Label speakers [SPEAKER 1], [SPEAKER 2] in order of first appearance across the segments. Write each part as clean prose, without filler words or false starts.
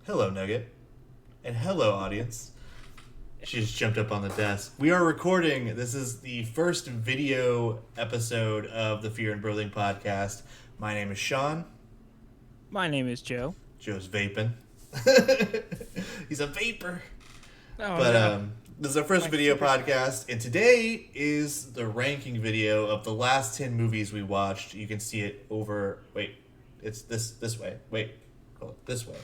[SPEAKER 1] Hello, Nugget. And hello, audience. She just jumped up on the desk. We are recording. This is the first video episode of the Fear and Broathing podcast. My name is Shawn.
[SPEAKER 2] My name is Joe.
[SPEAKER 1] Joe's vaping. He's a vapor.
[SPEAKER 2] Oh
[SPEAKER 1] But
[SPEAKER 2] no.
[SPEAKER 1] this is our first
[SPEAKER 2] My
[SPEAKER 1] video
[SPEAKER 2] super-
[SPEAKER 1] podcast, and today is the ranking video of the last 10 movies we watched. You can see it over. Wait, it's this way. Wait, hold on, this way.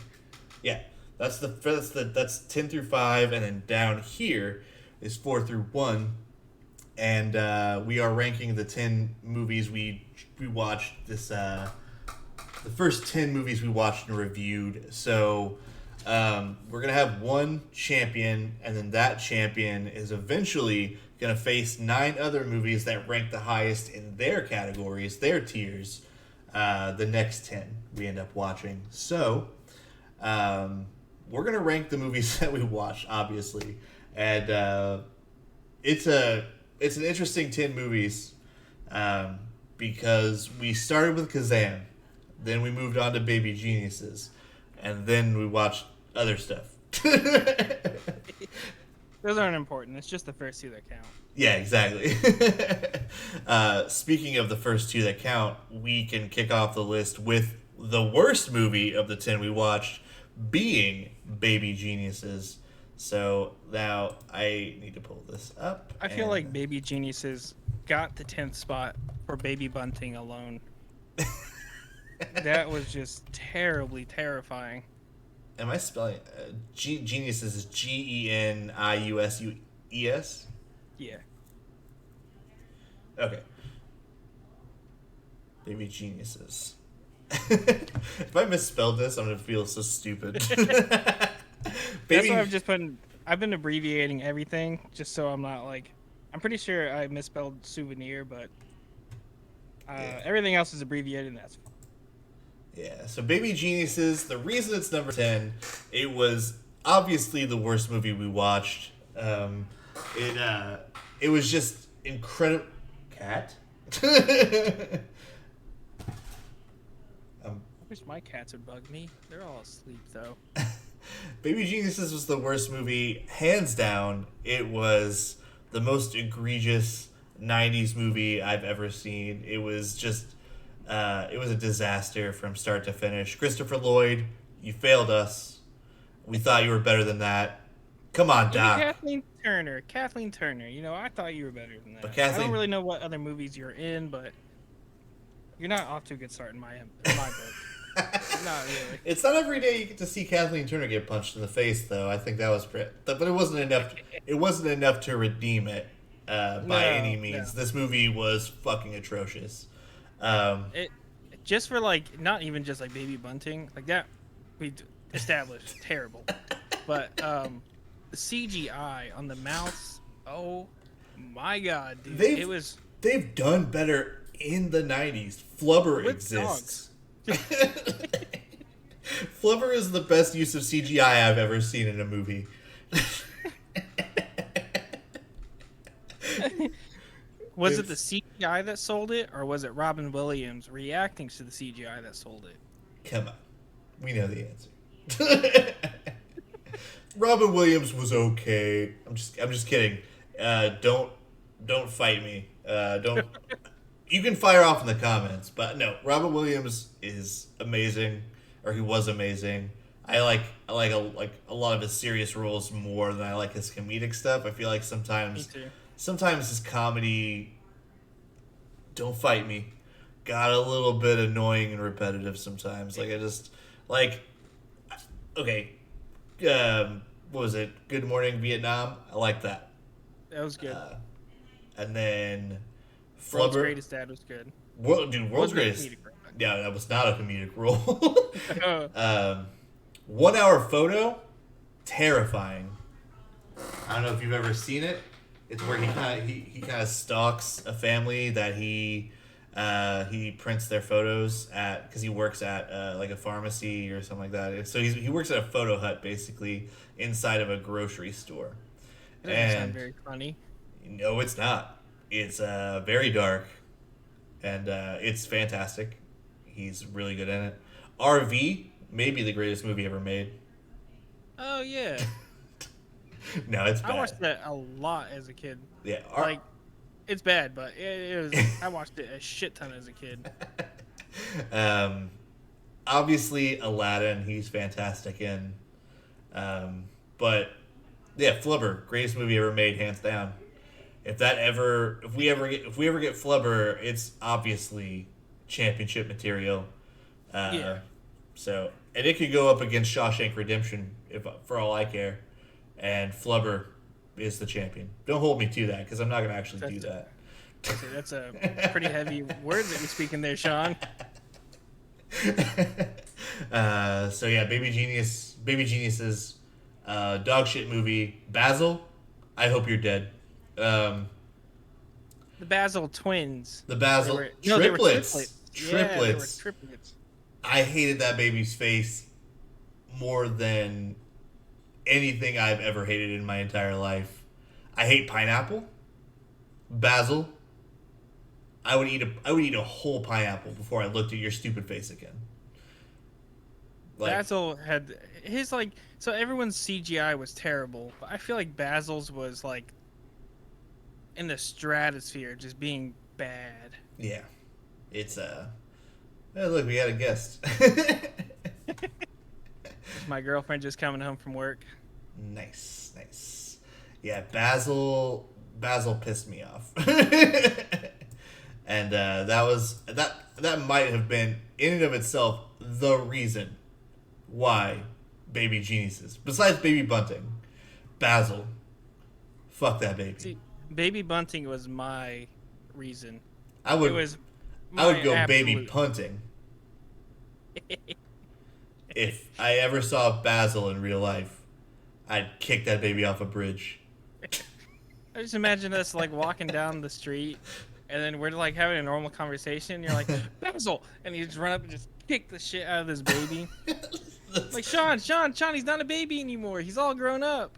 [SPEAKER 1] Yeah, that's 10 through 5, and then down here is 4 through 1, and we are ranking the 10 movies we watched this the first 10 movies we watched and reviewed. So we're going to have one champion, and then that champion is eventually going to face 9 other movies that rank the highest in their categories, their tiers, the next 10 we end up watching. So we're going to rank the movies that we watched, obviously. And it's an interesting 10 movies because we started with Kazam. Then we moved on to Baby Geniuses, and then we watched other stuff.
[SPEAKER 2] Those aren't important. It's just the first two that count.
[SPEAKER 1] Yeah, exactly. Speaking of the first two that count, we can kick off the list with the worst movie of the 10 we watched being Baby Geniuses. So now I need to pull this up.
[SPEAKER 2] I feel like Baby Geniuses got the 10th spot for Baby Bunting alone. That was just terribly terrifying.
[SPEAKER 1] Am I spelling Geniuses is Geniuses?
[SPEAKER 2] Yeah.
[SPEAKER 1] Okay. Baby Geniuses. If I misspelled this, I'm gonna feel so stupid.
[SPEAKER 2] That's why I've been abbreviating everything just so I'm not like. I'm pretty sure I misspelled souvenir, but everything else is abbreviated, and that's fine.
[SPEAKER 1] Yeah, so Baby Geniuses, the reason it's number 10, it was obviously the worst movie we watched. It was just incredible. Cat?
[SPEAKER 2] I wish my cats would bug me. They're all asleep, though.
[SPEAKER 1] Baby Geniuses was the worst movie. Hands down, it was the most egregious 90s movie I've ever seen. It was just... it was a disaster from start to finish. Christopher Lloyd, you failed us. We thought you were better than that. Come on, Doc.
[SPEAKER 2] Kathleen Turner. You know, I thought you were better than that.
[SPEAKER 1] But
[SPEAKER 2] I don't really know what other movies you're in, but you're not off to a good start in my book. Not really.
[SPEAKER 1] It's not every day you get to see Kathleen Turner get punched in the face, though. I think that was, but it wasn't enough. It wasn't enough to redeem it by any means.
[SPEAKER 2] No.
[SPEAKER 1] This movie was fucking atrocious.
[SPEAKER 2] It just for like not even just like Baby Bunting like that we established terrible, but the CGI on the mouths. Oh my god, dude!
[SPEAKER 1] They've done better in the 90s. Flubber
[SPEAKER 2] with
[SPEAKER 1] exists. Flubber is the best use of CGI I've ever seen in a movie.
[SPEAKER 2] Was it the CGI that sold it, or was it Robin Williams reacting to the CGI that sold it?
[SPEAKER 1] Come on, we know the answer. Robin Williams was okay. I'm just kidding. Don't fight me. Don't. You can fire off in the comments, but no, Robin Williams is amazing, or he was amazing. I like a lot of his serious roles more than I like his comedic stuff. I feel like
[SPEAKER 2] Me too.
[SPEAKER 1] sometimes his comedy, don't fight me, got a little bit annoying and repetitive sometimes. Like I just like, okay, what was it? Good Morning Vietnam. I like that.
[SPEAKER 2] That was good.
[SPEAKER 1] And then
[SPEAKER 2] World's
[SPEAKER 1] Flubber.
[SPEAKER 2] Greatest Dad was good.
[SPEAKER 1] World's
[SPEAKER 2] Wasn't a
[SPEAKER 1] Greatest.
[SPEAKER 2] comedic role.
[SPEAKER 1] Yeah, that was not a comedic role. 1 Hour Photo, terrifying. I don't know if you've ever seen it. It's where he kind of stalks a family that he prints their photos at because he works at like a pharmacy or something like that. So he works at a photo hut basically inside of a grocery store.
[SPEAKER 2] That doesn't sound very funny.
[SPEAKER 1] No, it's not. It's very dark, and it's fantastic. He's really good in it. RV, maybe the greatest movie ever made.
[SPEAKER 2] Oh yeah,
[SPEAKER 1] No, it's
[SPEAKER 2] I
[SPEAKER 1] bad.
[SPEAKER 2] watched that a lot as a kid.
[SPEAKER 1] Yeah,
[SPEAKER 2] Like, it's bad, but it was. I watched it a shit ton as a kid.
[SPEAKER 1] um, obviously Aladdin, he's fantastic in. Um, but yeah, Flubber, greatest movie ever made, hands down. If we ever get Flubber, it's obviously championship material. Uh,
[SPEAKER 2] Yeah,
[SPEAKER 1] so and it could go up against Shawshank Redemption if for all I care, and Flubber is the champion. Don't hold me to that because I'm not gonna actually do
[SPEAKER 2] that's a,
[SPEAKER 1] that.
[SPEAKER 2] that's a pretty heavy words that you're speaking there, Shawn.
[SPEAKER 1] So yeah, Baby Geniuses, dog shit movie. Basil, I hope you're dead. Um,
[SPEAKER 2] The Basil twins.
[SPEAKER 1] the
[SPEAKER 2] They
[SPEAKER 1] Basil
[SPEAKER 2] were no, they were triplets. Yeah, they were
[SPEAKER 1] triplets.
[SPEAKER 2] triplets.
[SPEAKER 1] I hated that baby's face more than anything I've ever hated in my entire life. I hate pineapple, basil. I would eat a whole pineapple before I looked at your stupid face again. Like,
[SPEAKER 2] Basil had his like so everyone's CGI was terrible, but I feel like Basil's was like in the stratosphere, just being bad.
[SPEAKER 1] yeah, it's hey, look, we had a guest.
[SPEAKER 2] My girlfriend just coming home from work.
[SPEAKER 1] Nice, nice. Yeah, Basil pissed me off. And that might have been in and of itself the reason why Baby Geniuses, besides Baby Bunting, Basil, fuck that baby.
[SPEAKER 2] See, Baby Bunting was my reason.
[SPEAKER 1] I
[SPEAKER 2] It
[SPEAKER 1] would
[SPEAKER 2] was
[SPEAKER 1] I would
[SPEAKER 2] my
[SPEAKER 1] go Baby
[SPEAKER 2] absolute.
[SPEAKER 1] Punting if I ever saw Basil in real life. I'd kick that baby off a bridge.
[SPEAKER 2] I just imagine us like walking down the street, and then we're like having a normal conversation. And you're like Basil, and you just run up and just kick the shit out of this baby. Like Shawn, he's not a baby anymore. He's all grown up.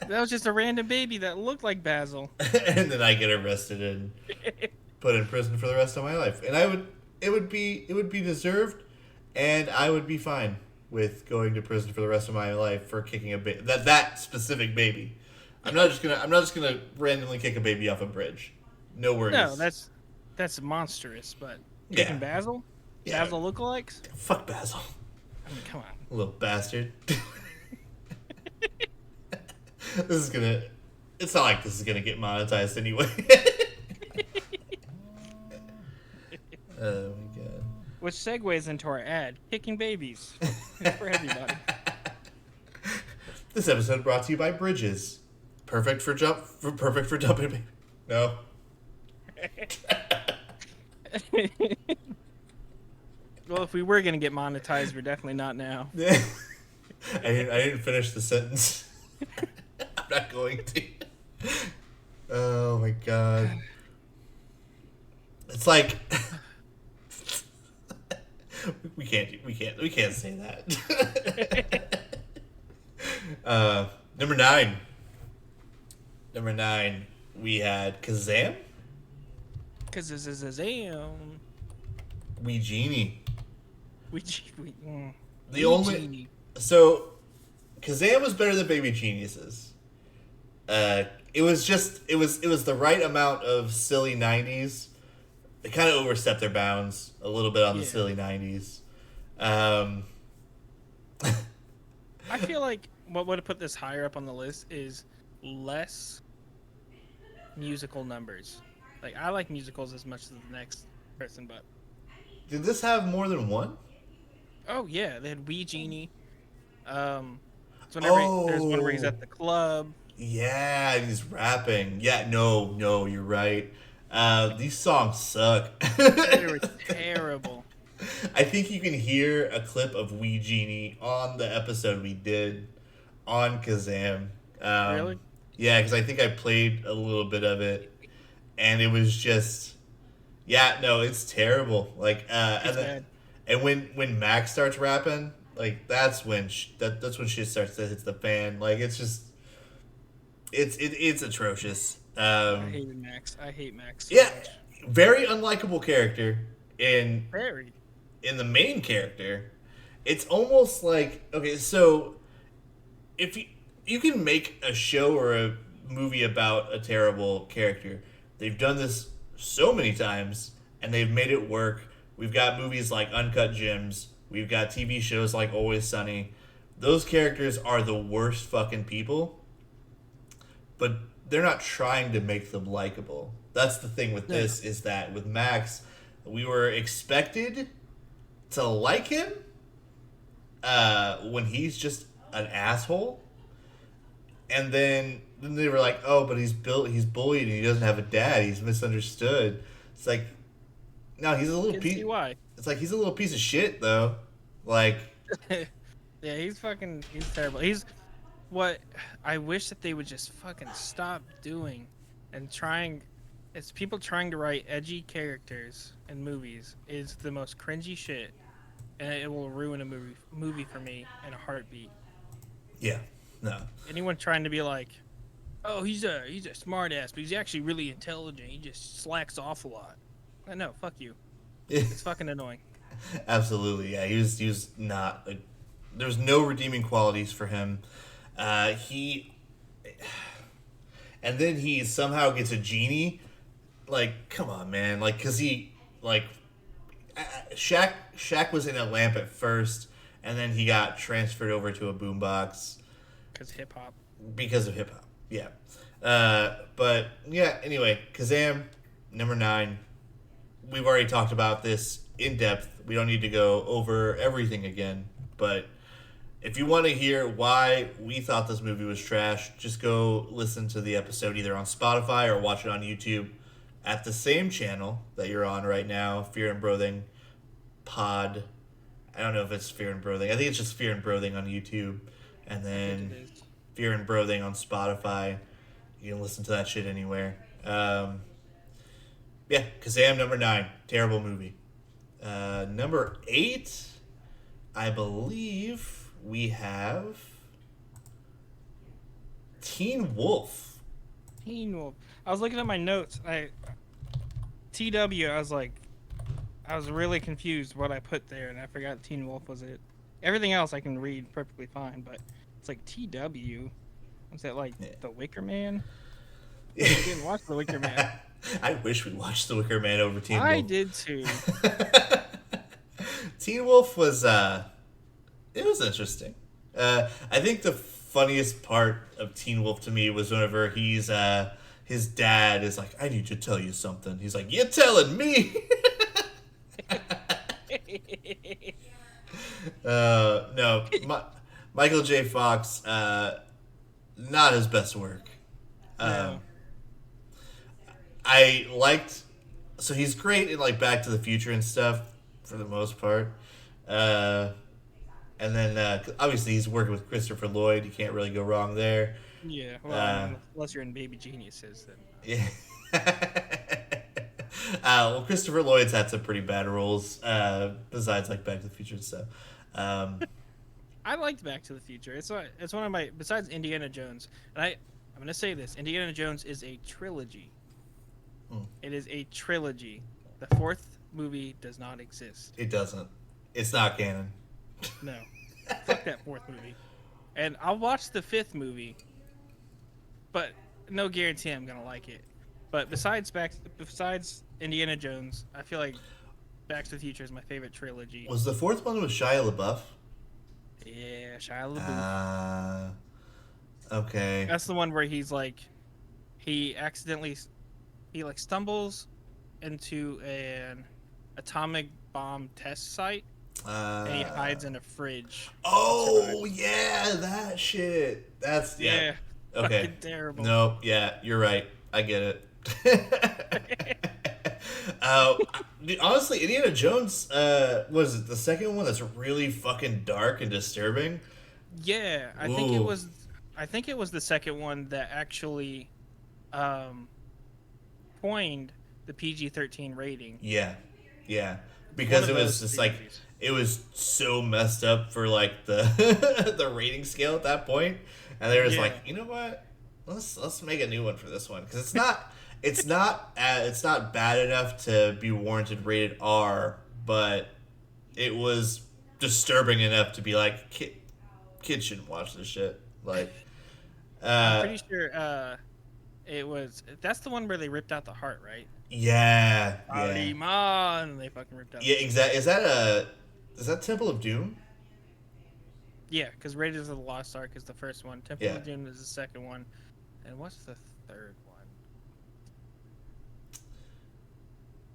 [SPEAKER 2] That was just a random baby that looked like Basil.
[SPEAKER 1] And then I get arrested and put in prison for the rest of my life. And it would be deserved, and I would be fine with going to prison for the rest of my life for kicking a that specific baby. I'm not just gonna randomly kick a baby off a bridge. No worries.
[SPEAKER 2] No, that's monstrous. But kicking
[SPEAKER 1] Yeah.
[SPEAKER 2] Basil,
[SPEAKER 1] Yeah.
[SPEAKER 2] Basil lookalikes.
[SPEAKER 1] Fuck Basil,
[SPEAKER 2] I mean, come on.
[SPEAKER 1] little bastard. This is gonna. It's not like this is gonna get monetized anyway. Oh my god.
[SPEAKER 2] Which segues into our ad, kicking babies. It's for everybody.
[SPEAKER 1] This episode brought to you by Bridges. Perfect for dumping baby. No.
[SPEAKER 2] Well, if we were gonna get monetized, we're definitely not now.
[SPEAKER 1] I didn't finish the sentence. I'm not going to. Oh my god. It's like we can't say that. Number 9. Number 9, we had Kazam,
[SPEAKER 2] Cause this is a Zam.
[SPEAKER 1] Wee Genie.
[SPEAKER 2] We
[SPEAKER 1] The only
[SPEAKER 2] genie.
[SPEAKER 1] so Kazam was better than Baby Geniuses. It was the right amount of silly 90s. They kind of overstepped their bounds a little bit on the
[SPEAKER 2] Yeah.
[SPEAKER 1] silly 90s.
[SPEAKER 2] I feel like what would have put this higher up on the list is less musical numbers. Like I like musicals as much as the next person, but
[SPEAKER 1] Did this have more than one?
[SPEAKER 2] oh yeah, they had Wee Genie. So whenever there's one where he's at the club.
[SPEAKER 1] Yeah, and he's rapping. Yeah, no, you're right. These songs suck.
[SPEAKER 2] They were terrible.
[SPEAKER 1] I think you can hear a clip of Wee Genie on the episode we did on Kazam.
[SPEAKER 2] Really?
[SPEAKER 1] Yeah, because I think I played a little bit of it, and it was just, yeah, no, it's terrible. Like,
[SPEAKER 2] It's bad.
[SPEAKER 1] and when Max starts rapping, like that's when that's when shit starts to hit the fan. Like it's just, it's atrocious.
[SPEAKER 2] I hated Max. I hate Max. So
[SPEAKER 1] Yeah,
[SPEAKER 2] much.
[SPEAKER 1] very unlikable character in
[SPEAKER 2] Very.
[SPEAKER 1] the main character. It's almost like, okay, so if you can make a show or a movie about a terrible character. They've done this so many times and they've made it work. We've got movies like Uncut Gems. We've got TV shows like Always Sunny. Those characters are the worst fucking people, but they're not trying to make them likable. That's the thing with this is that with Max, we were expected to like him when he's just an asshole, and then they were like, oh, but he's bullied, and he doesn't have a dad. He's misunderstood. It's like, no, he's a little piece. It's like he's a little piece of shit, though. Like,
[SPEAKER 2] yeah, he's terrible. He's what I wish that they would just fucking stop doing and trying. It's people trying to write edgy characters in movies is the most cringy shit, and it will ruin a movie for me in a heartbeat.
[SPEAKER 1] Yeah, no.
[SPEAKER 2] Anyone trying to be like, oh, he's a smart ass, but he's actually really intelligent. He just slacks off a lot. No, fuck you. It's fucking annoying.
[SPEAKER 1] Absolutely, yeah. He was not. There's no redeeming qualities for him. And then he somehow gets a genie. Like, come on, man. Like, cause Shaq was in a lamp at first, and then he got transferred over to a boombox. Because of hip hop, yeah. But yeah. Anyway, Kazam, number 9. We've already talked about this in depth. We don't need to go over everything again. But if you want to hear why we thought this movie was trash, just go listen to the episode either on Spotify or watch it on YouTube at the same channel that you're on right now, Fear and Broathing Pod. I don't know if it's Fear and Broathing. I think it's just Fear and Broathing on YouTube. And then Fear and Broathing on Spotify. You can listen to that shit anywhere. Yeah, Kazam, number 9. Terrible movie. Number 8, I believe we have Teen Wolf.
[SPEAKER 2] Teen Wolf. I was looking at my notes. TW, I was really confused what I put there, and I forgot Teen Wolf was it. Everything else I can read perfectly fine, but it's like TW. Was that like The Wicker Man? I didn't watch The Wicker Man.
[SPEAKER 1] I wish we watched The Wicker Man over Teen Wolf.
[SPEAKER 2] I did too.
[SPEAKER 1] Teen Wolf was it was interesting. I think the funniest part of Teen Wolf to me was whenever his dad is like, I need to tell you something. He's like, you're telling me. No, Michael J. Fox, not his best work.
[SPEAKER 2] No.
[SPEAKER 1] I liked, so he's great in like Back to the Future and stuff for the most part, and then obviously he's working with Christopher Lloyd. You can't really go wrong there.
[SPEAKER 2] Yeah, well, unless you're in Baby Geniuses, then.
[SPEAKER 1] Yeah. Well, Christopher Lloyd's had some pretty bad roles besides like Back to the Future and stuff.
[SPEAKER 2] I liked Back to the Future. It's one of my, besides Indiana Jones, and I'm gonna say this: Indiana Jones is a trilogy. It is a trilogy. The 4th movie does not exist.
[SPEAKER 1] It doesn't. It's not canon.
[SPEAKER 2] No. Fuck that 4th movie. And I'll watch the 5th movie, but no guarantee I'm gonna like it. But besides Indiana Jones, I feel like Back to the Future is my favorite trilogy.
[SPEAKER 1] Was the 4th one with Shia LaBeouf?
[SPEAKER 2] Yeah, Shia LaBeouf.
[SPEAKER 1] Okay.
[SPEAKER 2] That's the one where he stumbles into an atomic bomb test site, and he hides in a fridge.
[SPEAKER 1] Oh yeah, that shit. That's okay.
[SPEAKER 2] Fucking terrible.
[SPEAKER 1] No, yeah, you're right. I get it. Honestly, Indiana Jones was it the second one that's really fucking dark and disturbing?
[SPEAKER 2] Yeah, I think it was the second one that actually coined the PG-13 rating.
[SPEAKER 1] Yeah, because it was just like it was so messed up for like the the rating scale at that point, and they were just like, you know what, let's make a new one for this one because it's not bad enough to be warranted rated R, but it was disturbing enough to be like kids shouldn't watch this shit. Like,
[SPEAKER 2] I'm
[SPEAKER 1] uh,
[SPEAKER 2] pretty sure it was that's the one where they ripped out the heart, right?
[SPEAKER 1] yeah, yeah,
[SPEAKER 2] Howdy man, and they fucking ripped out
[SPEAKER 1] yeah.
[SPEAKER 2] the heart.
[SPEAKER 1] Exactly. Is that Temple of Doom?
[SPEAKER 2] Yeah, because Raiders of the Lost Ark is the first one. Temple
[SPEAKER 1] Yeah.
[SPEAKER 2] of Doom is the second one. And what's the third one?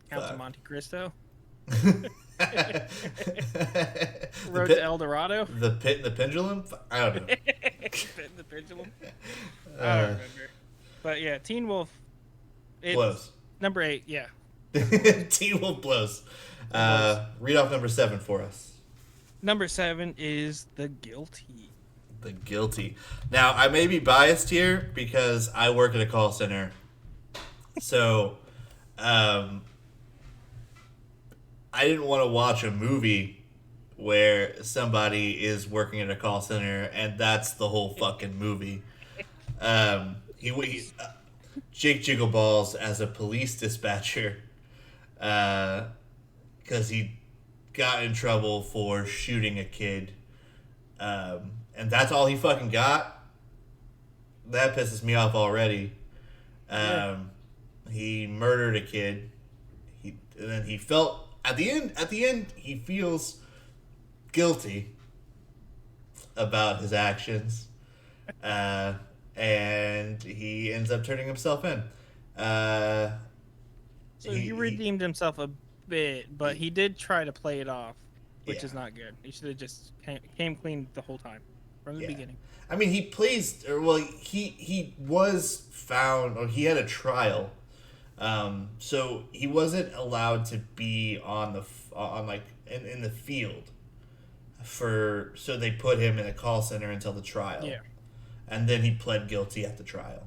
[SPEAKER 2] Count of
[SPEAKER 1] Fuck.
[SPEAKER 2] Monte Cristo?
[SPEAKER 1] the
[SPEAKER 2] Road to
[SPEAKER 1] pit,
[SPEAKER 2] El Dorado?
[SPEAKER 1] the pit, and the pendulum. I don't know.
[SPEAKER 2] The Pendulum? I don't
[SPEAKER 1] Uh,
[SPEAKER 2] remember. But yeah, Teen Wolf. It's
[SPEAKER 1] blows.
[SPEAKER 2] number 8. Yeah, because it blows.
[SPEAKER 1] Teen Wolf blows.
[SPEAKER 2] It blows.
[SPEAKER 1] Read off number 7 for us.
[SPEAKER 2] Number 7 is The Guilty.
[SPEAKER 1] The Guilty. Now, I may be biased here because I work at a call center. So, um, I didn't want to watch a movie where somebody is working at a call center and that's the whole fucking movie. Jake Jiggleballs as a police dispatcher because he got in trouble for shooting a kid. And that's all he fucking got. That pisses me off already.
[SPEAKER 2] Yeah.
[SPEAKER 1] He murdered a kid. And then he felt at the end he feels guilty about his actions. And he ends up turning himself in.
[SPEAKER 2] So he redeemed himself a bit, but he did try to play it off, which is not good. He should have just came clean the whole time from the beginning.
[SPEAKER 1] I mean, he was found, or he had a trial, so he wasn't allowed to be on in the field. So they put him in a call center until the trial.
[SPEAKER 2] Yeah.
[SPEAKER 1] And then he pled guilty at the trial.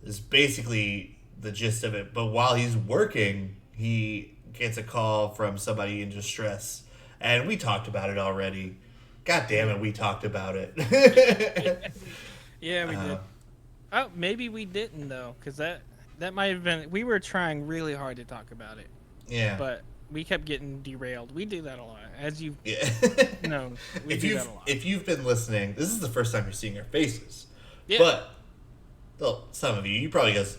[SPEAKER 1] Is basically the gist of it. But while he's working, he gets a call from somebody in distress, and we talked about it already. God damn it, we talked about it.
[SPEAKER 2] Yeah, we did. Oh, maybe we didn't though, because that might have been. We were trying really hard to talk about it,
[SPEAKER 1] Yeah.
[SPEAKER 2] but we kept getting derailed. We do that a lot, as you
[SPEAKER 1] Yeah.
[SPEAKER 2] know. We do that a lot.
[SPEAKER 1] If you've been listening, this is the first time you're seeing our faces.
[SPEAKER 2] Yeah.
[SPEAKER 1] But well, some of you probably guys.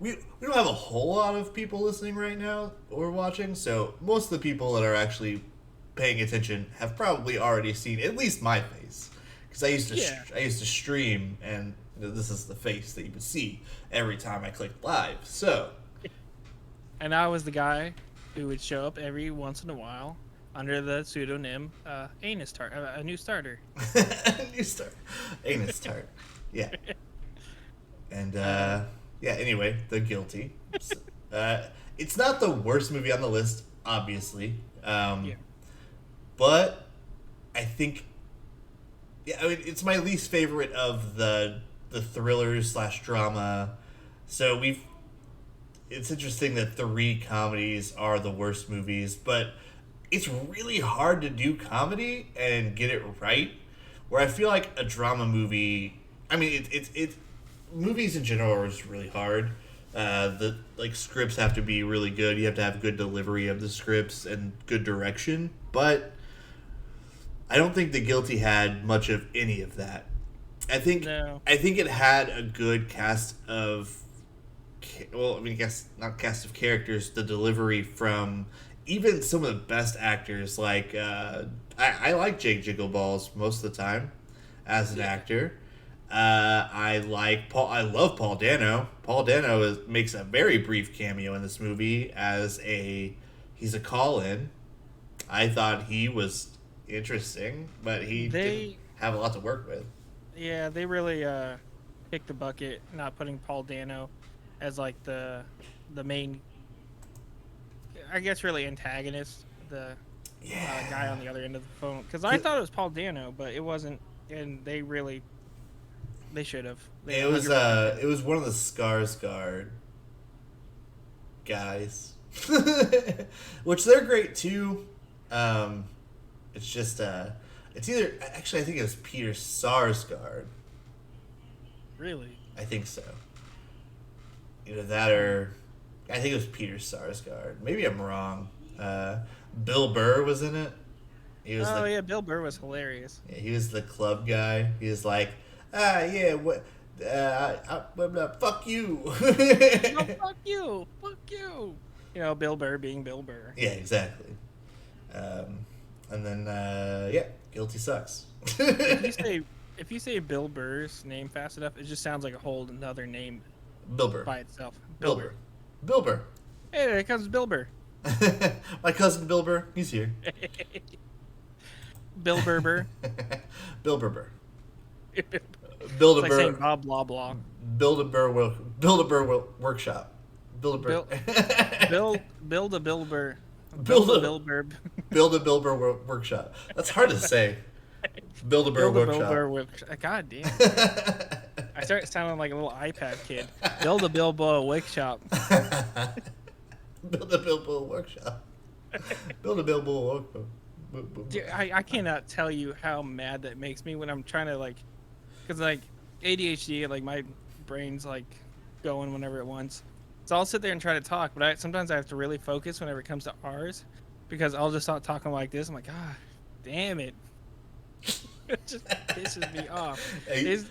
[SPEAKER 1] We don't have a whole lot of people listening right now or watching, so most of the people that are actually paying attention have probably already seen at least my face, because I used to stream, and this is the face that you would see every time I clicked live. So,
[SPEAKER 2] And I was the guy who would show up every once in a while under the pseudonym Anus Tart, a new starter.
[SPEAKER 1] New start, anus tart, yeah, and Anyway, The Guilty. It's not the worst movie on the list, obviously. But I think, I mean, it's my least favorite of the thrillers / drama. So it's interesting that 3 comedies are the worst movies, but it's really hard to do comedy and get it right. Where I feel like a drama movie, I mean, it's movies in general are just really hard. The scripts have to be really good. You have to have good delivery of the scripts and good direction, but I don't think The Guilty had much of any of that. I think it had a good cast of, well, I mean, I guess not cast of characters. The delivery from even some of the best actors, like I like Jake Jiggleballs most of the time as an actor. I like Paul. I love Paul Dano. Paul Dano makes a very brief cameo in this movie he's a call-in. I thought he was interesting, but he didn't have a lot to work with.
[SPEAKER 2] Yeah, they really kicked the bucket not putting Paul Dano as like the main, I guess, really antagonist, the guy on the other end of the phone. Because I thought it was Paul Dano, but it wasn't, and they should have.
[SPEAKER 1] It was one of the Skarsgård guys, which they're great too. It's just it's either, actually I think it was Peter Sarsgaard.
[SPEAKER 2] Really?
[SPEAKER 1] I think so. Either that or I think it was Peter Sarsgaard. Maybe I'm wrong. Bill Burr was in it. He was
[SPEAKER 2] Oh
[SPEAKER 1] the
[SPEAKER 2] yeah, Bill Burr was hilarious.
[SPEAKER 1] yeah, he was the club guy. He was like, yeah, what, blah, blah, fuck you.
[SPEAKER 2] No, fuck you. You know, Bill Burr being Bill Burr.
[SPEAKER 1] Yeah, exactly. And then yeah, guilty sucks.
[SPEAKER 2] If you say if you say Bill Burr's name fast enough, it just sounds like a whole another name
[SPEAKER 1] Bilber.
[SPEAKER 2] by itself.
[SPEAKER 1] Bilber. Bilber.
[SPEAKER 2] Hey, there comes Bill Burr.
[SPEAKER 1] My cousin Bilber, he's here.
[SPEAKER 2] Bill Burr.
[SPEAKER 1] Bilber.
[SPEAKER 2] It's
[SPEAKER 1] Build a
[SPEAKER 2] like saying
[SPEAKER 1] Burr.
[SPEAKER 2] blah blah blah.
[SPEAKER 1] Build a Burr workshop. Build a Burr.
[SPEAKER 2] Build a Bill Burr.
[SPEAKER 1] Build a
[SPEAKER 2] Bill Burr.
[SPEAKER 1] Build a Bilber workshop. That's hard to say. Build a Burr
[SPEAKER 2] Build a Bill
[SPEAKER 1] workshop.
[SPEAKER 2] Burr workshop. God damn. I started sounding like a little iPad kid. Build a Bilbo workshop.
[SPEAKER 1] Build a Bilbo workshop. Build a Bilbo workshop.
[SPEAKER 2] Dude, I cannot tell you how mad that makes me when I'm trying to like, cause like ADHD, like my brain's like going whenever it wants. So I'll sit there and try to talk, but sometimes I have to really focus whenever it comes to R's, because I'll just start talking like this. I'm like, ah, damn it. It just pisses me off.
[SPEAKER 1] It'll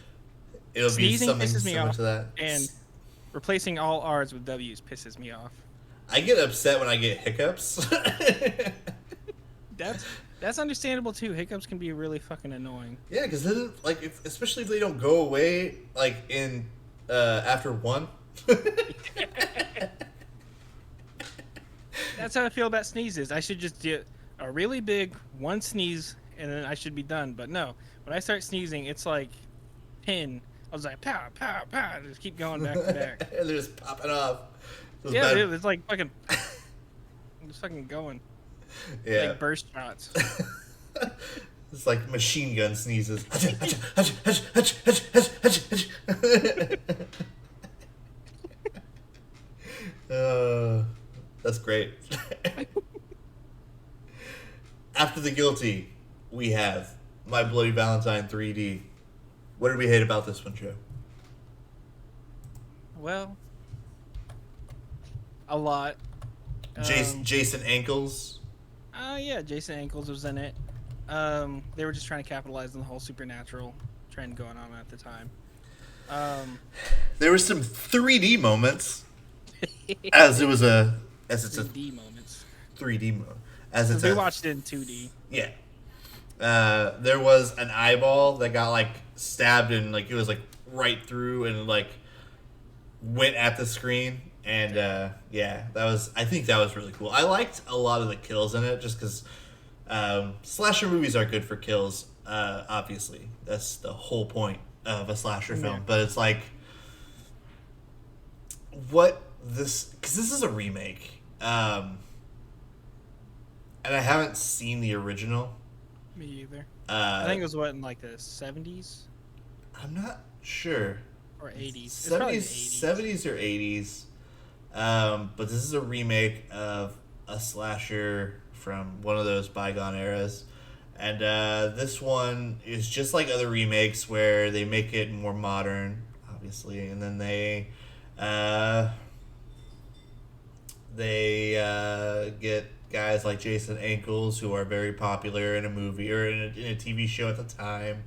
[SPEAKER 1] be
[SPEAKER 2] Sneezing
[SPEAKER 1] something
[SPEAKER 2] pisses me
[SPEAKER 1] similar
[SPEAKER 2] off,
[SPEAKER 1] to that.
[SPEAKER 2] and replacing all R's with W's pisses me off.
[SPEAKER 1] I get upset when I get hiccups.
[SPEAKER 2] That's understandable too. Hiccups can be really fucking annoying.
[SPEAKER 1] Yeah, because then, like, especially if they don't go away, like in after one.
[SPEAKER 2] That's how I feel about sneezes. I should just do a really big one sneeze and then I should be done. But no, when I start sneezing, it's like pin. I was like pow pow pow. Just keep going back to back.
[SPEAKER 1] And they're just popping off.
[SPEAKER 2] Yeah, dude, it's like fucking. I'm just fucking going.
[SPEAKER 1] Yeah.
[SPEAKER 2] Like burst shots.
[SPEAKER 1] It's like machine gun sneezes. That's great. After the guilty, we have My Bloody Valentine 3D. What did we hate about this one, Joe?
[SPEAKER 2] Well, a lot.
[SPEAKER 1] Jason Ankles.
[SPEAKER 2] Yeah, Jason Ankles was in it. They were just trying to capitalize on the whole supernatural trend going on at the time.
[SPEAKER 1] There were some 3D moments, as it's a
[SPEAKER 2] 3D moments.
[SPEAKER 1] 3D mode. As it's
[SPEAKER 2] We watched it in 2D.
[SPEAKER 1] Yeah. There was an eyeball that got like stabbed and like it was like right through and like went at the screen. And yeah, I think that was really cool. I liked a lot of the kills in it just because slasher movies are good for kills. Obviously, that's the whole point of a slasher film.
[SPEAKER 2] Yeah.
[SPEAKER 1] But it's like, because this is a remake, and I haven't seen the original.
[SPEAKER 2] Me either.
[SPEAKER 1] I
[SPEAKER 2] think it was in like the 70s
[SPEAKER 1] I'm not sure.
[SPEAKER 2] or 80s. It's probably the
[SPEAKER 1] 70s or 80s. But this is a remake of a slasher from one of those bygone eras. And this one is just like other remakes where they make it more modern, obviously, and then they get guys like Jason Ankles, who are very popular in a movie or in a TV show at the time,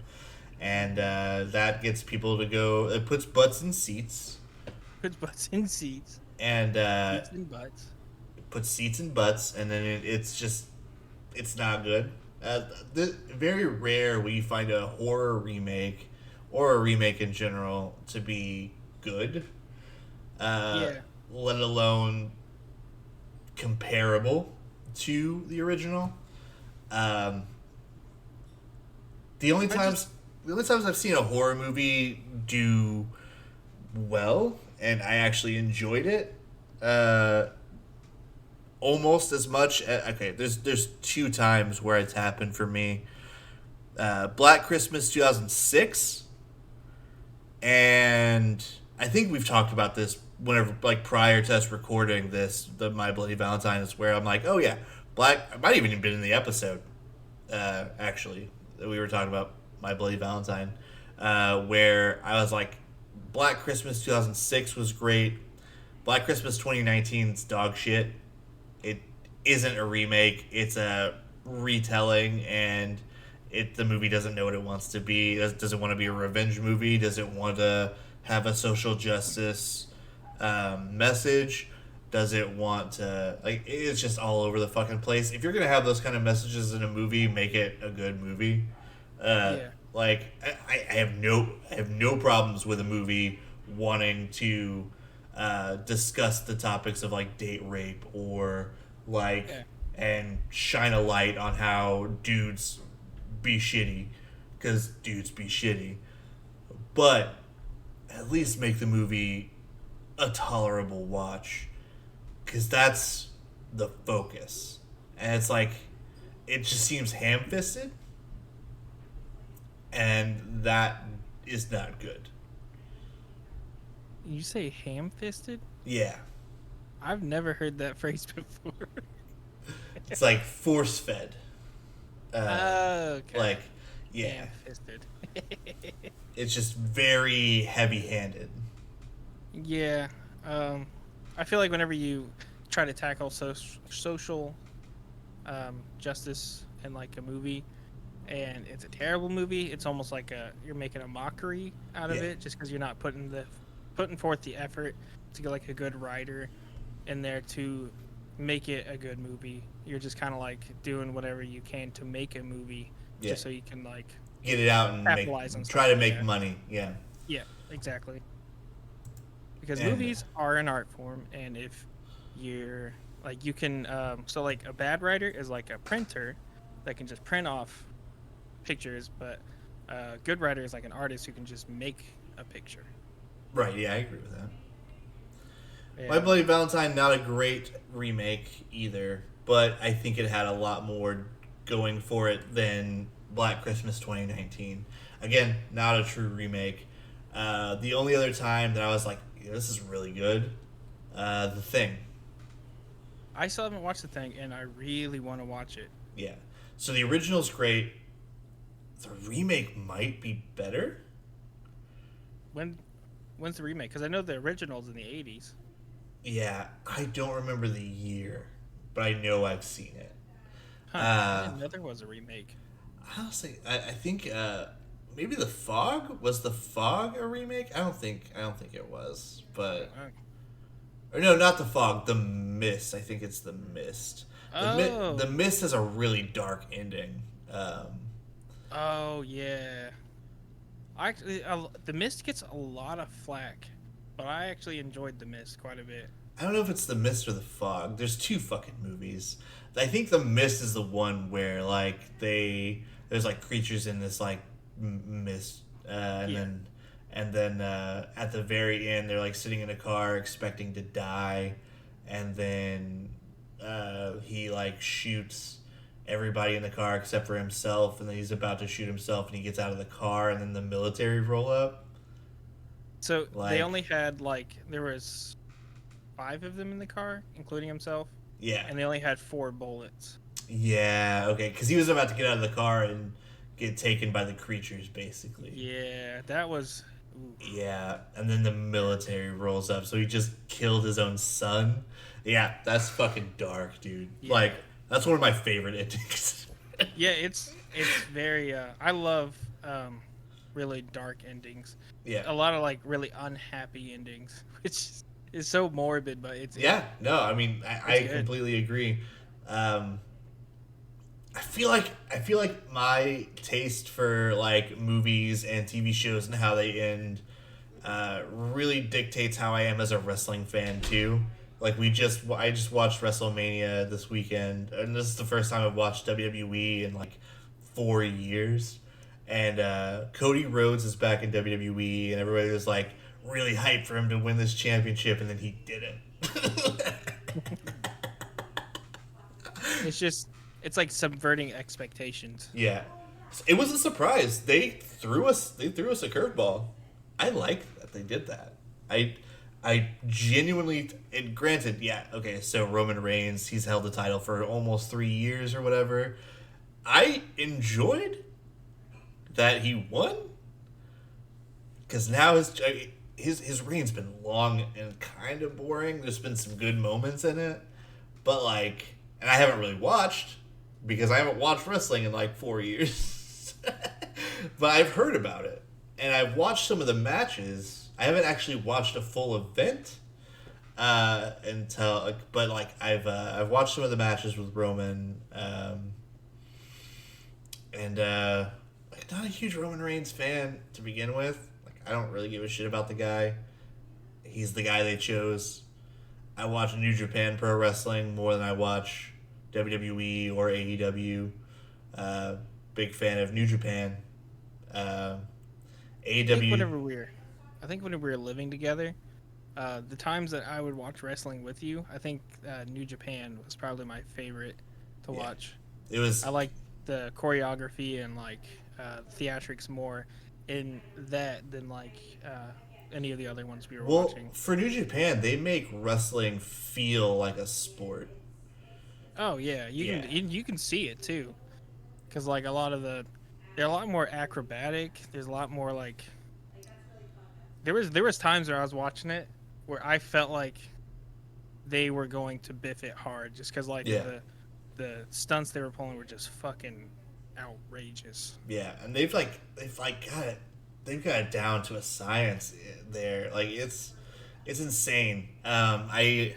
[SPEAKER 1] and that gets people to go. It puts butts in seats.
[SPEAKER 2] Puts butts in seats.
[SPEAKER 1] And
[SPEAKER 2] Seats in butts.
[SPEAKER 1] puts seats in butts, and then it's not good. Very rare we find a horror remake or a remake in general to be good.
[SPEAKER 2] Yeah.
[SPEAKER 1] Let alone comparable to the original. The only times I've seen a horror movie do well and I actually enjoyed it almost as much okay, there's two times where it's happened for me. Black Christmas 2006, and I think we've talked about this whenever, like, prior to us recording this, the My Bloody Valentine, is where I'm like, oh yeah, I might even have been in the episode, actually, that we were talking about My Bloody Valentine, where I was like, Black Christmas 2006 was great. Black Christmas 2019's dog shit. It isn't a remake. It's a retelling, and the movie doesn't know what it wants to be. Does it want to be a revenge movie? Does it want to have a social justice message? Does it want to, like, it's just all over the fucking place. If you're gonna have those kind of messages in a movie, make it a good movie.
[SPEAKER 2] Yeah.
[SPEAKER 1] Like I have no problems with a movie wanting to discuss the topics of like date rape or like
[SPEAKER 2] Yeah.
[SPEAKER 1] and shine a light on how dudes be shitty because dudes be shitty, but at least make the movie a tolerable watch because that's the focus. And it's like it just seems ham-fisted, and that is not good.
[SPEAKER 2] You say ham-fisted?
[SPEAKER 1] Yeah,
[SPEAKER 2] I've never heard that phrase before.
[SPEAKER 1] it's like force-fed.
[SPEAKER 2] Okay.
[SPEAKER 1] Like, yeah,
[SPEAKER 2] Ham-fisted.
[SPEAKER 1] it's just very heavy-handed.
[SPEAKER 2] Yeah. I feel like whenever you try to tackle social justice in like a movie, and it's a terrible movie, it's almost like you're making a mockery out of
[SPEAKER 1] Yeah.
[SPEAKER 2] it just because you're not putting forth the effort to get like a good writer in there to make it a good movie. You're just kind of like doing whatever you can to make a movie
[SPEAKER 1] Yeah.
[SPEAKER 2] just so you can like
[SPEAKER 1] Get it out and
[SPEAKER 2] capitalize on
[SPEAKER 1] try
[SPEAKER 2] stuff,
[SPEAKER 1] to make
[SPEAKER 2] yeah.
[SPEAKER 1] money. Yeah.
[SPEAKER 2] Yeah, exactly. Because
[SPEAKER 1] And-
[SPEAKER 2] movies are an art form, and if you're like you can so like a bad writer is like a printer that can just print off pictures, but a good writer is like an artist who can just make a picture.
[SPEAKER 1] Right, yeah, I agree with that.
[SPEAKER 2] Yeah.
[SPEAKER 1] My Bloody Valentine, not a great remake either, but I think it had a lot more going for it than Black Christmas 2019. Again, not a true remake. The only other time that I was like, yeah, this is really good, The Thing.
[SPEAKER 2] I still haven't watched The Thing, and I really want to watch it.
[SPEAKER 1] Yeah. So the original's great. The remake might be better.
[SPEAKER 2] When's the remake? Because I know the original's in the 80s.
[SPEAKER 1] Yeah, I don't remember the year, but I know I've seen it.
[SPEAKER 2] Huh, I didn't know there was a remake.
[SPEAKER 1] Honestly, I think maybe The Fog, was The Fog a remake? I don't think it was, but or no, not The Fog, The Mist. I think it's The Mist. The Mist has a really dark ending.
[SPEAKER 2] Oh yeah. Actually, The Mist gets a lot of flack, but I actually enjoyed The Mist quite a bit.
[SPEAKER 1] I don't know if it's The Mist or The Fog. There's two fucking movies. I think The Mist is the one where like there's like creatures in this like mist, and then at the very end they're like sitting in a car expecting to die, and then he like shoots everybody in the car except for himself, and then he's about to shoot himself, and he gets out of the car, and then the military roll up.
[SPEAKER 2] So
[SPEAKER 1] Like-
[SPEAKER 2] they only had there was 5 of them in the car, including himself,
[SPEAKER 1] Yeah,
[SPEAKER 2] and they only had 4 bullets.
[SPEAKER 1] yeah, okay, because he was about to get out of the car and get taken by the creatures, basically.
[SPEAKER 2] Yeah, that was. Ooh.
[SPEAKER 1] Yeah, and then the military rolls up, so he just killed his own son. Yeah, that's fucking dark, dude.
[SPEAKER 2] Yeah.
[SPEAKER 1] Like, that's one of my favorite endings.
[SPEAKER 2] Yeah, it's very. I love really dark endings.
[SPEAKER 1] Yeah.
[SPEAKER 2] A lot of like really unhappy endings, which is so morbid, but it's
[SPEAKER 1] Yeah, no, I mean, I
[SPEAKER 2] It's good.
[SPEAKER 1] completely agree. I feel like my taste for like movies and TV shows and how they end really dictates how I am as a wrestling fan too. Like I just watched WrestleMania this weekend, and this is the first time I've watched WWE in like 4 years. And Cody Rhodes is back in WWE, and everybody was like really hyped for him to win this championship, and then he didn't.
[SPEAKER 2] it's like subverting expectations.
[SPEAKER 1] Yeah, it was a surprise. They threw us a curveball. I like that they did that. I genuinely, and granted, yeah, okay, so Roman Reigns, he's held the title for almost 3 years or whatever. I enjoyed that he won, because now his reign's been long and kind of boring. There's been some good moments in it, but like, and I haven't really watched, because I haven't watched wrestling in like 4 years. But I've heard about it, and I've watched some of the matches. I haven't actually watched a full event until, but like I've watched some of the matches with Roman, and like not a huge Roman Reigns fan to begin with. Like I don't really give a shit about the guy. He's the guy they chose. I watch New Japan Pro Wrestling more than I watch WWE or AEW. Big fan of New Japan. AEW.
[SPEAKER 2] I think when we were living together, the times that I would watch wrestling with you, I think New Japan was probably my favorite to watch.
[SPEAKER 1] It was.
[SPEAKER 2] I like the choreography and like theatrics more in that than like any of the other ones we were watching.
[SPEAKER 1] For New Japan, they make wrestling feel like a sport.
[SPEAKER 2] Oh yeah, you can see it too, because like they're a lot more acrobatic. There's a lot more like there was times where I was watching it where I felt like they were going to biff it hard just because like the stunts they were pulling were just fucking outrageous.
[SPEAKER 1] Yeah, and they've got it down to a science there. Like it's insane. I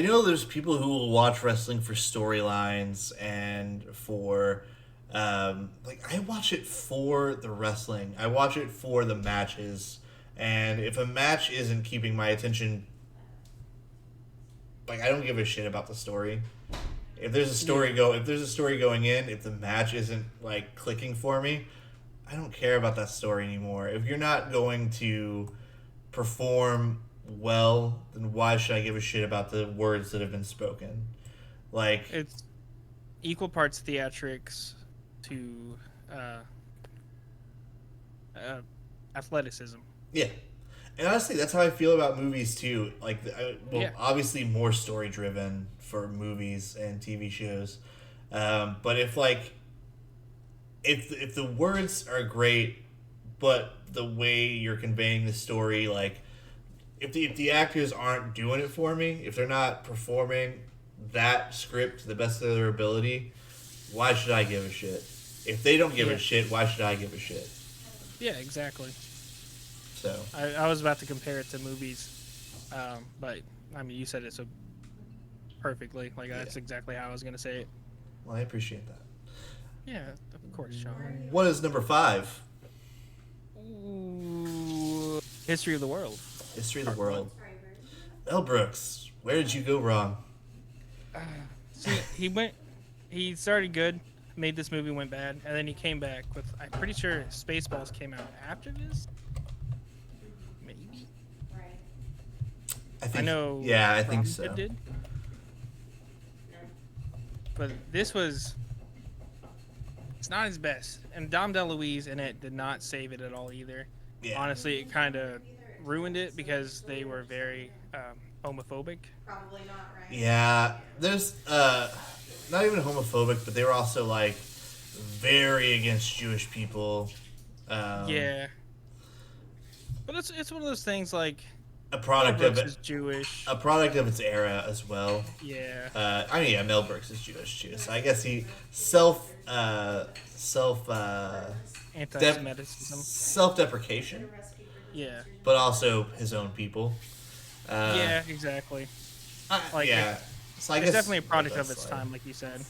[SPEAKER 1] know there's people who will watch wrestling for storylines and for like I watch it for the wrestling. I watch it for the matches. And if a match isn't keeping my attention, like I don't give a shit about the story. If there's a story going in, if the match isn't like clicking for me, I don't care about that story anymore. If you're not going to perform well, then why should I give a shit about the words that have been spoken? Like
[SPEAKER 2] it's equal parts theatrics to athleticism.
[SPEAKER 1] Yeah. And honestly, that's how I feel about movies too. Like, obviously more story driven for movies and TV shows. But if the words are great, but the way you're conveying the story, like if the actors aren't doing it for me, if they're not performing that script to the best of their ability, why should I give a shit? If they don't give a shit, why should I give a shit?
[SPEAKER 2] Yeah, exactly.
[SPEAKER 1] So
[SPEAKER 2] I was about to compare it to movies, but I mean you said it so perfectly. Like that's exactly how I was gonna say it.
[SPEAKER 1] Well, I appreciate that.
[SPEAKER 2] Yeah, of course, Shawn.
[SPEAKER 1] What is number 5?
[SPEAKER 2] Ooh, History of the World.
[SPEAKER 1] History of the World. Mel Brooks, where did you go wrong?
[SPEAKER 2] See, he started good, made this movie, went bad, and then he came back with, I'm pretty sure Spaceballs came out after this. Maybe. I know.
[SPEAKER 1] Yeah, I think so.
[SPEAKER 2] Did. But this was. It's not his best, and Dom DeLuise in it did not save it at all either.
[SPEAKER 1] Yeah.
[SPEAKER 2] Honestly, it kind of ruined it because they were very homophobic.
[SPEAKER 3] Probably not, right?
[SPEAKER 1] Yeah, there's not even homophobic, but they were also like very against Jewish people.
[SPEAKER 2] Yeah, but it's one of those things like
[SPEAKER 1] a product
[SPEAKER 2] Mel
[SPEAKER 1] of
[SPEAKER 2] Brooks
[SPEAKER 1] it,
[SPEAKER 2] is Jewish.
[SPEAKER 1] a product of its era as well.
[SPEAKER 2] Yeah.
[SPEAKER 1] I mean, yeah, Mel Brooks is Jewish too, so I guess he
[SPEAKER 2] Anti-Semitism.
[SPEAKER 1] self-deprecation.
[SPEAKER 2] Yeah.
[SPEAKER 1] But also his own people.
[SPEAKER 2] Yeah, exactly. Like,
[SPEAKER 1] yeah. So I
[SPEAKER 2] it's
[SPEAKER 1] guess
[SPEAKER 2] definitely a product of
[SPEAKER 1] that's
[SPEAKER 2] its
[SPEAKER 1] like,
[SPEAKER 2] time, like you said.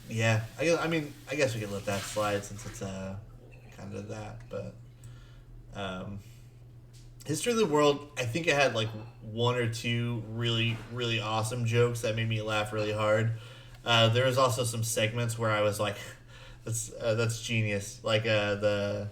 [SPEAKER 1] Yeah, I mean, I guess we could let that slide since it's kind of that, but History of the World, I think it had like one or two really, really awesome jokes that made me laugh really hard. There was also some segments where I was like, that's genius. Like when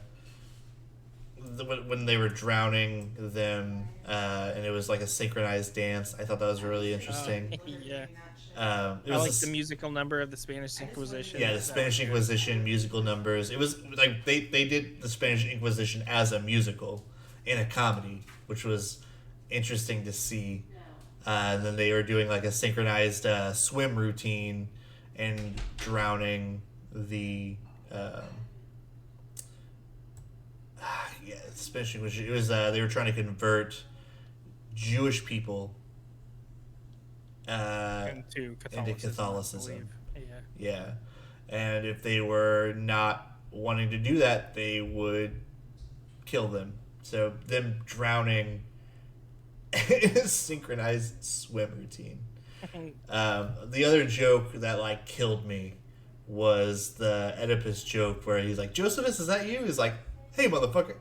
[SPEAKER 1] they were drowning them, and it was like a synchronized dance. I thought that was really interesting.
[SPEAKER 2] Yeah.
[SPEAKER 1] It
[SPEAKER 2] I
[SPEAKER 1] was
[SPEAKER 2] like the musical number of the Spanish Inquisition.
[SPEAKER 1] Yeah, the Spanish Inquisition musical numbers. It was like they did the Spanish Inquisition as a musical in a comedy, which was interesting to see. And then they were doing like a synchronized swim routine and drowning the Spanish Inquisition. It was they were trying to convert Jewish people
[SPEAKER 2] into Catholicism.
[SPEAKER 1] Catholicism.
[SPEAKER 2] I believe. Yeah.
[SPEAKER 1] Yeah. And if they were not wanting to do that, they would kill them. So them drowning in a synchronized swim routine. The other joke that like killed me was the Oedipus joke where he's like, "Josephus, is that you?" He's like, "Hey, motherfucker."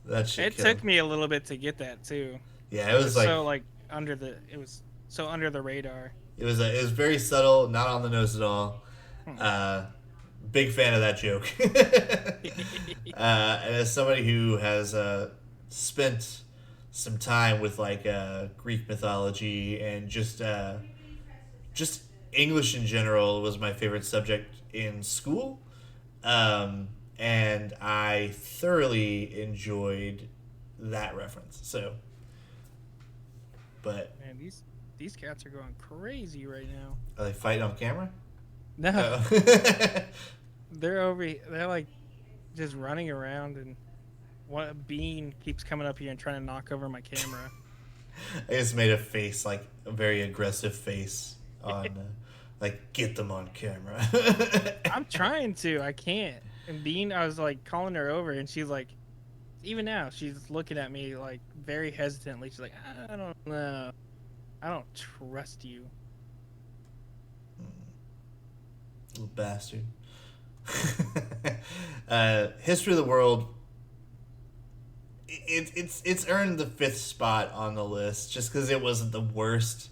[SPEAKER 1] That shit
[SPEAKER 2] It
[SPEAKER 1] killed.
[SPEAKER 2] took me a little bit to get that too.
[SPEAKER 1] Yeah, it
[SPEAKER 2] It
[SPEAKER 1] was
[SPEAKER 2] was
[SPEAKER 1] like
[SPEAKER 2] so like it was so under the radar.
[SPEAKER 1] it was very subtle, not on the nose at all.
[SPEAKER 2] Hmm.
[SPEAKER 1] Uh, Big fan of that joke. And as somebody who has spent some time with like Greek mythology and just English in general was my favorite subject in school, and I thoroughly enjoyed that reference. So, but
[SPEAKER 2] Man, these cats are going crazy right now.
[SPEAKER 1] are they fighting on camera?
[SPEAKER 2] No,
[SPEAKER 1] Oh.
[SPEAKER 2] they're like just running around, and one bean keeps coming up here and trying to knock over my camera.
[SPEAKER 1] I just made a face, like a very aggressive face on, like, get them on camera.
[SPEAKER 2] I'm trying to, I can't. And Bean, I was like calling her over, and she's like, even now, she's looking at me like very hesitantly. She's like, I don't know, I don't trust you.
[SPEAKER 1] Little bastard. History of the World. It's earned the 5th spot on the list just because it wasn't the worst.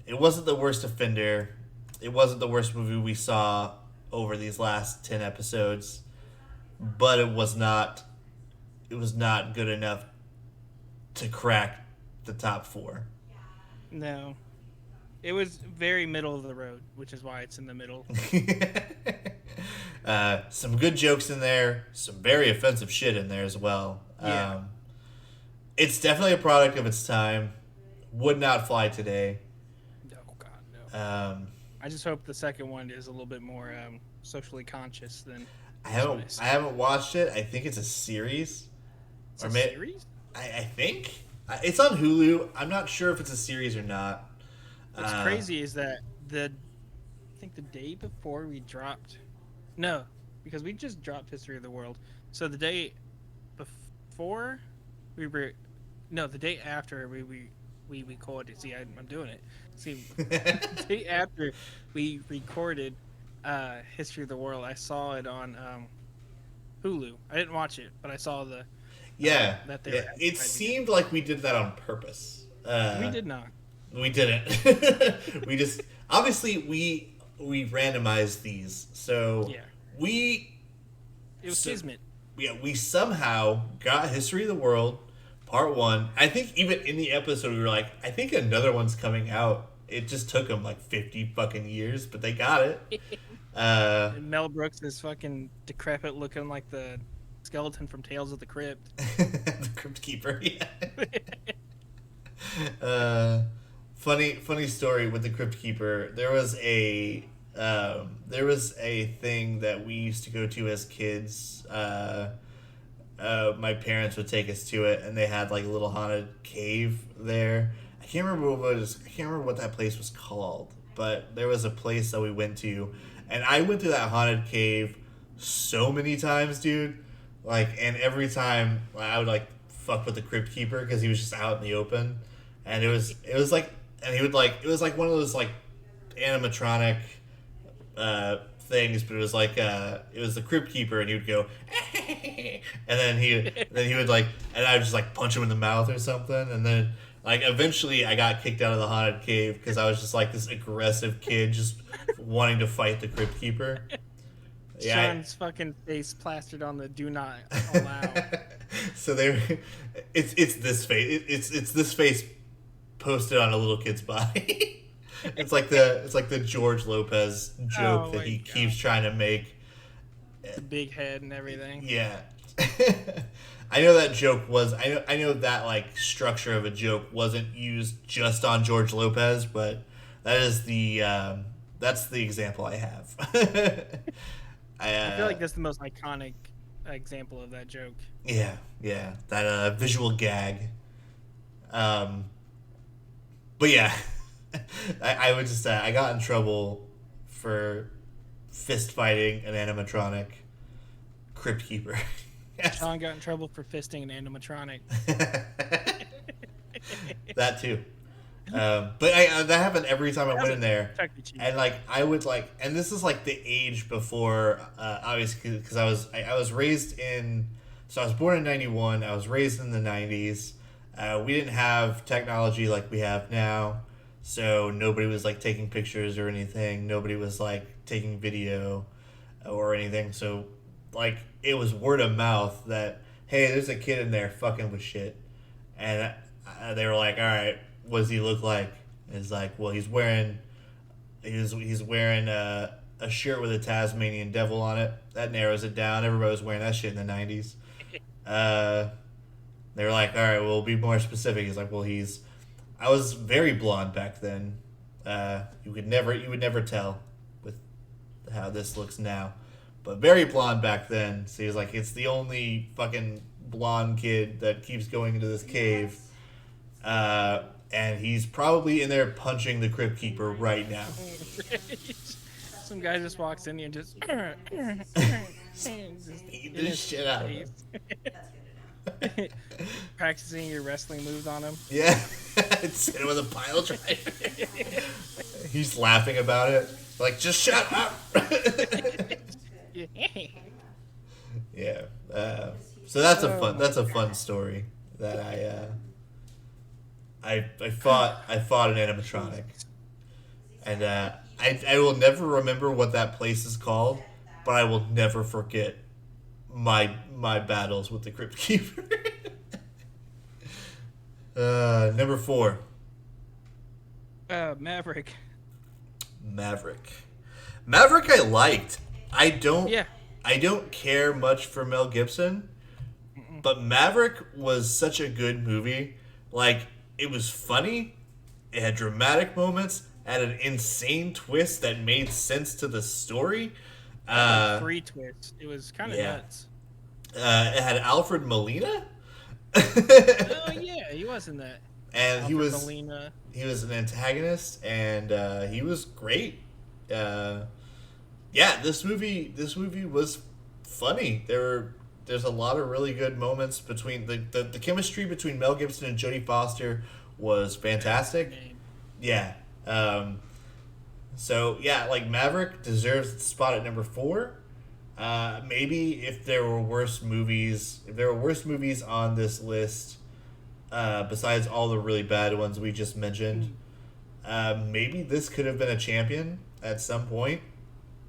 [SPEAKER 1] It wasn't the worst offender. It wasn't the worst movie we saw over these last 10 episodes, but it was not. It was not good enough to crack the top 4.
[SPEAKER 2] No, it was very middle of the road, which is why it's in the middle.
[SPEAKER 1] Some good jokes in there, some very offensive shit in there as well.
[SPEAKER 2] Yeah.
[SPEAKER 1] It's definitely a product of its time. Would not fly today.
[SPEAKER 2] Oh God, no.
[SPEAKER 1] Um,
[SPEAKER 2] I just hope the second one is a little bit more socially conscious than
[SPEAKER 1] I
[SPEAKER 2] this one is.
[SPEAKER 1] haven't watched it. I think it's a series.
[SPEAKER 2] It's a series?
[SPEAKER 1] I think it's on Hulu. I'm not sure if it's a series or not.
[SPEAKER 2] What's crazy is that I think the day before we dropped, no, because we just dropped History of the World. So the day before we were, no, the day after we recorded. See, I'm doing it. See, the day after we recorded History of the World, I saw it on Hulu. I didn't watch it, but I saw the
[SPEAKER 1] Yeah,
[SPEAKER 2] that they were
[SPEAKER 1] it seemed like we did that on purpose.
[SPEAKER 2] We did not.
[SPEAKER 1] We didn't. We just obviously we randomized these, so
[SPEAKER 2] Yeah. It was
[SPEAKER 1] so-
[SPEAKER 2] kismet.
[SPEAKER 1] we somehow got History of the World Part 1. I think even in the episode we were like, I think another one's coming out. It just took them like 50 fucking years, but they got it.
[SPEAKER 2] And Mel Brooks is fucking decrepit, looking like the skeleton from Tales of the Crypt.
[SPEAKER 1] The Crypt Keeper. Yeah. Funny story with the Crypt Keeper. There was a thing that we used to go to as kids. My parents would take us to it, and they had like a little haunted cave there. I can't remember what that place was called, but there was a place that we went to, and I went to that haunted cave so many times, dude. Like, and every time I would like fuck with the Crypt Keeper because he was just out in the open, and it was like, and he would like, it was like one of those like animatronic things, but it was like it was the Crypt Keeper, and he would go, and then he would like, and I would just like punch him in the mouth or something, and then like eventually I got kicked out of the haunted cave because I was just like this aggressive kid just wanting to fight the Crypt Keeper. Yeah,
[SPEAKER 2] Shawn's fucking face plastered on the do not allow.
[SPEAKER 1] So it's this face. It's this face posted on a little kid's body. It's like the George Lopez joke that he keeps trying to make.
[SPEAKER 2] The big head and everything.
[SPEAKER 1] Yeah. I know that joke was I know that like structure of a joke wasn't used just on George Lopez, but that is that's the example I have.
[SPEAKER 2] I feel like that's the most iconic example of that joke.
[SPEAKER 1] Yeah, that visual gag. But yeah, I would just I got in trouble for fist fighting an animatronic crypt keeper.
[SPEAKER 2] Shawn got in trouble for fisting an animatronic.
[SPEAKER 1] That too. But that happened every time I went in there, and like I would like, and this is like the age before, obviously, because I was raised in, so I was born in '91. I was raised in the '90s. We didn't have technology like we have now, so nobody was like taking pictures or anything. Nobody was like taking video or anything. So like it was word of mouth that hey, there's a kid in there fucking with shit, and they were like, all right, what does he look like? And it's like, well, he's wearing a shirt with a Tasmanian devil on it. That narrows it down. Everybody was wearing that shit in the '90s. They were like, all right, well, be more specific. He's like, well, I was very blonde back then. You would never tell with how this looks now, but very blonde back then. So he's like, it's the only fucking blonde kid that keeps going into this cave. And he's probably in there punching the crypt keeper right now.
[SPEAKER 2] Some guy just walks in here and just
[SPEAKER 1] eat this shit out of him.
[SPEAKER 2] Practicing your wrestling moves on him.
[SPEAKER 1] Yeah. Sitting with a pile driver. He's laughing about it. Like, just shut up. Yeah. So that's a fun story that I fought an animatronic, and I will never remember what that place is called, but I will never forget my battles with the Crypt Keeper. Number 4.
[SPEAKER 2] Maverick.
[SPEAKER 1] Maverick I liked. I don't care much for Mel Gibson, but Maverick was such a good movie. Like, it was funny, it had dramatic moments, had an insane twist that made sense to the story.
[SPEAKER 2] 3 twists. It was kind of nuts.
[SPEAKER 1] It had Alfred Molina.
[SPEAKER 2] Oh yeah, he was in that.
[SPEAKER 1] And
[SPEAKER 2] Alfred Molina.
[SPEAKER 1] He was an antagonist, and he was great. This movie was funny. There's a lot of really good moments between the chemistry between Mel Gibson and Jodie Foster was fantastic. Yeah. So yeah, like Maverick deserves the spot at number 4. Maybe if there were worse movies on this list, besides all the really bad ones we just mentioned, maybe this could have been a champion at some point.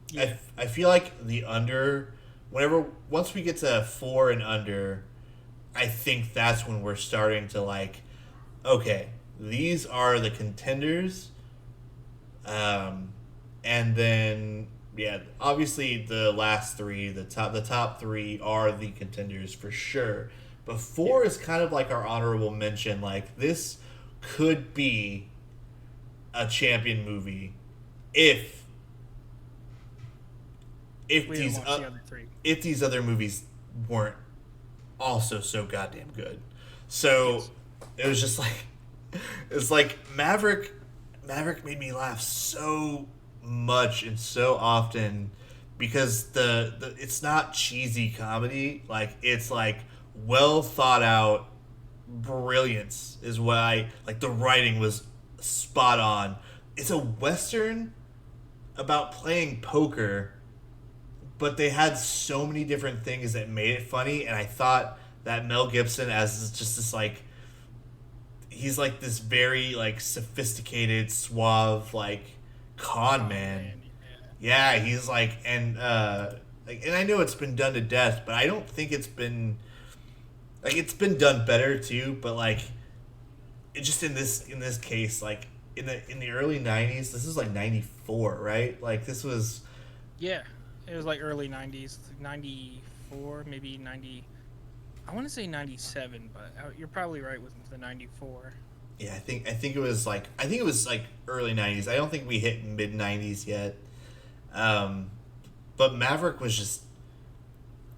[SPEAKER 1] Yeah. I feel like once we get to 4 and under, I think that's when we're starting to like, okay, these are the contenders. And then obviously the last 3, the top 3 are the contenders for sure. But 4 is kind of like our honorable mention. Like, this could be a champion movie if these other movies weren't also so goddamn good. So it was just like, it's like Maverick made me laugh so much and so often because the it's not cheesy comedy. Like, it's like well thought out brilliance is why, like, the writing was spot on. It's a Western about playing poker, but they had so many different things that made it funny, and I thought that Mel Gibson as just this like, he's like this very like sophisticated, suave, like con man. Yeah, he's like, and I know it's been done to death, but I don't think it's been done better too. But like, it just in this case, like in the early '90s, this is like '94, right? Like, this was.
[SPEAKER 2] Yeah, it was like early '90s, 94, maybe 90. I want to say 97, but you're probably right with the 94.
[SPEAKER 1] Yeah, I think it was like early '90s. I don't think we hit mid '90s yet. But Maverick was just,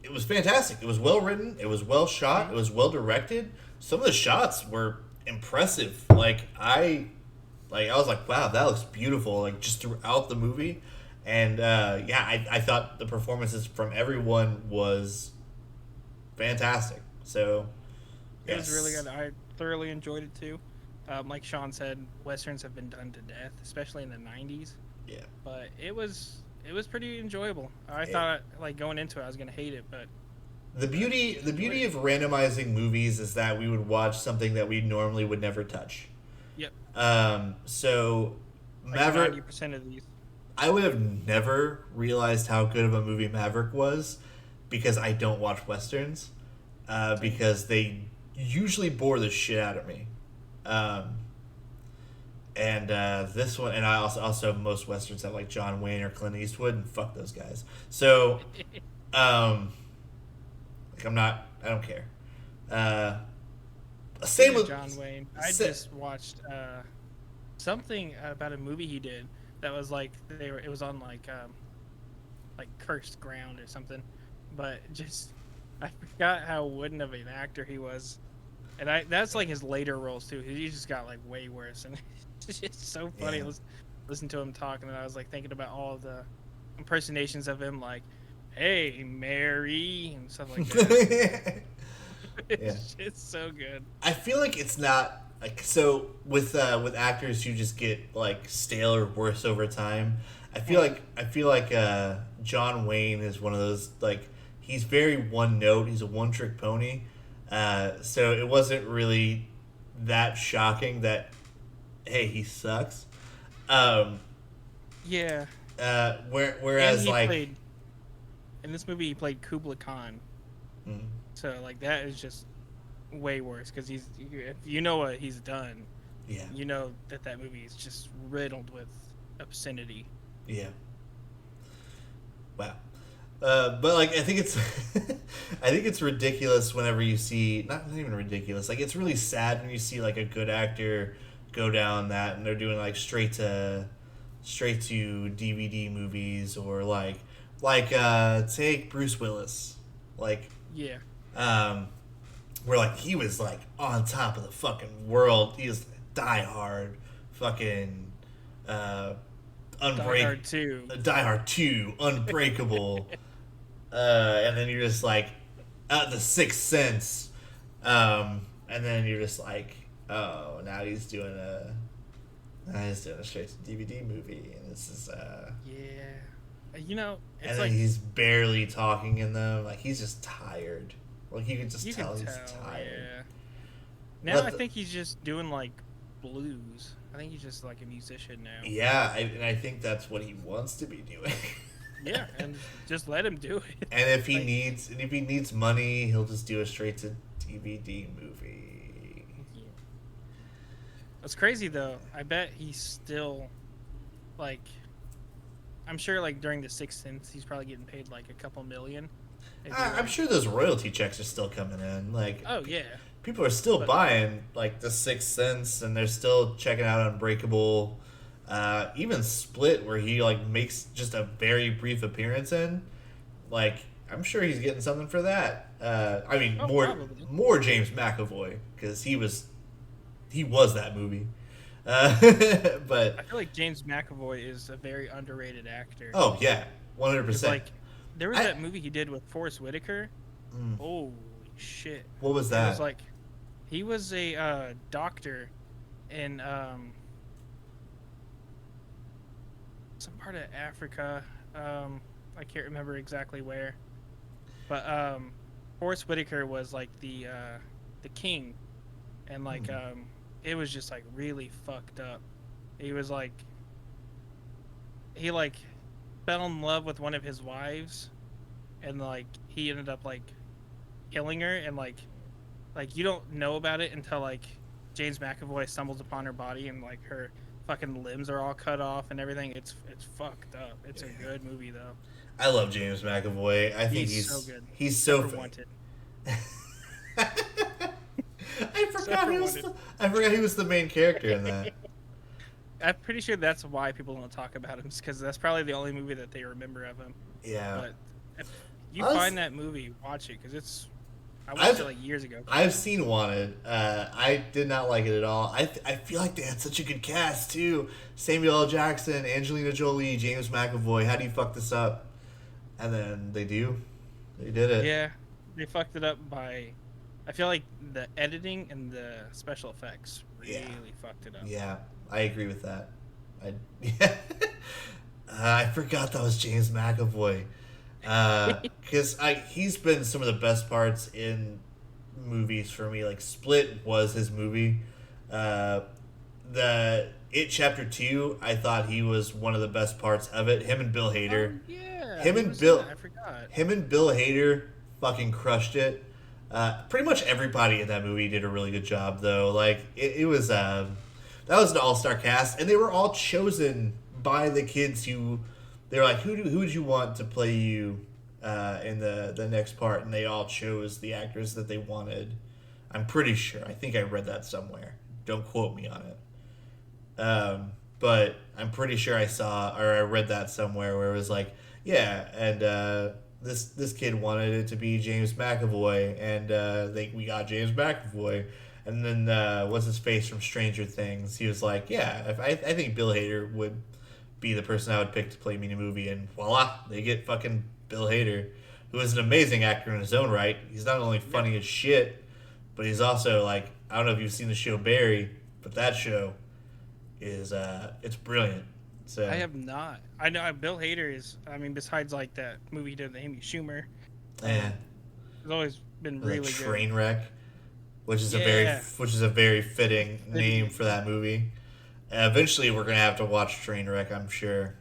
[SPEAKER 1] it was fantastic. It was well written. It was well shot. It was well directed. Some of the shots were impressive. Like I was like, wow, that looks beautiful. Like just throughout the movie, and yeah, I thought the performances from everyone was fantastic. So
[SPEAKER 2] It was really
[SPEAKER 1] yes,
[SPEAKER 2] good. I thoroughly enjoyed it too. Like Shawn said, westerns have been done to death, especially in the '90s.
[SPEAKER 1] yeah.
[SPEAKER 2] But it was pretty enjoyable. I
[SPEAKER 1] It,
[SPEAKER 2] thought like going into it, I was gonna hate it, but
[SPEAKER 1] the
[SPEAKER 2] enjoyed
[SPEAKER 1] beauty
[SPEAKER 2] it.
[SPEAKER 1] of randomizing movies is that we would watch something that we normally would never touch.
[SPEAKER 2] Yep,
[SPEAKER 1] So
[SPEAKER 2] like
[SPEAKER 1] Maverick,
[SPEAKER 2] 90% of these.
[SPEAKER 1] I would have never realized how good of a movie Maverick was because I don't watch westerns.
[SPEAKER 2] Same.
[SPEAKER 1] Because they usually bore the shit out of me. Um, and this one, and I also most westerns have like John Wayne or Clint Eastwood, and fuck those guys. So, um, like I don't care. Uh, same
[SPEAKER 2] Speaking of
[SPEAKER 1] with,
[SPEAKER 2] John Wayne, I
[SPEAKER 1] sa-
[SPEAKER 2] just watched something about a movie he did that was like it was on like cursed ground or something, but just I forgot how wooden of an actor he was, and that's like his later roles too. He just got like way worse, and it's just so funny.
[SPEAKER 1] yeah,
[SPEAKER 2] Listen to him talking, and I was like thinking about all of the impersonations of him, like "Hey Mary" and stuff like that.
[SPEAKER 1] yeah.
[SPEAKER 2] It's so good.
[SPEAKER 1] I feel like it's not like so with actors who just get like stale or worse over time. I feel like John Wayne is one of those like he's very one note. He's a one trick pony. So it wasn't really that shocking that hey he sucks. Um,
[SPEAKER 2] Yeah, and
[SPEAKER 1] whereas
[SPEAKER 2] he
[SPEAKER 1] like
[SPEAKER 2] played in this movie. He played Kubla Khan,
[SPEAKER 1] mm,
[SPEAKER 2] so like that is just way worse because if you know what he's done,
[SPEAKER 1] yeah,
[SPEAKER 2] you know that movie is just riddled with obscenity.
[SPEAKER 1] yeah, wow. But like I think it's I think it's ridiculous whenever you see not even ridiculous like it's really sad when you see like a good actor go down that and they're doing like straight to DVD movies or take Bruce Willis like
[SPEAKER 2] Yeah,
[SPEAKER 1] um where like he was like on top of the fucking world he was Die Hard fucking uh
[SPEAKER 2] Die
[SPEAKER 1] Unbreak
[SPEAKER 2] Hard 2.
[SPEAKER 1] Die Hard 2 Unbreakable and then you're just like the Sixth Sense, and then you're just like, oh, now he's doing a straight to DVD movie, and this is
[SPEAKER 2] Yeah, you know
[SPEAKER 1] and
[SPEAKER 2] it's
[SPEAKER 1] then
[SPEAKER 2] like
[SPEAKER 1] he's barely talking in them, like he's just tired, like you can just
[SPEAKER 2] you can
[SPEAKER 1] tell he's
[SPEAKER 2] tell.
[SPEAKER 1] tired.
[SPEAKER 2] Yeah. Now
[SPEAKER 1] But
[SPEAKER 2] I think he's just doing like blues. I think he's just like a musician now.
[SPEAKER 1] yeah, and I think that's what he wants to be doing.
[SPEAKER 2] Yeah, and just let him do it.
[SPEAKER 1] And
[SPEAKER 2] Like,
[SPEAKER 1] if he needs money, he'll just do a straight to DVD movie.
[SPEAKER 2] yeah. What's crazy though, I bet he's still like I'm sure like during the Sixth Sense he's probably getting paid like a couple million. Maybe
[SPEAKER 1] I'm
[SPEAKER 2] like
[SPEAKER 1] sure those royalty checks are still coming in. Like
[SPEAKER 2] oh yeah.
[SPEAKER 1] people are still
[SPEAKER 2] But
[SPEAKER 1] buying like the Sixth Sense, and they're still checking out Unbreakable. Even Split, where he like makes just a very brief appearance in. Like I'm sure he's getting something for that. I mean
[SPEAKER 2] oh probably.
[SPEAKER 1] more James McAvoy because he was that movie. But
[SPEAKER 2] I feel like James McAvoy is a very underrated actor.
[SPEAKER 1] oh yeah,
[SPEAKER 2] 'Cause,
[SPEAKER 1] 100%.
[SPEAKER 2] like there was
[SPEAKER 1] I
[SPEAKER 2] that movie he did with Forrest Whitaker.
[SPEAKER 1] mm,
[SPEAKER 2] Holy shit.
[SPEAKER 1] what was
[SPEAKER 2] It was
[SPEAKER 1] that?
[SPEAKER 2] like he was a doctor in some part of Africa. I can't remember exactly where. But Forrest Whitaker was like the king, and like
[SPEAKER 1] Hmm.
[SPEAKER 2] it was just like really fucked up. He was like he like fell in love with one of his wives, and like he ended up like killing her, and like you don't know about it until like James McAvoy stumbles upon her body, and like her fucking limbs are all cut off and everything. It's fuckt up. It's a good movie though.
[SPEAKER 1] I love James McAvoy. I think
[SPEAKER 2] He's so good.
[SPEAKER 1] he's so.
[SPEAKER 2] Super wanted.
[SPEAKER 1] Forgot
[SPEAKER 2] Super
[SPEAKER 1] he was
[SPEAKER 2] wanted.
[SPEAKER 1] I forgot he was the main character in that.
[SPEAKER 2] I'm pretty sure that's why people don't talk about him, because that's probably the only movie that they remember of him.
[SPEAKER 1] Yeah.
[SPEAKER 2] But if you
[SPEAKER 1] Honest-
[SPEAKER 2] find that movie, watch it, because I watched it like years ago.
[SPEAKER 1] I've seen Wanted. I did not like it at all. I feel like they had such a good cast too. Samuel L. Jackson, Angelina Jolie, James McAvoy. How do you fuck this up? And then they do. They did it.
[SPEAKER 2] Yeah, they fucked it up by. I feel like the editing and the special effects really fucked it up.
[SPEAKER 1] Yeah, I agree with that. I yeah. I forgot that was James McAvoy. Because he's been some of the best parts in movies for me. Like Split was his movie. The It Chapter 2, I thought he was one of the best parts of it. Him and Bill Hader.
[SPEAKER 2] Yeah,
[SPEAKER 1] I
[SPEAKER 2] forgot.
[SPEAKER 1] Him and Bill Hader fucking crushed it. Pretty much everybody in that movie did a really good job, though. Like it was that was an all-star cast, and they were all chosen by the kids who they were like, who would you want to play you in the next part, and they all chose the actors that they wanted. I'm pretty sure. I think I read that somewhere. Don't quote me on it. But I'm pretty sure I read that somewhere where it was like, yeah, and this kid wanted it to be James McAvoy, and we got James McAvoy. And then what's his face from Stranger Things? He was like, yeah, I think Bill Hader would be the person I would pick to play me in a movie, and voila, they get fucking Bill Hader, who is an amazing actor in his own right. He's not only funny as shit, but he's also like, I don't know if you've seen the show Barry, but that show is it's brilliant. So
[SPEAKER 2] I have not. I know Bill Hader is. I mean, besides like that movie he did with Amy Schumer,
[SPEAKER 1] yeah,
[SPEAKER 2] it's always been
[SPEAKER 1] the
[SPEAKER 2] really
[SPEAKER 1] train
[SPEAKER 2] good.
[SPEAKER 1] wreck, which is a very fitting name for that movie. Eventually, we're gonna have to watch Trainwreck, I'm sure.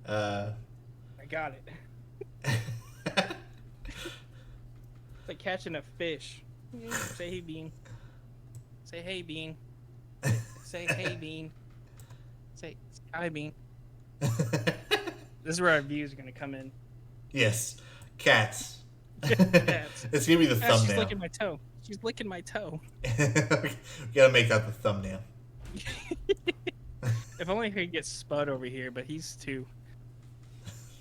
[SPEAKER 2] I got it. It's like catching a fish. Say hey, Bean. Say hey, Bean. Say hey, Bean. Say hi, Bean. This is where our views are gonna come in.
[SPEAKER 1] Yes, cats.
[SPEAKER 2] Cats.
[SPEAKER 1] It's gonna be the thumbnail.
[SPEAKER 2] She's licking my toe. She's licking my toe.
[SPEAKER 1] We gotta make that the thumbnail.
[SPEAKER 2] If only I could get Spud over here, but he's too.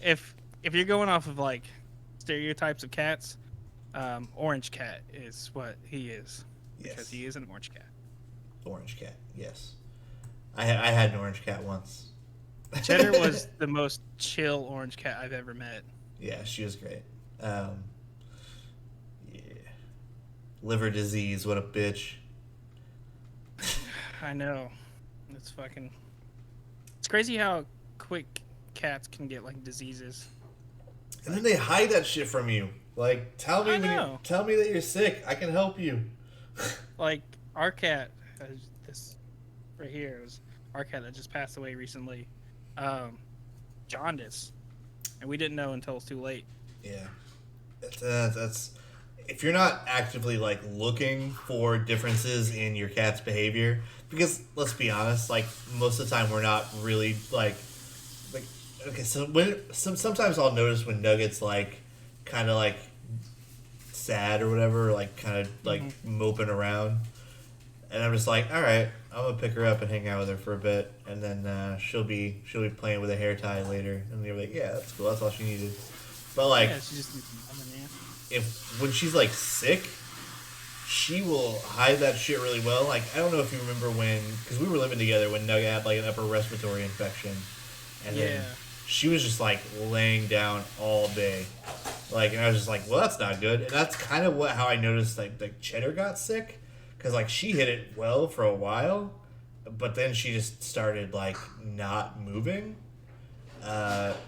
[SPEAKER 2] If you're going off of like stereotypes of cats, orange cat is what he is.
[SPEAKER 1] Yes.
[SPEAKER 2] Because he is an orange cat.
[SPEAKER 1] Orange cat, yes. I had an orange cat once.
[SPEAKER 2] Cheddar was the most chill orange cat I've ever met.
[SPEAKER 1] Yeah, she was great. Yeah. Liver disease, what a bitch.
[SPEAKER 2] I know. It's fucking. It's crazy how quick cats can get like diseases.
[SPEAKER 1] And then they hide that shit from you. Like, tell me that you're sick. I can help you.
[SPEAKER 2] Like our cat, this right here was our cat that just passed away recently. Jaundice, and we didn't know until it's too late.
[SPEAKER 1] Yeah, that's if you're not actively like looking for differences in your cat's behavior, because let's be honest, like most of the time we're not really like okay. So sometimes I'll notice when Nugget's like kind of like sad or whatever, like kind of like moping around, and I'm just like, all right, I'm gonna pick her up and hang out with her for a bit, and then she'll be playing with a hair tie later, and you're like, yeah, that's cool, that's all she needed. But like,
[SPEAKER 2] yeah, she just needs some mama, man.
[SPEAKER 1] when she's like sick, she will hide that shit really well. Like, I don't know if you remember because we were living together when Nugget had like an upper respiratory infection, and then she was just like laying down all day, like, and I was just like, well, that's not good. And that's kind of how I noticed like Cheddar got sick, because like she hit it well for a while, but then she just started like not moving.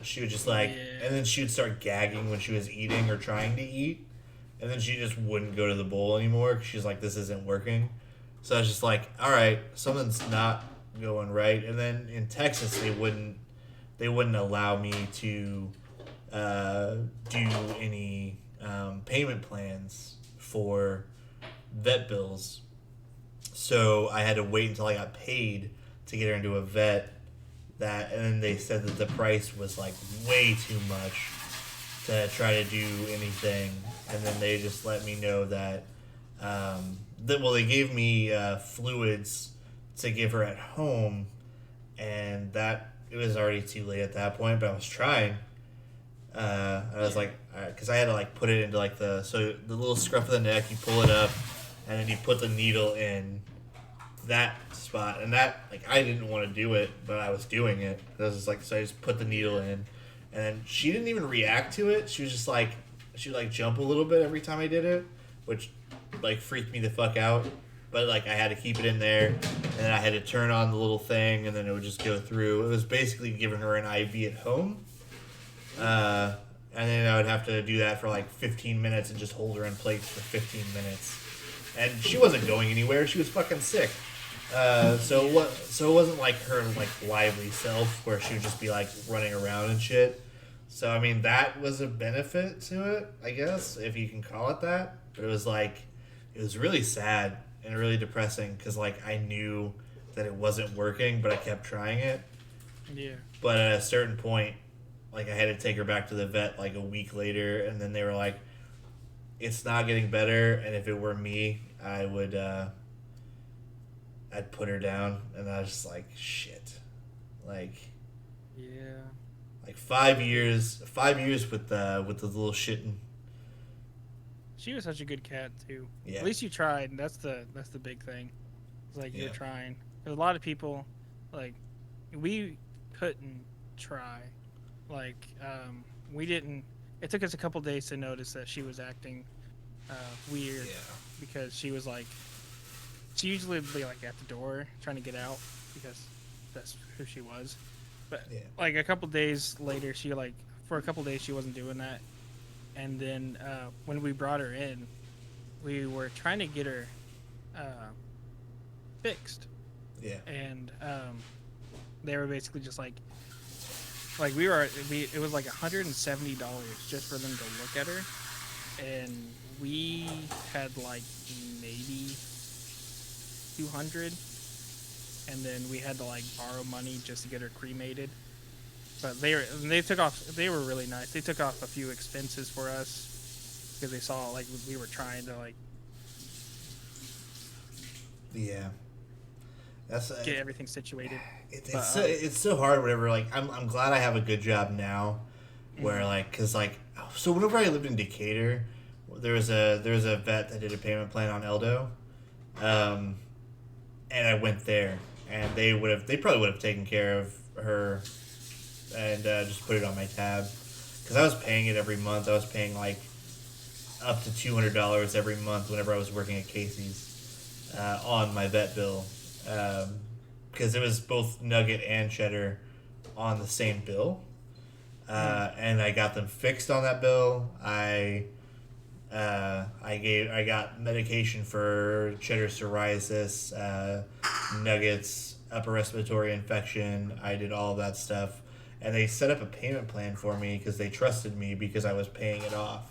[SPEAKER 1] She would just like, and then she would start gagging when she was eating or trying to eat, and then she just wouldn't go to the bowl anymore because she's like, this isn't working. So I was just like, all right, something's not going right. And then in Texas, they wouldn't allow me to do any payment plans for vet bills, so I had to wait until I got paid to get her into a vet. And then they said that the price was like way too much to try to do anything, and then they just let me know that they gave me fluids to give her at home, and that it was already too late at that point, but I was trying. I was like, because I had to like put it into like the little scruff of the neck. You pull it up, and then you put the needle in that spot, and that like I didn't want to do it, but I was doing it. I was just like, so I just put the needle in, and then she didn't even react to it. She was just like, she would like jump a little bit every time I did it, which like freaked me the fuck out. But like I had to keep it in there, and then I had to turn on the little thing, and then it would just go through. It was basically giving her an IV at home, and then I would have to do that for like 15 minutes and just hold her in place for 15 minutes. And she wasn't going anywhere. She was fucking sick. So it wasn't like her like lively self where she would just be like running around and shit. So I mean that was a benefit to it, I guess, if you can call it that. But it was really sad and really depressing because like I knew that it wasn't working, but I kept trying it.
[SPEAKER 2] Yeah.
[SPEAKER 1] But at a certain point, like I had to take her back to the vet like a week later, and then they were like, "It's not getting better." And if it were me, I would, I'd put her down, and I was just like, "Shit," like,
[SPEAKER 2] Yeah.
[SPEAKER 1] like 5 years with the little shitting.
[SPEAKER 2] She was such a good cat too.
[SPEAKER 1] Yeah.
[SPEAKER 2] At least you tried. That's the big thing. It's like
[SPEAKER 1] Yeah.
[SPEAKER 2] you're trying. There's a lot of people, like, we couldn't try. Like, we didn't. It took us a couple days to notice that she was acting weird
[SPEAKER 1] Yeah.
[SPEAKER 2] because she was like, she usually would be like at the door trying to get out because that's who she was. But
[SPEAKER 1] Yeah.
[SPEAKER 2] like a couple days later, she like for a couple days she wasn't doing that. And then when we brought her in, we were trying to get her fixed,
[SPEAKER 1] Yeah.
[SPEAKER 2] and they were basically just like it was like $170 just for them to look at her, and we had like maybe 200, and then we had to like borrow money just to get her cremated. But they were really nice. They took off a few expenses for us because they saw like we were trying to like
[SPEAKER 1] Yeah. That's
[SPEAKER 2] get everything situated.
[SPEAKER 1] It's so hard. Whatever. Like I'm glad I have a good job now, where like because like so whenever I lived in Decatur, there was a vet that did a payment plan on Eldo, and I went there, and they probably would have taken care of her, and just put it on my tab, because I was paying it every month. I was paying like up to $200 every month whenever I was working at Casey's on my vet bill. Because it was both nugget and cheddar on the same bill, and I got them fixed on that bill. I got medication for cheddar psoriasis, nuggets, upper respiratory infection. I did all of that stuff, and they set up a payment plan for me because they trusted me because I was paying it off.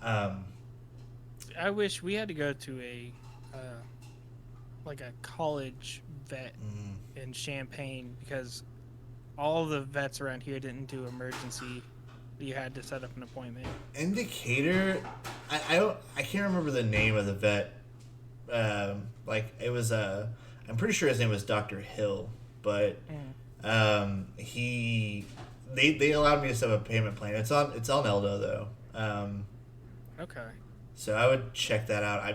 [SPEAKER 2] I wish we had to go to a like a college vet in Champaign because all the vets around here didn't do emergency. You had to set up an appointment.
[SPEAKER 1] In Decatur, I can't remember the name of the vet. Like it was I'm pretty sure his name was Dr. Hill, but they allowed me to set up a payment plan. It's on Eldo though.
[SPEAKER 2] Okay.
[SPEAKER 1] So I would check that out. I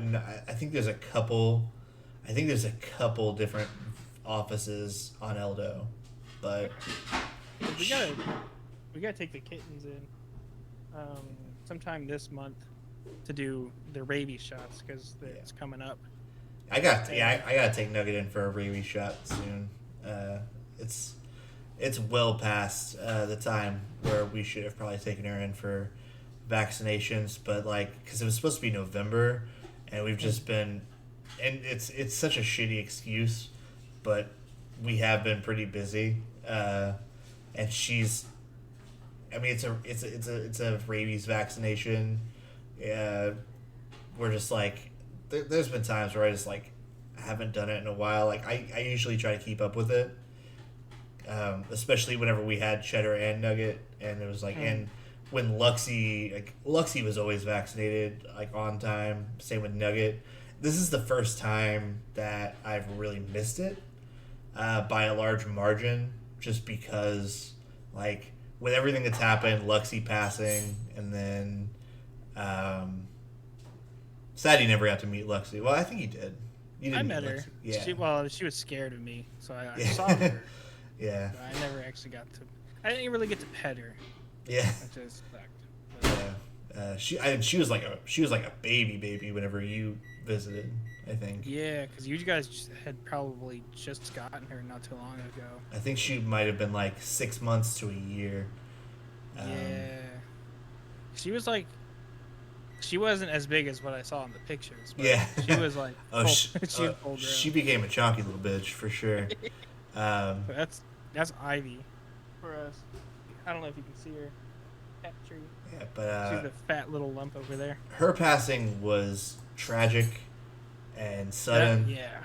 [SPEAKER 1] think there's a couple different offices on Eldo, but
[SPEAKER 2] we gotta take the kittens in sometime this month to do the rabies shots because it's coming up.
[SPEAKER 1] I gotta take Nugget in for a rabies shot soon. It's well past the time where we should have probably taken her in for vaccinations, but like because it was supposed to be November, and we've just been, and it's such a shitty excuse, but we have been pretty busy, and she's, I mean it's a rabies vaccination. We're just like there's been times where I just like haven't done it in a while. Like I usually try to keep up with it, especially whenever we had cheddar and nugget, and it was like and when Luxie was always vaccinated like on time. Same with Nugget. This is the first time that I've really missed it by a large margin, just because like with everything that's happened, Luxie passing, and then sad he never got to meet Luxie. Well, I think he did. You
[SPEAKER 2] I
[SPEAKER 1] didn't meet
[SPEAKER 2] met her.
[SPEAKER 1] Luxie. Yeah.
[SPEAKER 2] She was scared of me, so I
[SPEAKER 1] Yeah.
[SPEAKER 2] saw her.
[SPEAKER 1] Yeah.
[SPEAKER 2] But I never actually got to. I didn't really get to pet her.
[SPEAKER 1] Yeah.
[SPEAKER 2] Which just sucked. But,
[SPEAKER 1] She was like a baby whenever you visited. I think.
[SPEAKER 2] yeah, because you guys had probably just gotten her not too long ago.
[SPEAKER 1] I think she might have been like 6 months to a year.
[SPEAKER 2] Yeah. She was like. She wasn't as big as what I saw in the pictures. But
[SPEAKER 1] Yeah.
[SPEAKER 2] She was like.
[SPEAKER 1] She
[SPEAKER 2] was full grown.
[SPEAKER 1] she became a chonky little bitch for sure.
[SPEAKER 2] But that's Ivy for us. I don't know if you can see her. Fat tree.
[SPEAKER 1] Yeah, but
[SPEAKER 2] She's the fat little lump over there.
[SPEAKER 1] her passing was tragic and sudden.
[SPEAKER 2] Yeah.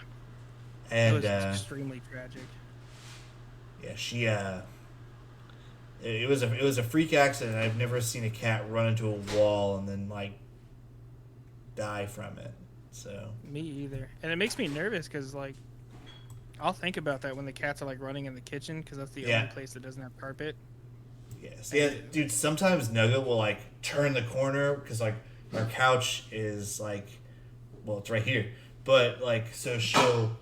[SPEAKER 1] And
[SPEAKER 2] It was extremely tragic.
[SPEAKER 1] yeah, she it was a freak accident. I've never seen a cat run into a wall and then like die from it. So
[SPEAKER 2] Me either. And it makes me nervous because like I'll think about that when the cats are like running in the kitchen because that's the
[SPEAKER 1] Yeah.
[SPEAKER 2] only place that doesn't have carpet.
[SPEAKER 1] yes, yeah, dude. Sometimes Nugget will like turn the corner because like our couch is like, well, it's right here, but like so she'll,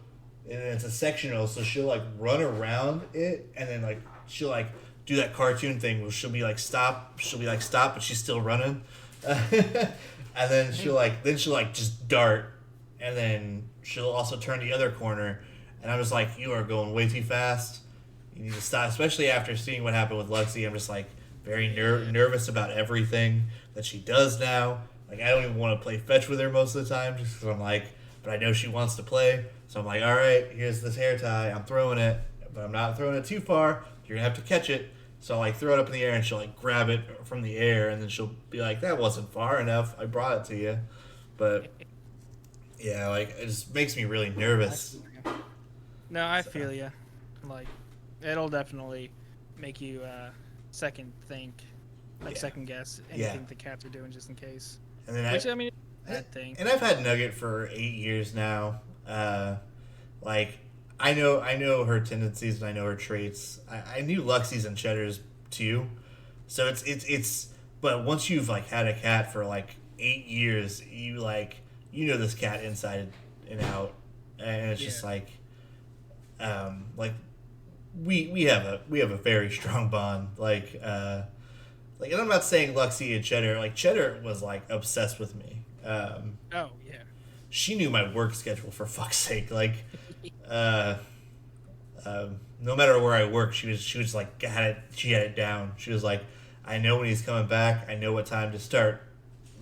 [SPEAKER 1] and it's a sectional, so she'll like run around it and then like she'll like do that cartoon thing where she'll be like stop, but she's still running, and then she'll just dart, and then she'll also turn the other corner, and I'm just like, you are going way too fast. You need to stop, especially after seeing what happened with Lexi. I'm just like very nervous about everything that she does now. Like I don't even want to play fetch with her most of the time, just because I'm like, but I know she wants to play, so I'm like, all right, here's this hair tie. I'm throwing it, but I'm not throwing it too far. You're gonna have to catch it. So I like throw it up in the air, and she'll like grab it from the air, and then she'll be like, that wasn't far enough. I brought it to you, but yeah, like it just makes me really nervous.
[SPEAKER 2] No, I feel you. Like, it'll definitely make you second think, like
[SPEAKER 1] Yeah.
[SPEAKER 2] second guess anything the cats are doing just in case.
[SPEAKER 1] And then
[SPEAKER 2] Which I mean, bad thing.
[SPEAKER 1] And I've had Nugget for 8 years now. Like I know her tendencies and I know her traits. I knew Luxie's and Cheddar's too, so it's. But once you've like had a cat for like 8 years, you know this cat inside and out, and it's just like we have a very strong bond. Like, and I'm not saying Luxie and Cheddar. Like Cheddar was like obsessed with me.
[SPEAKER 2] Oh yeah.
[SPEAKER 1] She knew my work schedule for fuck's sake. Like, no matter where I work, she was like she had it down. She was like, I know when he's coming back. I know what time to start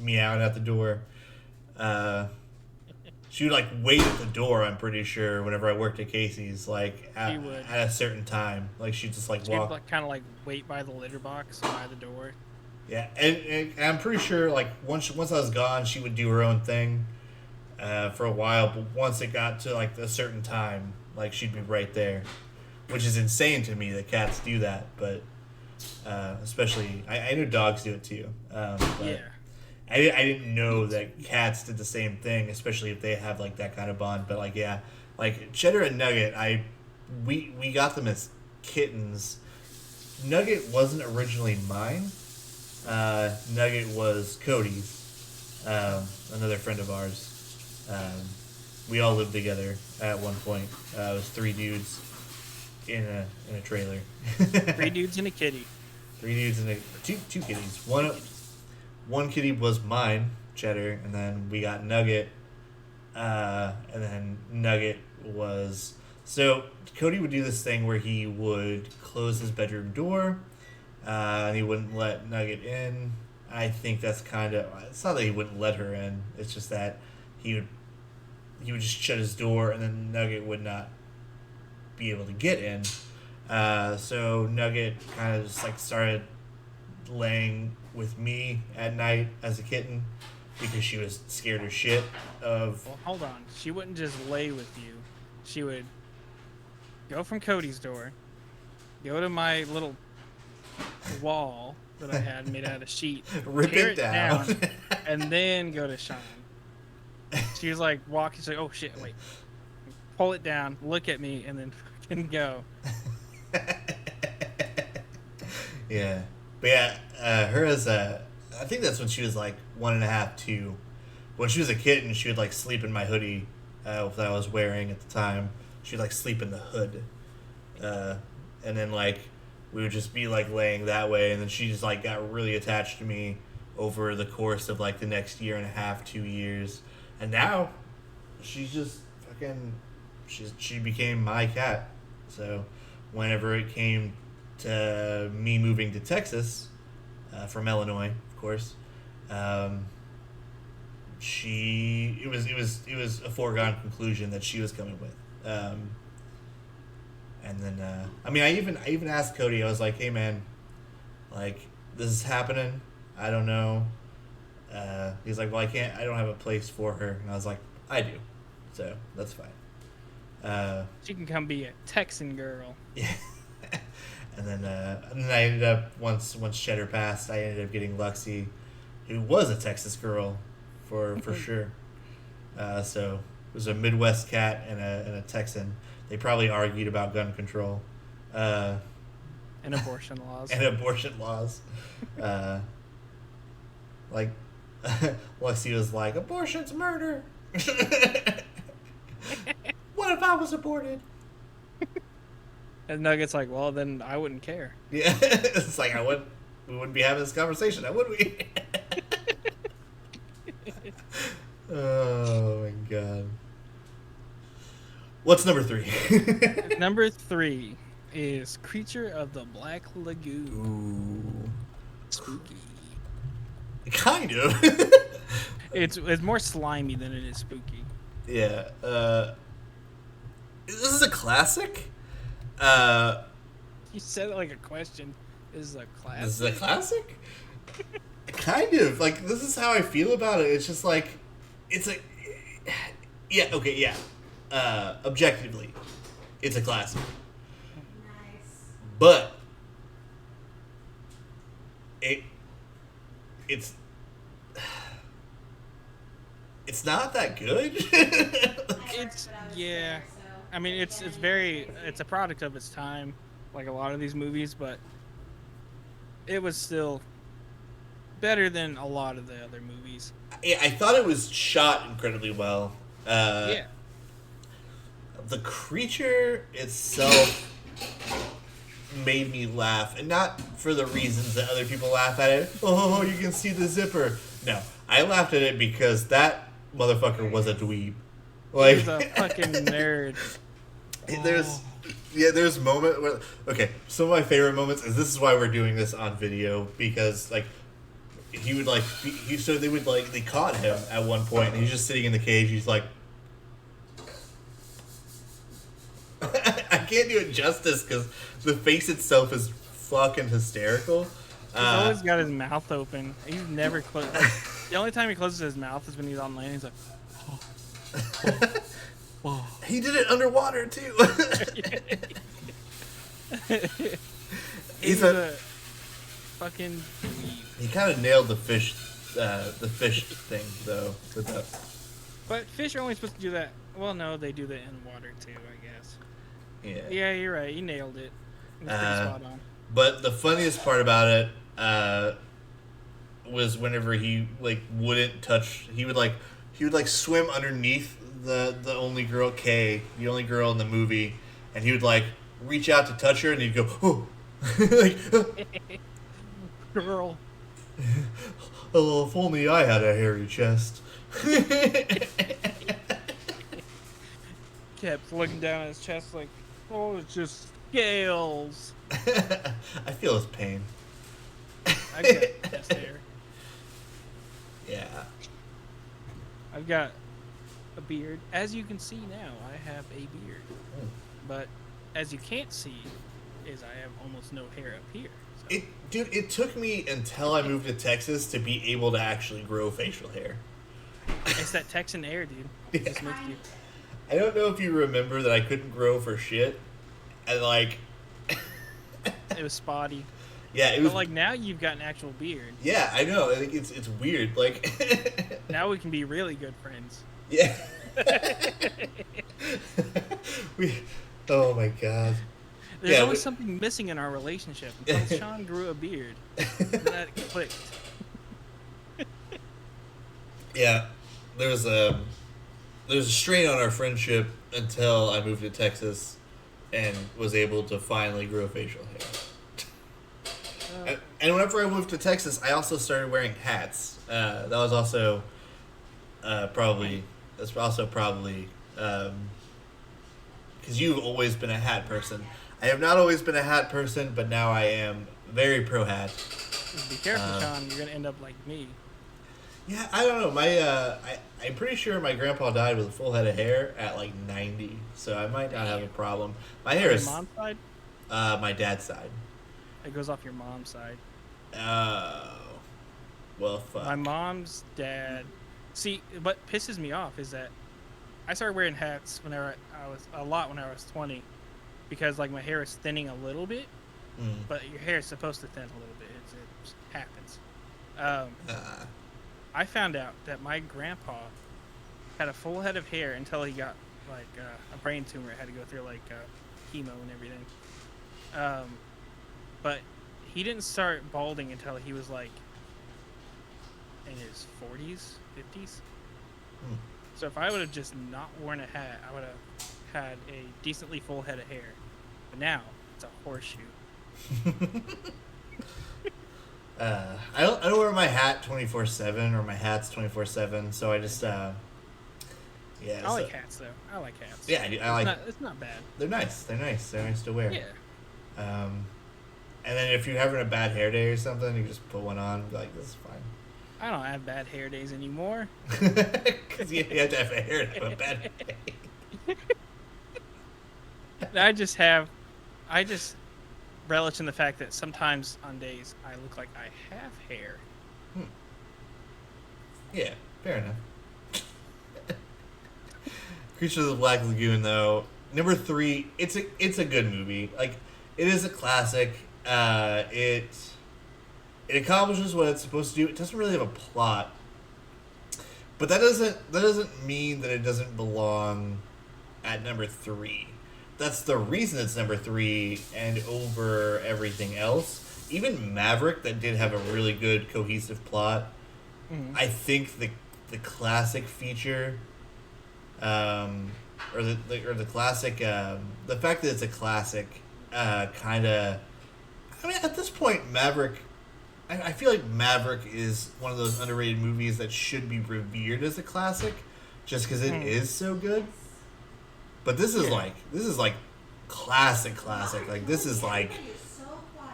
[SPEAKER 1] meowing at the door. She would like wait at the door. I'm pretty sure whenever I worked at Casey's, like at a certain time, like she'd just like walk.
[SPEAKER 2] She'd like, kind of like wait by the litter box by the door.
[SPEAKER 1] Yeah, and I'm pretty sure like once I was gone, she would do her own thing for a while. But once it got to like a certain time, like she'd be right there, which is insane to me that cats do that. But especially, I know dogs do it too. But
[SPEAKER 2] Yeah.
[SPEAKER 1] I didn't know that cats did the same thing, especially if they have like that kind of bond. But like yeah, like Cheddar and Nugget, we got them as kittens. Nugget wasn't originally mine. Nugget was Cody's, another friend of ours. We all lived together at one point. It was 3 dudes in a trailer.
[SPEAKER 2] 3 dudes and a kitty.
[SPEAKER 1] 3 dudes and two kitties. One kitty was mine, Cheddar, and then we got Nugget. And then Nugget was... So, Cody would do this thing where he would close his bedroom door, and he wouldn't let Nugget in. I think that's kind of... It's not that he wouldn't let her in, it's just that he would just shut his door, and then Nugget would not be able to get in. So, Nugget kind of just like started laying with me at night as a kitten because she was scared as shit of...
[SPEAKER 2] Well, hold on. She wouldn't just lay with you. She would go from Cody's door, go to my little wall that I had made out of sheet,
[SPEAKER 1] Rip
[SPEAKER 2] tear
[SPEAKER 1] it down.
[SPEAKER 2] and then go to Shawn. She was like walking, she's like, oh shit, wait. Pull it down, look at me, and then fucking go.
[SPEAKER 1] Yeah, but yeah, her as a, I think that's when she was like 1.5, 2. When she was a kitten, she would like sleep in my hoodie that I was wearing at the time. She'd like sleep in the hood, uh, and then like we would just be like laying that way, and then she just like got really attached to me over the course of like the next 1.5, 2 years, and now she's just fucking, she became my cat. So whenever it came to me moving to Texas, from Illinois, of course, um, it was a foregone conclusion that she was coming with. And then I mean, I even asked Cody. I was like, "Hey man, like this is happening. I don't know." He's like, "Well, I don't have a place for her." And I was like, "I do, so that's fine."
[SPEAKER 2] She can come be a Texan girl.
[SPEAKER 1] Yeah. And then I ended up, once Cheddar passed, I ended up getting Luxie, who was a Texas girl, for sure. So it was a Midwest cat and a Texan. They probably argued about gun control,
[SPEAKER 2] And abortion laws.
[SPEAKER 1] and abortion laws. Like Luxie was like, "Abortion's murder." What if I was aborted?
[SPEAKER 2] And Nugget's like, well, then I wouldn't care.
[SPEAKER 1] Yeah, it's like we wouldn't be having this conversation, now would we? Oh my god. What's number 3?
[SPEAKER 2] Number 3 is Creature of the Black Lagoon.
[SPEAKER 1] Ooh.
[SPEAKER 2] Spooky.
[SPEAKER 1] Kind of.
[SPEAKER 2] It's more slimy than it is spooky.
[SPEAKER 1] Yeah. This is a classic.
[SPEAKER 2] You said it like a question. This is a classic.
[SPEAKER 1] This is a classic? Kind of. Like, this is how I feel about it. It's just like, it's a, yeah, okay, yeah. Objectively, it's a classic.
[SPEAKER 3] Nice.
[SPEAKER 1] But it's not that good.
[SPEAKER 2] It's yeah. I mean, it's a product of its time, like a lot of these movies, but it was still better than a lot of the other movies.
[SPEAKER 1] I thought it was shot incredibly well.
[SPEAKER 2] Yeah.
[SPEAKER 1] The creature itself made me laugh, and not for the reasons that other people laugh at it. Oh, you can see the zipper. No, I laughed at it because that motherfucker was a dweeb. Like,
[SPEAKER 2] He's a fucking nerd.
[SPEAKER 1] There's moment where, okay, some of my favorite moments is, this is why we're doing this on video, because like he would like they caught him at one point and he's just sitting in the cage. He's like, I can't do it justice because the face itself is fucking hysterical.
[SPEAKER 2] He's always got his mouth open. He's never closed. Like, the only time he closes his mouth is when he's on land. He's like, oh.
[SPEAKER 1] He did it underwater too.
[SPEAKER 2] He's a fucking.
[SPEAKER 1] He kind of nailed the fish thing though. With that.
[SPEAKER 2] But fish are only supposed to do that. Well, no, they do that in water too, I guess.
[SPEAKER 1] Yeah.
[SPEAKER 2] Yeah, you're right. You nailed it. It was pretty spot on.
[SPEAKER 1] But the funniest part about it was whenever he like wouldn't touch. He would swim underneath the only girl, Kay, the only girl in the movie, and he would like reach out to touch her, and he'd go, oh, like,
[SPEAKER 2] Girl.
[SPEAKER 1] oh, if only I had a hairy chest.
[SPEAKER 2] Kept looking down at his chest like, oh, it's just scales.
[SPEAKER 1] I feel his pain.
[SPEAKER 2] I've got chest hair.
[SPEAKER 1] Yeah.
[SPEAKER 2] I've got a beard. As you can see now, I have a beard. But as you can't see, is I have almost no hair up here. So.
[SPEAKER 1] It took me until I moved to Texas to be able to actually grow facial hair.
[SPEAKER 2] It's that Texan air, dude. It just makes you...
[SPEAKER 1] I don't know if you remember that I couldn't grow for shit, and like,
[SPEAKER 2] it was spotty.
[SPEAKER 1] Yeah, it was.
[SPEAKER 2] But like now you've got an actual beard.
[SPEAKER 1] Yeah, I know. I think it's weird. Like,
[SPEAKER 2] now we can be really good friends.
[SPEAKER 1] Yeah. Oh my god.
[SPEAKER 2] There's always something missing in our relationship until Shawn grew a beard. And that clicked.
[SPEAKER 1] Yeah, there was a strain on our friendship until I moved to Texas and was able to finally grow facial hair. And whenever I moved to Texas, I also started wearing hats. That was also probably because you've always been a hat person. I have not always been a hat person, but now I am very pro hat.
[SPEAKER 2] Be careful, Shawn. You're gonna end up like me.
[SPEAKER 1] Yeah, I don't know. I'm pretty sure my grandpa died with a full head of hair at like 90, so I might not have a problem. My hair is
[SPEAKER 2] Your mom's side?
[SPEAKER 1] my dad's side.
[SPEAKER 2] It goes off your mom's side.
[SPEAKER 1] Oh, well, fuck.
[SPEAKER 2] My mom's dad. See, what pisses me off is that I started wearing hats whenever I was 20, because like my hair is thinning a little bit, but your hair is supposed to thin a little bit. It just happens. I found out that my grandpa had a full head of hair until he got like a brain tumor. Had to go through like chemo and everything. But he didn't start balding until he was like in his 40s, 50s. So if I would have just not worn a hat, I would have had a decently full head of hair. But now it's a horseshoe.
[SPEAKER 1] I don't wear my hat 24/7 or my hats 24/7, so I just yeah.
[SPEAKER 2] I like hats though. I like hats.
[SPEAKER 1] Yeah, I like.
[SPEAKER 2] It's not bad.
[SPEAKER 1] They're nice. They're nice to wear.
[SPEAKER 2] Yeah.
[SPEAKER 1] And then if you're having a bad hair day or something, you just put one on. And be like, this is fine.
[SPEAKER 2] I don't have bad hair days anymore.
[SPEAKER 1] Because you have to have a hair to have a bad day.
[SPEAKER 2] I just relish in the fact that sometimes on days I look like I have hair.
[SPEAKER 1] Yeah, fair enough. Creatures of the Black Lagoon, though, number 3. It's a good movie. Like, it is a classic. It accomplishes what it's supposed to do. It doesn't really have a plot, but that doesn't mean that it doesn't belong at number 3. That's the reason it's number 3 and over everything else. Even Maverick, that did have a really good cohesive plot. I think the classic feature, or the classic, the fact that it's a classic, kind of. I mean, at this point, Maverick. I feel like Maverick is one of those underrated movies that should be revered as a classic, just because it is so good. But this is like classic. Like, this is like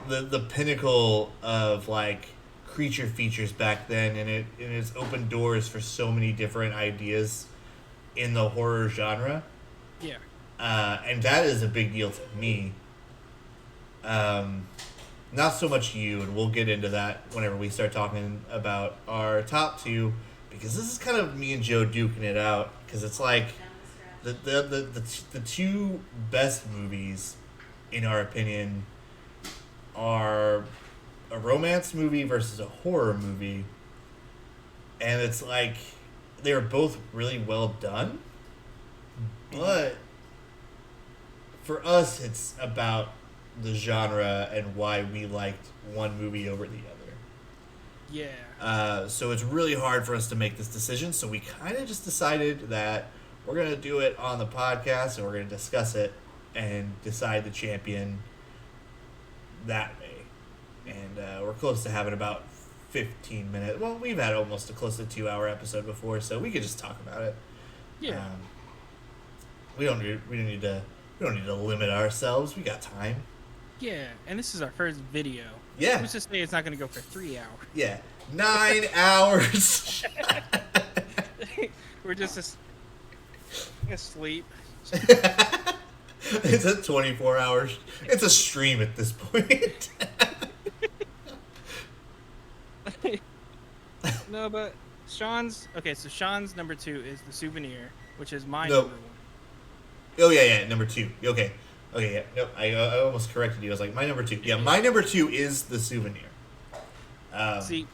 [SPEAKER 1] the pinnacle of like creature features back then, and it's opened doors for so many different ideas in the horror genre.
[SPEAKER 2] Yeah.
[SPEAKER 1] And that is a big deal to me. Not so much you, and we'll get into that whenever we start talking about our top 2, because this is kind of me and Joe duking it out, because it's like the 2 best movies, in our opinion, are a romance movie versus a horror movie, and it's like they're both really well done, but for us, it's about the genre and why we liked one movie over the other.
[SPEAKER 2] Yeah.
[SPEAKER 1] So it's really hard for us to make this decision. So we kind of just decided that we're going to do it on the podcast, and we're going to discuss it and decide the champion that way. And we're close to having about 15 minutes. Well, we've had almost a close to 2-hour episode before, so we could just talk about it.
[SPEAKER 2] Yeah.
[SPEAKER 1] We don't need to limit ourselves. We got time.
[SPEAKER 2] Yeah, and this is our first video.
[SPEAKER 1] Yeah.
[SPEAKER 2] Let's just say it's not going to go for 3 hours.
[SPEAKER 1] Yeah. 9 hours.
[SPEAKER 2] We're just asleep.
[SPEAKER 1] It's a 24 hours. It's a stream at this point.
[SPEAKER 2] No, but Shawn's number 2 is The Souvenir, which is my
[SPEAKER 1] Nope.
[SPEAKER 2] number 1.
[SPEAKER 1] Oh yeah, number 2. Okay, yeah. No, I almost corrected you. I was like, my number 2. Yeah, my number 2 is The Souvenir.
[SPEAKER 2] See,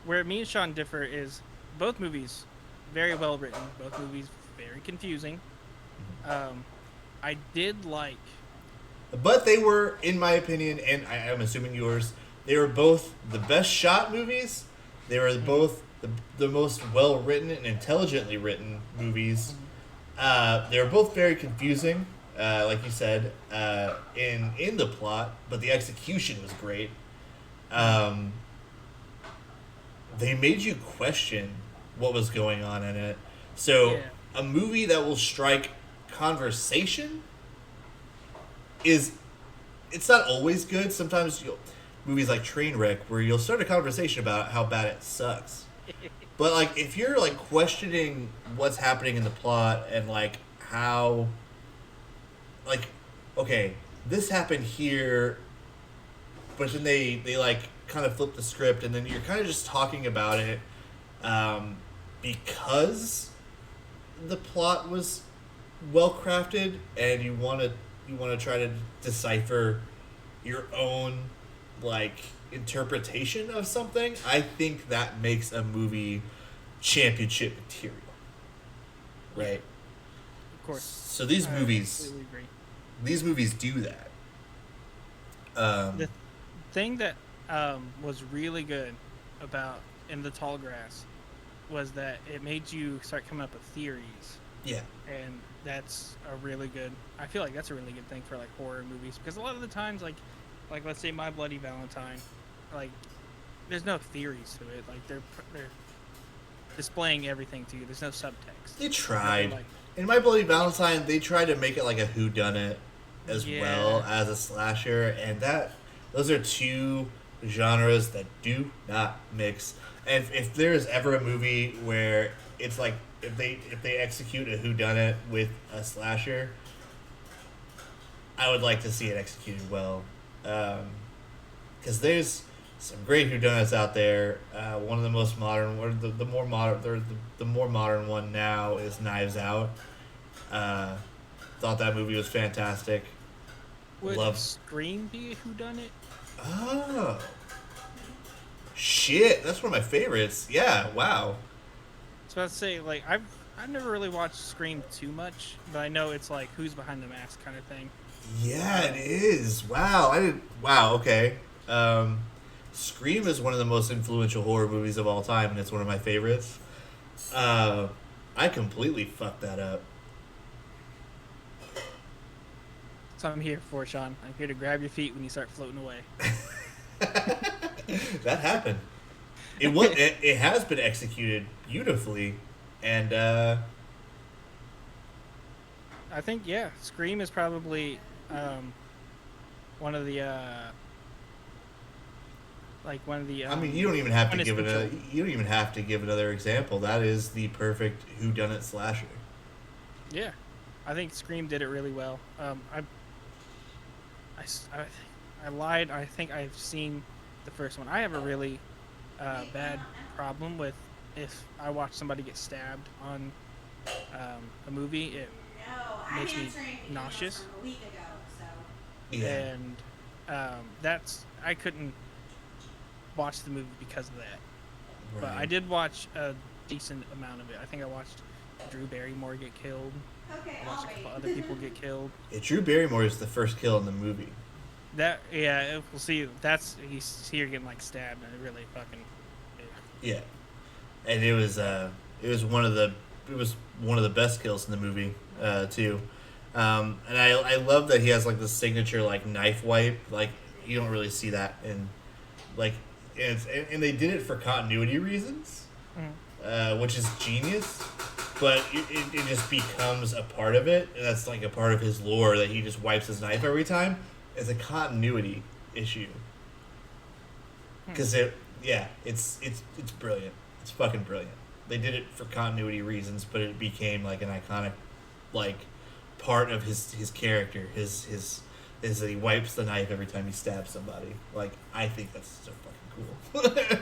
[SPEAKER 2] where me and Shawn differ is both movies very well written. Both movies very confusing. I did like
[SPEAKER 1] But they were, in my opinion, and I'm assuming yours, they were both the best shot movies. They were both the most well written and intelligently written movies. They were both very confusing, like you said, in the plot, but the execution was great. Um, they made you question what was going on in it. So,
[SPEAKER 2] Yeah.
[SPEAKER 1] a movie that will strike conversation is it's not always good. Sometimes movies like Trainwreck where you'll start a conversation about how bad it sucks. But like if you're like questioning what's happening in the plot and like how like okay, this happened here but then they like kind of flip the script and then you're kind of just talking about it because the plot was well crafted and you want to try to decipher your own like interpretation of something. I think that makes a movie championship material, right?
[SPEAKER 2] Of course.
[SPEAKER 1] So these
[SPEAKER 2] I
[SPEAKER 1] movies
[SPEAKER 2] completely agree.
[SPEAKER 1] these movies do that.
[SPEAKER 2] The thing that was really good about In the Tall Grass was that it made you start coming up with theories,
[SPEAKER 1] Yeah,
[SPEAKER 2] and that's a really good. I feel like that's a really good thing for like horror movies because a lot of the times, like let's say My Bloody Valentine, like there's no theories to it. Like they're displaying everything to you. There's no subtext.
[SPEAKER 1] they tried.
[SPEAKER 2] Like
[SPEAKER 1] In My Bloody Valentine, they tried to make it like a whodunit as
[SPEAKER 2] Yeah.
[SPEAKER 1] well as a slasher, and those are two genres that do not mix. And if there's ever a movie where it's like if they execute a whodunit with a slasher, I would like to see it executed well, because there's some great whodunits out there. One of the most modern, or the more modern, the more modern one now is Knives Out. Thought that movie was fantastic.
[SPEAKER 2] would
[SPEAKER 1] Love.
[SPEAKER 2] Scream be a whodunit?
[SPEAKER 1] Oh, shit! That's one of my favorites. Yeah, wow.
[SPEAKER 2] So I'd say like I've never really watched Scream too much, but I know it's like who's behind the mask kind of thing.
[SPEAKER 1] Yeah, it is. Wow, I did. Wow, okay. Scream is one of the most influential horror movies of all time, and it's one of my favorites. I completely fucked that up.
[SPEAKER 2] So I'm here for Sean. I'm here to grab your feet when you start floating away.
[SPEAKER 1] That happened. It has been executed beautifully, and
[SPEAKER 2] I think yeah, Scream is probably one of the one of the.
[SPEAKER 1] I mean, you don't even have to give it a.
[SPEAKER 2] quintessential-
[SPEAKER 1] You don't even have to give another example. That is the perfect whodunit slasher.
[SPEAKER 2] Yeah, I think Scream did it really well. I lied. I think I've seen the first one. I have a really bad problem with if I watch somebody get stabbed on a movie. It
[SPEAKER 3] No, I'm
[SPEAKER 2] makes me
[SPEAKER 3] answering emails
[SPEAKER 2] nauseous.
[SPEAKER 3] from a week ago, so.
[SPEAKER 1] Yeah.
[SPEAKER 2] And that's I couldn't watch the movie because of that. But I
[SPEAKER 1] Right.
[SPEAKER 2] did watch a decent amount of it. I think I watched Drew Barrymore get killed.
[SPEAKER 3] Okay,
[SPEAKER 2] I
[SPEAKER 3] I'll
[SPEAKER 2] watched a
[SPEAKER 3] wait.
[SPEAKER 2] couple other people get killed.
[SPEAKER 1] Yeah, Drew Barrymore is the first kill in the movie.
[SPEAKER 2] That yeah, we'll see. That's he's here getting like stabbed, and it really fucking.
[SPEAKER 1] Yeah, and it was one of the best kills in the movie too. And I love that he has like the signature like knife wipe. Like you don't really see that in like and they did it for continuity reasons, which is genius. But it just becomes a part of it, and that's like a part of his lore that he just wipes his knife every time. It's a continuity issue. Because it's brilliant. It's fucking brilliant. They did it for continuity reasons, but it became like an iconic, like, part of his character. His is that he wipes the knife every time he stabs somebody. Like, I think that's so fucking cool.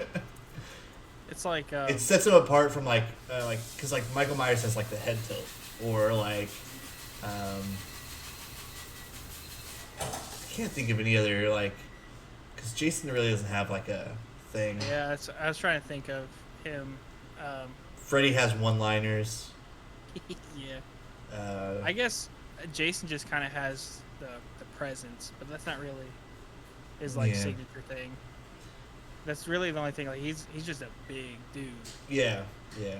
[SPEAKER 2] It's like
[SPEAKER 1] It sets him apart from because like Michael Myers has like the head tilt, or like, I can't think of any other like, because Jason really doesn't have like a thing.
[SPEAKER 2] yeah. I was trying to think of him.
[SPEAKER 1] Freddy has one-liners.
[SPEAKER 2] Yeah.
[SPEAKER 1] Uh,
[SPEAKER 2] I guess Jason just kind of has the presence, but that's not really his like
[SPEAKER 1] Yeah.
[SPEAKER 2] signature thing. That's really the only thing. Like he's just a big dude.
[SPEAKER 1] Yeah, yeah.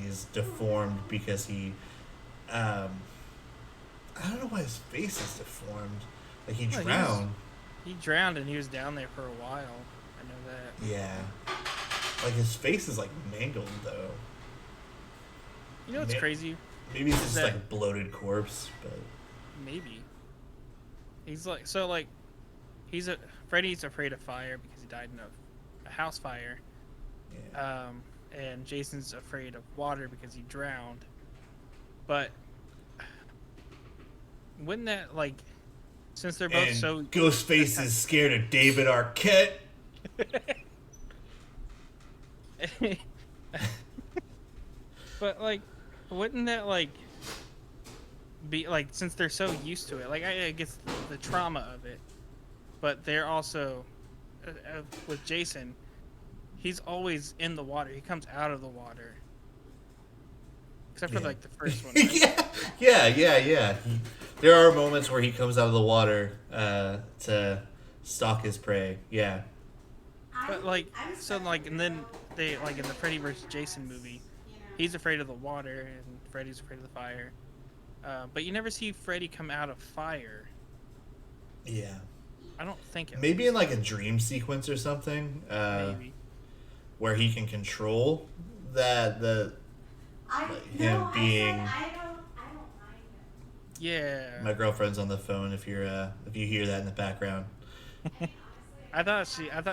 [SPEAKER 1] He's deformed because he, um, I don't know why his face is deformed. Like he
[SPEAKER 2] Well,
[SPEAKER 1] drowned.
[SPEAKER 2] he drowned and he was down there for a while. I know that.
[SPEAKER 1] Yeah. Like his face is like mangled though.
[SPEAKER 2] You know what's
[SPEAKER 1] Ma-
[SPEAKER 2] crazy?
[SPEAKER 1] Maybe it's
[SPEAKER 2] Is
[SPEAKER 1] just
[SPEAKER 2] that-
[SPEAKER 1] like a bloated corpse, but
[SPEAKER 2] Maybe. He's like so like Freddy's afraid of fire because he died in a house fire.
[SPEAKER 1] yeah.
[SPEAKER 2] And Jason's afraid of water because he drowned. But wouldn't that like since they're both
[SPEAKER 1] And
[SPEAKER 2] so
[SPEAKER 1] Ghostface is scared of David Arquette.
[SPEAKER 2] But like wouldn't that like be like since they're so used to it like I guess the trauma of it, but they're also with Jason, he's always in the water. He comes out of the water, except for
[SPEAKER 1] Yeah.
[SPEAKER 2] like the first one. Right?
[SPEAKER 1] yeah. There are moments where he comes out of the water to stalk his prey. Yeah.
[SPEAKER 2] But like so like and then they like in the Freddy vs. Jason movie, he's afraid of the water and Freddy's afraid of the fire. But you never see Freddy come out of fire.
[SPEAKER 1] Yeah.
[SPEAKER 2] I don't think it
[SPEAKER 1] Maybe in like a dream sequence or something,
[SPEAKER 2] maybe.
[SPEAKER 1] where he can control that him being.
[SPEAKER 3] I don't mind it.
[SPEAKER 2] Yeah.
[SPEAKER 1] My girlfriend's on the phone. If you hear that in the background,
[SPEAKER 2] I thought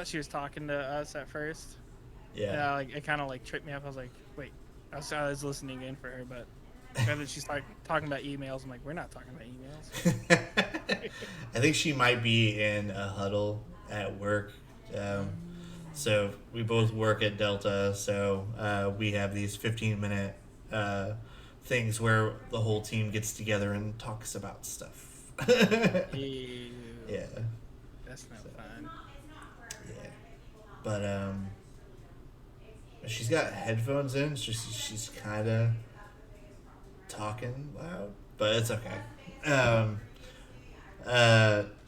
[SPEAKER 2] she was talking to us at first.
[SPEAKER 1] yeah.
[SPEAKER 2] Like it kind of like tripped me up. I was like, wait, I was listening in for her, but then she's talking about emails. I'm like, we're not talking about emails.
[SPEAKER 1] I think she might be in a huddle at work. So we both work at Delta, so we have these 15-minute things where the whole team gets together and talks about stuff.
[SPEAKER 2] Ew,
[SPEAKER 1] Yeah,
[SPEAKER 2] that's not fun.
[SPEAKER 1] yeah. But she's got headphones in, so she's kind of talking loud, but it's okay.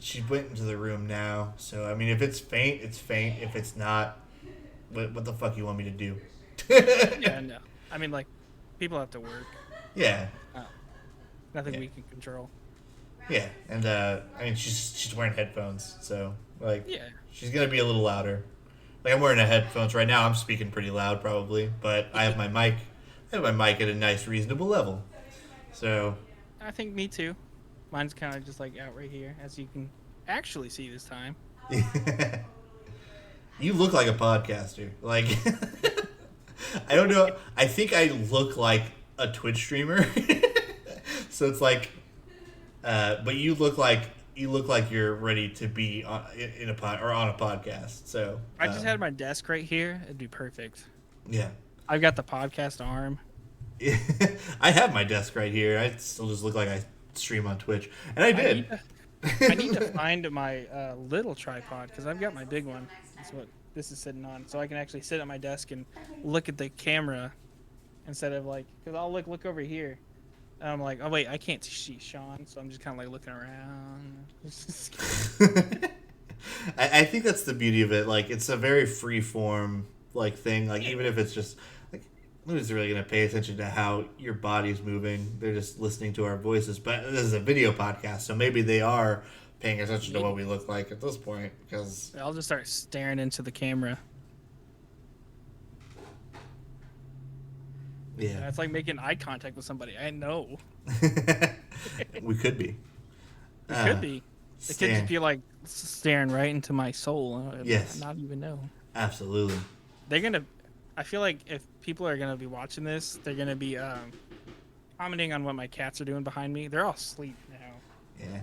[SPEAKER 1] She went into the room now, so I mean, if it's faint, it's faint. If it's not, what the fuck you want me to do?
[SPEAKER 2] Yeah, no. I mean, like, people have to work.
[SPEAKER 1] Yeah,
[SPEAKER 2] Nothing
[SPEAKER 1] Yeah.
[SPEAKER 2] we can control.
[SPEAKER 1] yeah, and I mean, she's wearing headphones, so like,
[SPEAKER 2] Yeah.
[SPEAKER 1] she's gonna be a little louder. Like I'm wearing headphones right now. I'm speaking pretty loud, probably, but I have my mic. I have my mic at a nice, reasonable level. So
[SPEAKER 2] I think me too. Mine's kind of just like out right here, as you can actually see this time.
[SPEAKER 1] you look like a podcaster. Like I don't know. I think I look like a Twitch streamer. So it's like, but you look like you're ready to be in a pod or on a podcast. So
[SPEAKER 2] I just had my desk right here. It'd be perfect.
[SPEAKER 1] yeah.
[SPEAKER 2] I've got the podcast arm.
[SPEAKER 1] I have my desk right here. I still just look like I stream on Twitch, and I did.
[SPEAKER 2] I need to find my little tripod because I've got my big one. That's what this is sitting on, so I can actually sit at my desk and look at the camera instead of like, because I'll look over here, and I'm like, oh wait, I can't see Shawn, so I'm just kind of like looking around.
[SPEAKER 1] I think that's the beauty of it. Like it's a very free form like thing. Like even if it's just like nobody's really gonna pay attention to how your body's moving. They're just listening to our voices. But this is a video podcast, so maybe they are paying attention to what we look like at this point. Because
[SPEAKER 2] I'll just start staring into the camera.
[SPEAKER 1] yeah,
[SPEAKER 2] It's like making eye contact with somebody. I know.
[SPEAKER 1] we could be.
[SPEAKER 2] It could be. It could just be like staring right into my soul.
[SPEAKER 1] Yes.
[SPEAKER 2] Not even know.
[SPEAKER 1] Absolutely.
[SPEAKER 2] They're gonna. I feel like if people are gonna be watching this, they're gonna be commenting on what my cats are doing behind me. They're all asleep now.
[SPEAKER 1] Yeah.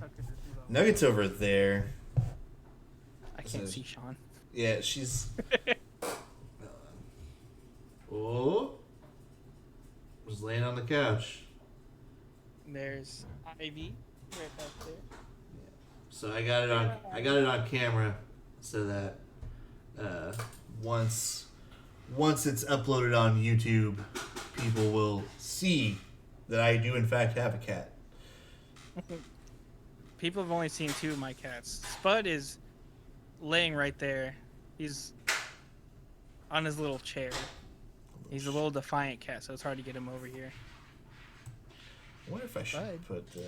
[SPEAKER 1] Nugget's over there.
[SPEAKER 2] I can't see Shawn.
[SPEAKER 1] Yeah, she's. Oh. Was laying on the couch.
[SPEAKER 2] There's Ivy right back there.
[SPEAKER 1] So I got it on camera so that once it's uploaded on YouTube, people will see that I do in fact have a cat.
[SPEAKER 2] People have only seen 2 of my cats. Spud is laying right there. He's on his little chair. He's a little defiant cat, so it's hard to get him over here.
[SPEAKER 1] I wonder if I should
[SPEAKER 2] Bud.
[SPEAKER 1] put the.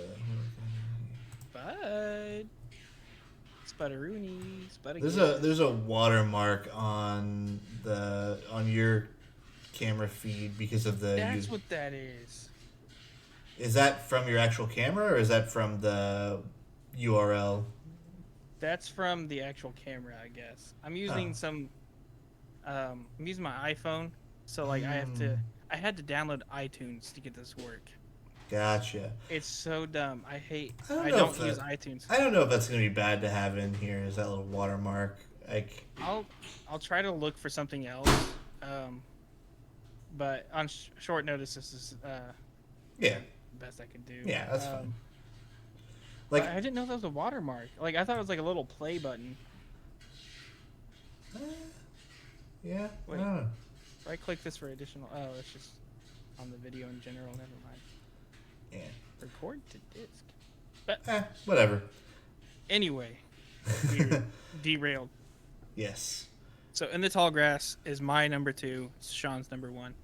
[SPEAKER 2] Bud. Spudderoony. Spud again.
[SPEAKER 1] There's a watermark on your camera feed because of the.
[SPEAKER 2] That's what that is.
[SPEAKER 1] Is that from your actual camera or is that from the URL?
[SPEAKER 2] That's from the actual camera, I guess. I'm using I'm using my iPhone, so like I had to download iTunes to get this work.
[SPEAKER 1] Gotcha.
[SPEAKER 2] It's so dumb. I
[SPEAKER 1] don't
[SPEAKER 2] don't use iTunes.
[SPEAKER 1] I don't know if that's gonna be bad to have in here. Is that little watermark? Like,
[SPEAKER 2] I'll try to look for something else. But on short notice, this is
[SPEAKER 1] yeah,
[SPEAKER 2] the best I could do.
[SPEAKER 1] yeah, that's fine.
[SPEAKER 2] Like
[SPEAKER 1] Like,
[SPEAKER 2] I didn't know that was a watermark. Like I thought it was like a little play button.
[SPEAKER 1] yeah.
[SPEAKER 2] Wait.
[SPEAKER 1] I don't know.
[SPEAKER 2] If I click this for additional, oh, it's just on the video in general. Never mind.
[SPEAKER 1] Yeah.
[SPEAKER 2] Record to disk.
[SPEAKER 1] Whatever.
[SPEAKER 2] Anyway, we're derailed.
[SPEAKER 1] Yes.
[SPEAKER 2] So In the Tall Grass is my number 2. It's Sean's number 1.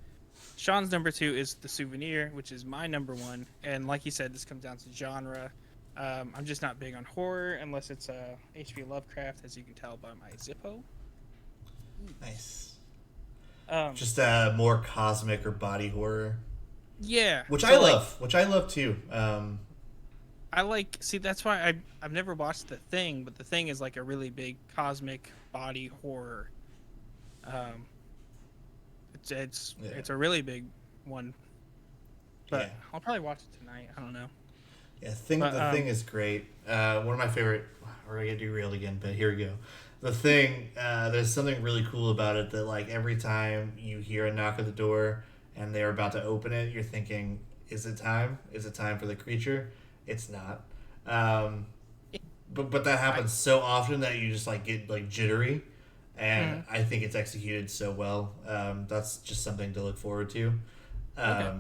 [SPEAKER 2] Sean's number 2 is The Souvenir, which is my number 1. And like you said, this comes down to genre. I'm just not big on horror unless it's H.P. Lovecraft, as you can tell by my Zippo.
[SPEAKER 1] Nice.
[SPEAKER 2] Um,
[SPEAKER 1] Just more cosmic or body horror,
[SPEAKER 2] yeah,
[SPEAKER 1] which
[SPEAKER 2] so,
[SPEAKER 1] I
[SPEAKER 2] like,
[SPEAKER 1] love. Which I love too.
[SPEAKER 2] I like. See, that's why I've never watched The Thing, but The Thing is like a really big cosmic body horror. It's a really big one. But
[SPEAKER 1] Yeah.
[SPEAKER 2] I'll probably watch it tonight. I don't know.
[SPEAKER 1] Yeah, the thing is great. One of my favorite. We're gonna get derailed again, but here we go. The Thing. There's something really cool about it that like every time you hear a knock at the door and they're about to open it, you're thinking, "Is it time? Is it time for the creature?" It's not. But that happens so often that you just like get like jittery, and I think it's executed so well. That's just something to look forward to.
[SPEAKER 2] Okay.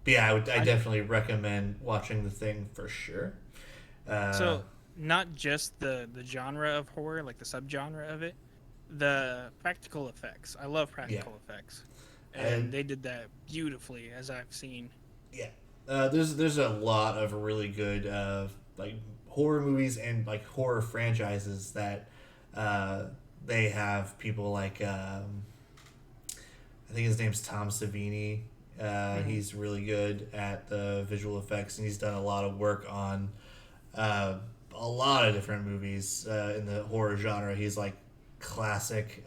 [SPEAKER 1] But yeah, I definitely recommend watching The Thing for sure.
[SPEAKER 2] So not just the genre of horror, like the subgenre of it, the practical effects. I love practical effects, and they did that beautifully, as I've seen.
[SPEAKER 1] Yeah, there's a lot of really good like horror movies and like horror franchises that they have people like I think his name's Tom Savini. He's really good at the visual effects, and he's done a lot of work on a lot of different movies in the horror genre. He's like classic.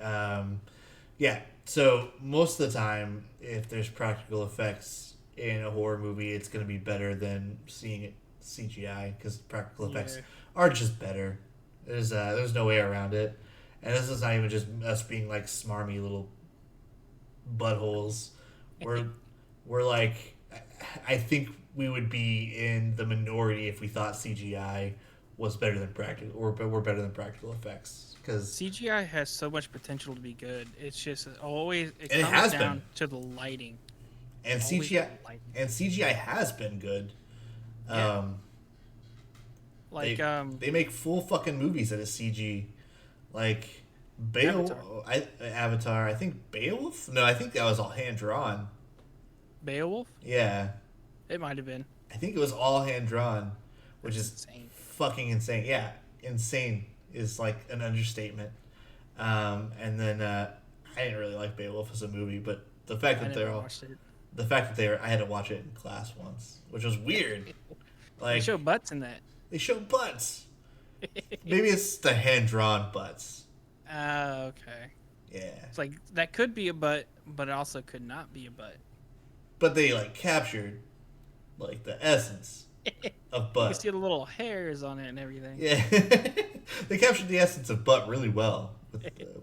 [SPEAKER 1] Yeah, so most of the time, if there's practical effects in a horror movie, it's going to be better than seeing it CGI because practical effects are just better. There's no way around it. And this is not even just us being like smarmy little buttholes. We're like, I think we would be in the minority if we thought CGI was better than practical, or we're better than practical effects, because
[SPEAKER 2] CGI has so much potential to be good. It's just always it
[SPEAKER 1] And it
[SPEAKER 2] comes
[SPEAKER 1] has
[SPEAKER 2] down
[SPEAKER 1] been.
[SPEAKER 2] to the lighting.
[SPEAKER 1] and
[SPEAKER 2] Always
[SPEAKER 1] CGI
[SPEAKER 2] the lighting.
[SPEAKER 1] and CGI has been good.
[SPEAKER 2] Yeah. Like
[SPEAKER 1] They make full fucking movies out of CG, like Avatar. I think Beowulf. No, I think that was all hand drawn.
[SPEAKER 2] Beowulf,
[SPEAKER 1] Yeah,
[SPEAKER 2] it might have been.
[SPEAKER 1] I think it was all hand drawn, which is
[SPEAKER 2] Insane.
[SPEAKER 1] fucking insane. Yeah, insane is like an understatement. And then I didn't really like Beowulf as a movie, but the fact
[SPEAKER 2] I
[SPEAKER 1] that they're
[SPEAKER 2] never
[SPEAKER 1] all,
[SPEAKER 2] watched it.
[SPEAKER 1] the fact that they're, I had to watch it in class once, which was weird. Like
[SPEAKER 2] They show butts in that.
[SPEAKER 1] they show butts. Maybe it's the hand drawn butts.
[SPEAKER 2] Okay.
[SPEAKER 1] Yeah,
[SPEAKER 2] It's like that could be a butt, but it also could not be a butt.
[SPEAKER 1] but they like captured like the essence of
[SPEAKER 2] You
[SPEAKER 1] butt.
[SPEAKER 2] can see the little hairs on it and everything.
[SPEAKER 1] Yeah, they captured the essence of butt really well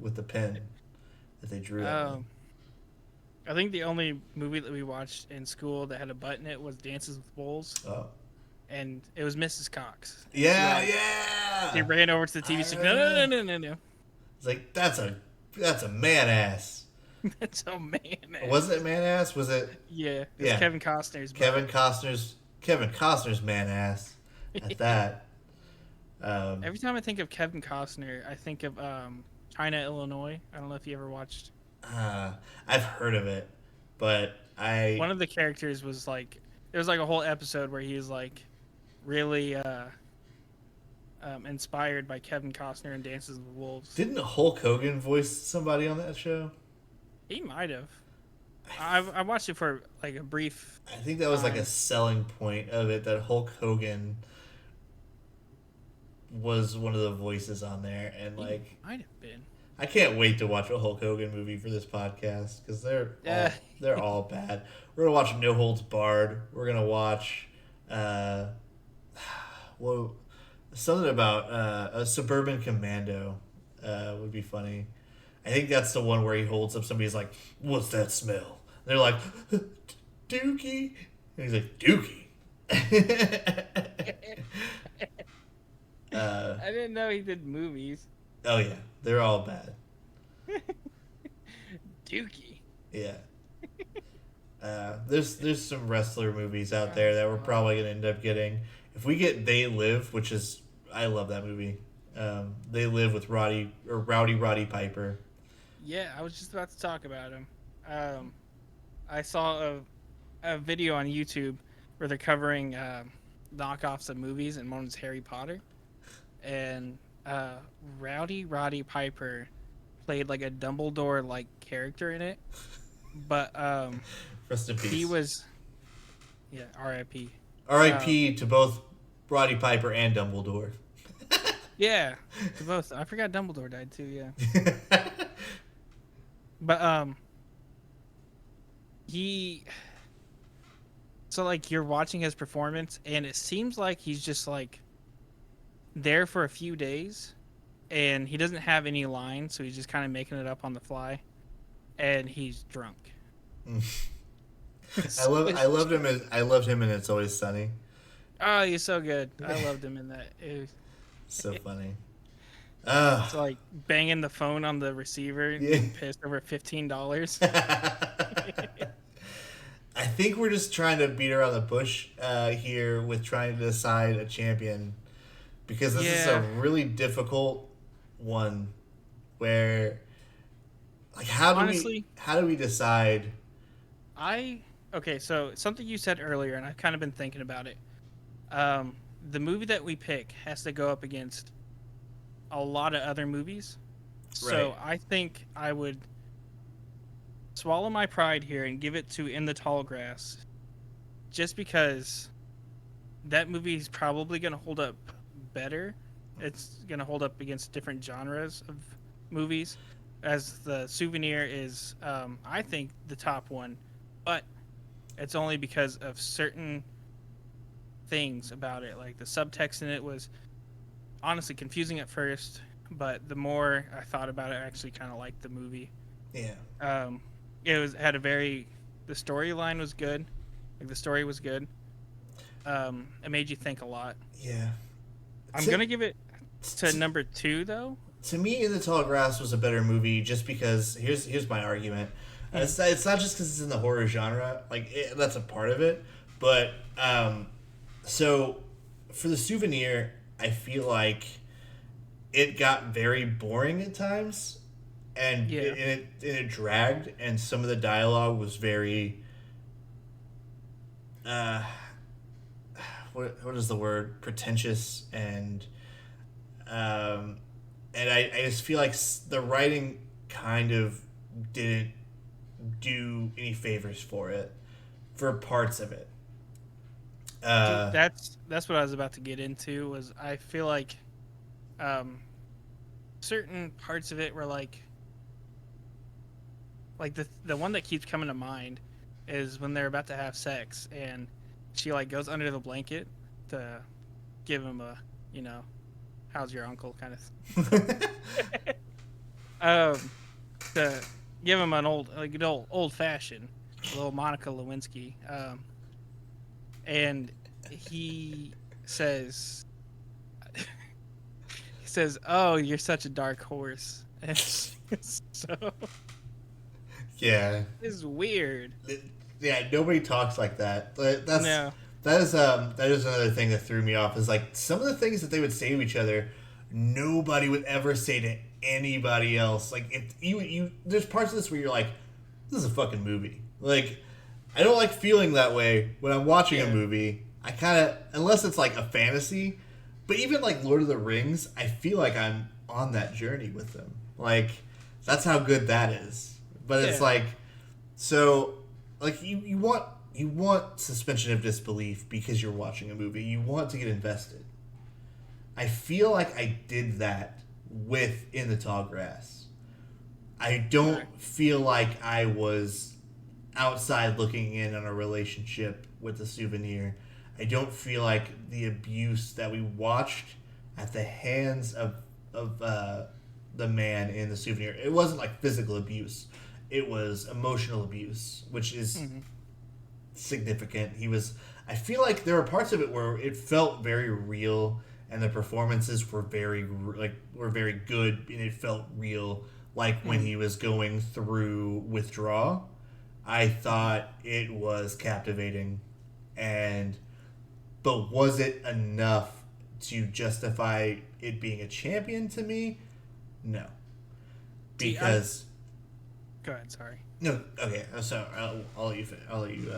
[SPEAKER 1] with the pen that they drew. on it.
[SPEAKER 2] I think the only movie that we watched in school that had a butt in it was Dances with Wolves,
[SPEAKER 1] Oh,
[SPEAKER 2] and it was Mrs. Cox.
[SPEAKER 1] yeah,
[SPEAKER 2] She,
[SPEAKER 1] yeah.
[SPEAKER 2] They ran over to the TV. She's like, no.
[SPEAKER 1] It's like that's a man ass.
[SPEAKER 2] That's so man.
[SPEAKER 1] Was it man ass? Was it
[SPEAKER 2] Yeah, it's
[SPEAKER 1] Yeah.
[SPEAKER 2] Kevin Costner's butt.
[SPEAKER 1] Kevin Costner's Kevin Costner's man ass at that.
[SPEAKER 2] Every time I think of Kevin Costner, I think of China, Illinois. I don't know if you ever watched.
[SPEAKER 1] Uh, I've heard of it, but
[SPEAKER 2] One of the characters was like, there was like a whole episode where he was like really inspired by Kevin Costner and Dances with Wolves.
[SPEAKER 1] didn't Hulk Hogan voice somebody on that show?
[SPEAKER 2] He might have. I watched it for like a brief.
[SPEAKER 1] I think that was like a selling point of it, that Hulk Hogan was one of the voices on there, and like
[SPEAKER 2] Might have been.
[SPEAKER 1] I can't wait to watch a Hulk Hogan movie for this podcast because they're all bad. We're gonna watch No Holds Barred. We're gonna watch, well, something about a Suburban Commando would be funny. I think that's the one where he holds up somebody's like, "What's that smell?" And they're like, "Dookie," and he's like, "Dookie."
[SPEAKER 2] I didn't know he did movies.
[SPEAKER 1] Oh yeah, they're all bad.
[SPEAKER 2] Dookie.
[SPEAKER 1] Yeah. There's some wrestler movies out there that we're probably gonna end up getting. If we get They Live, which is, I love that movie. They Live with Rowdy Piper.
[SPEAKER 2] Yeah, I was just about to talk about him. I saw a video on YouTube where they're covering knockoffs of movies, and one was Harry Potter, and Roddy Piper played like a Dumbledore like character in it, but
[SPEAKER 1] Rest in peace.
[SPEAKER 2] he was, yeah, R.I.P.
[SPEAKER 1] R.I.P. to both Roddy Piper and Dumbledore.
[SPEAKER 2] Yeah, to both. I forgot Dumbledore died too. Yeah, but he. So like you're watching his performance, and it seems like he's just like there for a few days, and he doesn't have any lines, so he's just kind of making it up on the fly, and he's drunk.
[SPEAKER 1] I loved him in It's Always Sunny.
[SPEAKER 2] Oh, he's so good. I loved him in that.
[SPEAKER 1] So funny.
[SPEAKER 2] It's like banging the phone on the receiver and getting pissed over $15.
[SPEAKER 1] I think we're just trying to beat around the bush here with trying to decide a champion, because this is a really difficult one where, like, how do we decide?
[SPEAKER 2] Okay, so something you said earlier, and I've kind of been thinking about it. The movie that we pick has to go up against a lot of other movies. So
[SPEAKER 1] Right.
[SPEAKER 2] I think I would swallow my pride here and give it to In the Tall Grass, just because that movie is probably going to hold up better. It's going to hold up against different genres of movies, as The Souvenir is, I think, the top one, but it's only because of certain things about it. Like the subtext in it was honestly confusing at first, but the more I thought about it, I actually kind of liked the movie.
[SPEAKER 1] Yeah.
[SPEAKER 2] Had a very, the storyline was good, like the story was good. It made you think a lot.
[SPEAKER 1] Yeah.
[SPEAKER 2] I'm gonna give it to number 2 though.
[SPEAKER 1] To me, In the Tall Grass was a better movie just because here's my argument. It's not just because it's in the horror genre, that's a part of it, but so for The Souvenir, I feel like it got very boring at times, and it dragged, and some of the dialogue was very what is the word, pretentious, and I just feel like the writing kind of didn't do any favors for parts of it.
[SPEAKER 2] That's what I was about to get into. Was I feel like certain parts of it were like the one that keeps coming to mind is when they're about to have sex, and she like goes under the blanket to give him a, how's your uncle kind of to give him an old fashioned, a little Monica Lewinsky, and he says, "Oh, you're such a dark horse." And so
[SPEAKER 1] yeah,
[SPEAKER 2] it's weird.
[SPEAKER 1] Yeah, nobody talks like that. that is another thing that threw me off is like some of the things that they would say to each other, nobody would ever say to anybody else. Like if you there's parts of this where you're like, this is a fucking movie. Like I don't like feeling that way when I'm watching a movie. I kind of, unless it's like a fantasy, but even like Lord of the Rings, I feel like I'm on that journey with them. Like that's how good that is. But it's like, so like you want suspension of disbelief because you're watching a movie. You want to get invested. I feel like I did that with In the Tall Grass. I don't feel like I was outside looking in on a relationship with the Souvenir. I don't feel like the abuse that we watched at the hands of the man in the Souvenir. It wasn't like physical abuse. It was emotional abuse, which is significant. I feel like there were parts of it where it felt very real, and the performances were very good, and it felt real. Like when he was going through withdrawal, I thought it was captivating, but was it enough to justify it being a champion to me? No, because.
[SPEAKER 2] Go ahead. Sorry.
[SPEAKER 1] No, okay. So I'll let you.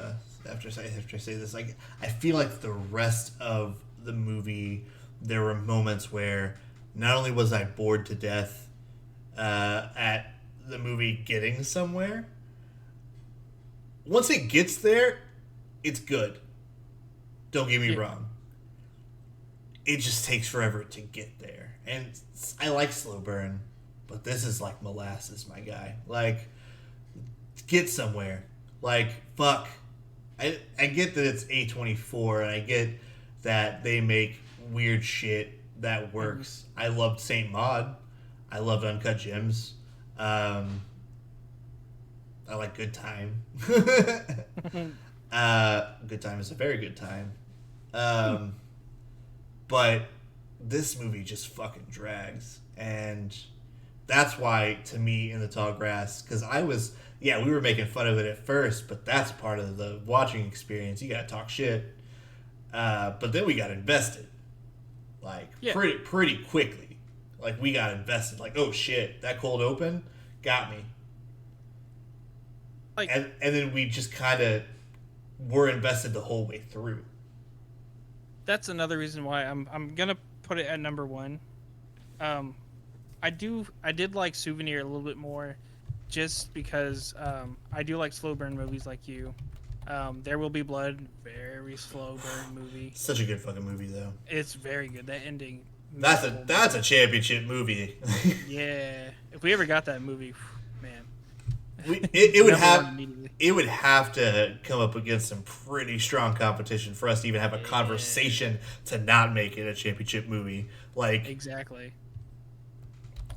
[SPEAKER 1] After I say this, like I feel like the rest of the movie, there were moments where not only was I bored to death at the movie getting somewhere. Once it gets there, it's good. Don't get me wrong. It just takes forever to get there, and I like slow burn, but this is like molasses, my guy. Like. Get somewhere. Like, fuck. I get that it's A24, and I get that they make weird shit that works. I loved Saint Maud. I loved Uncut Gems. I like Good Time. Good Time is a very good time. But this movie just fucking drags. And that's why, to me, In the Tall Grass, because we were making fun of it at first, but that's part of the watching experience. You gotta talk shit. But then we got invested. Like, pretty quickly. Like, we got invested. Like, oh shit, that cold open got me. Like, and then we just kind of were invested the whole way through.
[SPEAKER 2] That's another reason why I'm gonna put it at number 1. I did like Souvenir a little bit more, just because I do like slow burn movies like you. There Will Be Blood, very slow burn movie.
[SPEAKER 1] Such a good fucking movie though.
[SPEAKER 2] It's very good. That ending.
[SPEAKER 1] That's a championship movie.
[SPEAKER 2] Yeah, if we ever got that movie, man.
[SPEAKER 1] It would have to come up against some pretty strong competition for us to even have a conversation to not make it a championship movie. Like
[SPEAKER 2] exactly.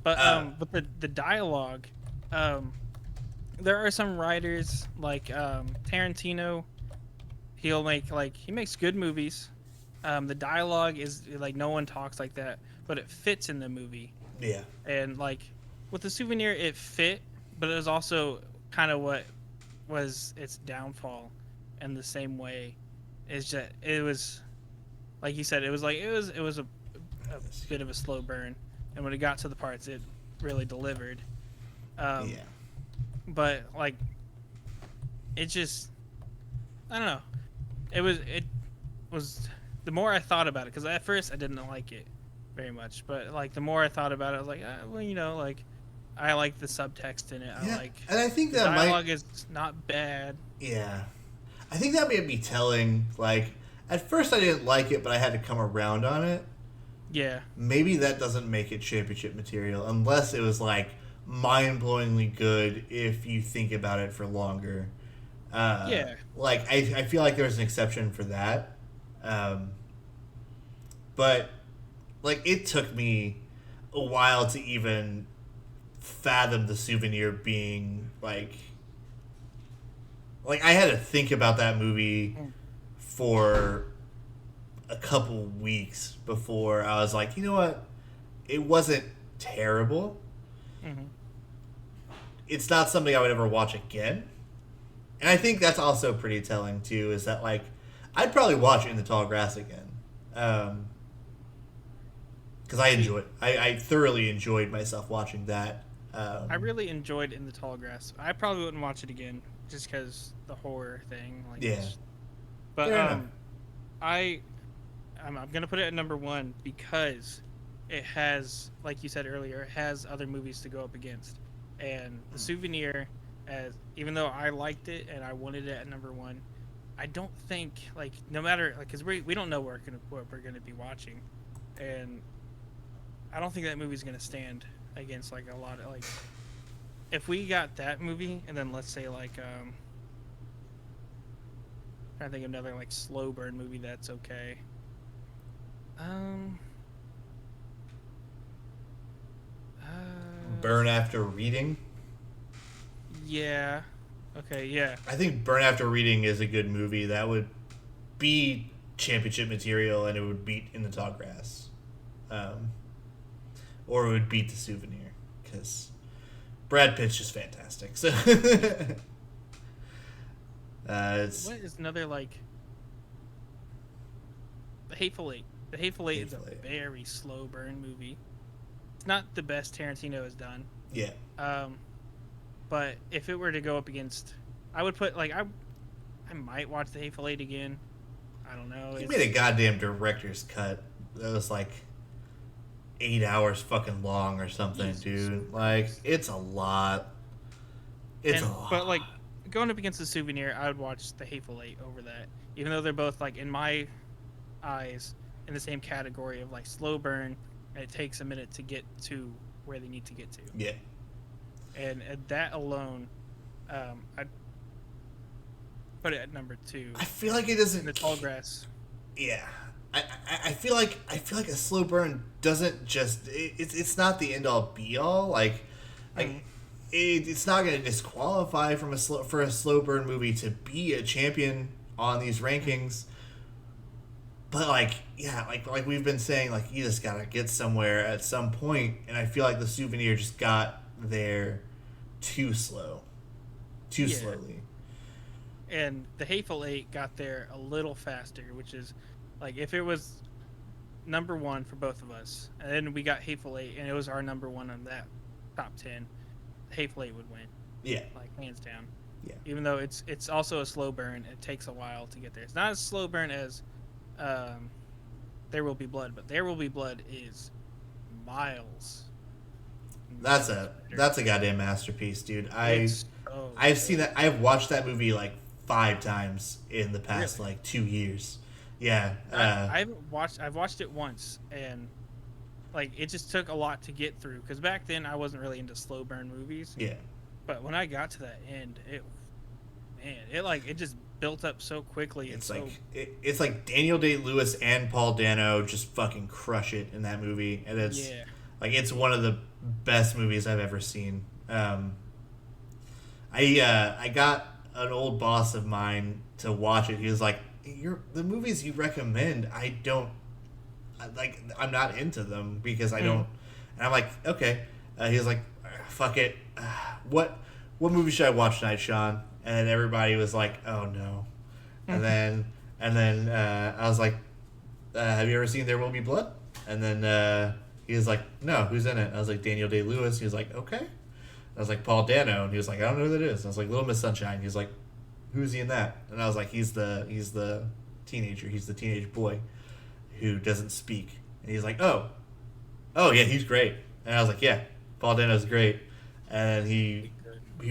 [SPEAKER 2] But the dialogue, there are some writers like Tarantino. He makes good movies. The dialogue is like no one talks like that, but it fits in the movie.
[SPEAKER 1] Yeah. And
[SPEAKER 2] like with the Souvenir, it fit, but it was also kind of what was its downfall. In the same way, is that it was, like you said, it was a bit of a slow burn. And when it got to the parts, it really delivered. But like, it just, I don't know. It was the more I thought about it, because at first I didn't like it very much, but like the more I thought about it, I was like, like I like the subtext in it.
[SPEAKER 1] And I think that
[SPEAKER 2] the dialogue is not bad.
[SPEAKER 1] Yeah, I think that may be telling. Like at first I didn't like it, but I had to come around on it.
[SPEAKER 2] Yeah. Maybe
[SPEAKER 1] that doesn't make it championship material unless it was like mind-blowingly good if you think about it for longer. Like I feel like there's an exception for that. But like it took me a while to even fathom the Souvenir being like I had to think about that movie for a couple weeks before I was like, you know what? It wasn't terrible. Mm-hmm. It's not something I would ever watch again. And I think that's also pretty telling too, is that like I'd probably watch In the Tall Grass again. Because I enjoy it. I thoroughly enjoyed myself watching that.
[SPEAKER 2] I really enjoyed In the Tall Grass. I probably wouldn't watch it again just because the horror thing. Like,
[SPEAKER 1] Yeah.
[SPEAKER 2] But
[SPEAKER 1] Fair enough.
[SPEAKER 2] I'm gonna put it at number one because it has, like you said earlier, it has other movies to go up against, and The Souvenir, as even though I liked it and I wanted it at number one, I don't think like no matter like because we don't know what we're gonna be watching, and I don't think that movie's gonna stand against like a lot of like if we got that movie and then let's say like trying to think of another like slow burn movie that's okay.
[SPEAKER 1] Burn After Reading.
[SPEAKER 2] Yeah. Okay. Yeah.
[SPEAKER 1] I think Burn After Reading is a good movie. That would be championship material, and it would beat In the Tall Grass, or it would beat The Souvenir because Brad Pitt's just fantastic. So,
[SPEAKER 2] What is another like? The Hateful Eight. The Hateful Eight is a
[SPEAKER 1] Hateful Eight.
[SPEAKER 2] very slow burn movie. It's not the best Tarantino has done.
[SPEAKER 1] yeah,
[SPEAKER 2] But if it were to go up against, I would put like I might watch The Hateful Eight again. I don't know.
[SPEAKER 1] he made a goddamn director's cut that was like 8 hours fucking long or something,
[SPEAKER 2] Jesus
[SPEAKER 1] dude. Like it's a lot. It's a lot.
[SPEAKER 2] But like going up against The Souvenir, I would watch The Hateful Eight over that, even though they're both like in my eyes in the same category of like slow burn, and it takes a minute to get to where they need to get to.
[SPEAKER 1] Yeah.
[SPEAKER 2] And that alone, I'd put it at number two.
[SPEAKER 1] I feel like it doesn't.
[SPEAKER 2] In the Tall Grass.
[SPEAKER 1] Yeah, I feel like a slow burn doesn't just it's not the end all be all. Like it's not going to disqualify from for a slow burn movie to be a champion on these rankings. But like yeah, like we've been saying, like you just gotta get somewhere at some point, and I feel like The Souvenir just got there too slowly.
[SPEAKER 2] And The Hateful Eight got there a little faster, which is like if it was number one for both of us, and then we got Hateful Eight, and it was our number one on that top 10, Hateful Eight would win.
[SPEAKER 1] Yeah.
[SPEAKER 2] Like hands down.
[SPEAKER 1] Yeah.
[SPEAKER 2] Even though it's also a slow burn, it takes a while to get there. It's not as slow burn as There Will Be Blood, but There Will Be Blood is miles.
[SPEAKER 1] That's a goddamn masterpiece, dude. I've seen that. I've watched that movie like 5 times in the past
[SPEAKER 2] Really?
[SPEAKER 1] like 2 years. Yeah.
[SPEAKER 2] I've watched it once, and like it just took a lot to get through because back then I wasn't really into slow burn movies.
[SPEAKER 1] Yeah.
[SPEAKER 2] But when I got to that end, it just built up so quickly.
[SPEAKER 1] It's like Daniel Day-Lewis and Paul Dano just fucking crush it in that movie, and it's like it's one of the best movies I've ever seen. I got an old boss of mine to watch it. He was like, the movies you recommend, I'm not into them because I don't. And I'm like, okay. He was like, fuck it. What movie should I watch tonight, Shawn? And then everybody was like, oh no. And then I was like, have you ever seen There Will Be Blood? And then he was like, no, who's in it? I was like, Daniel Day-Lewis. He was like, okay. I was like, Paul Dano. And he was like, I don't know who that is. I was like, Little Miss Sunshine. He was like, who's he in that? And I was like, he's the teenager. He's the teenage boy who doesn't speak. And he's like, oh yeah, he's great. And I was like, yeah, Paul Dano's great. And he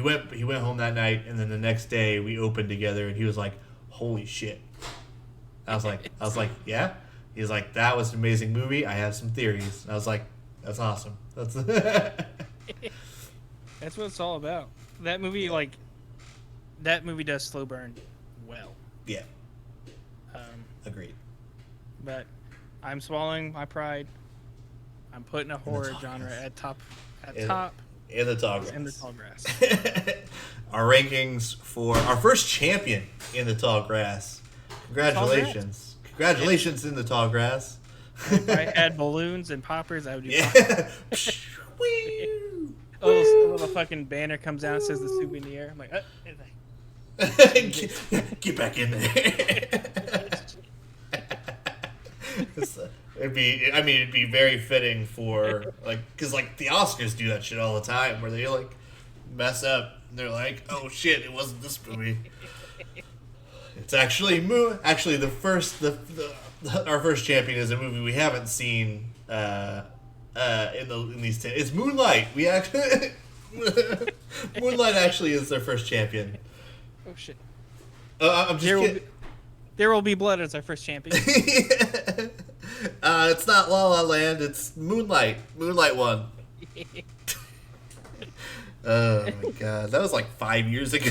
[SPEAKER 1] went home that night, and then the next day we opened together, and he was like, holy shit. I was like, yeah. He's like, that was an amazing movie. I have some theories. And I was like, that's awesome. That's
[SPEAKER 2] That's what it's all about. That movie, that movie does slow burn well.
[SPEAKER 1] Yeah. Agreed.
[SPEAKER 2] But I'm swallowing my pride. I'm putting a horror genre at top.
[SPEAKER 1] In the Tall Grass.
[SPEAKER 2] In the Tall Grass.
[SPEAKER 1] Our rankings for our first champion in the Tall Grass. Congratulations. Congratulations in the Tall Grass.
[SPEAKER 2] If I had balloons and poppers, I would do
[SPEAKER 1] Yeah.
[SPEAKER 2] a little fucking banner comes out and says The Souvenir. I'm like,
[SPEAKER 1] Get back in there. it'd be very fitting for like, because like the Oscars do that shit all the time, where they like mess up. And they're like, oh shit, it wasn't this movie. It's actually Actually, our first champion is a movie we haven't seen. In these 10, it's Moonlight. We actually Moonlight actually is their first champion.
[SPEAKER 2] Oh shit!
[SPEAKER 1] I'm just kidding.
[SPEAKER 2] There Will Be Blood as our first champion.
[SPEAKER 1] It's not La La Land. It's Moonlight. Moonlight won. Oh my god, that was like 5 years ago.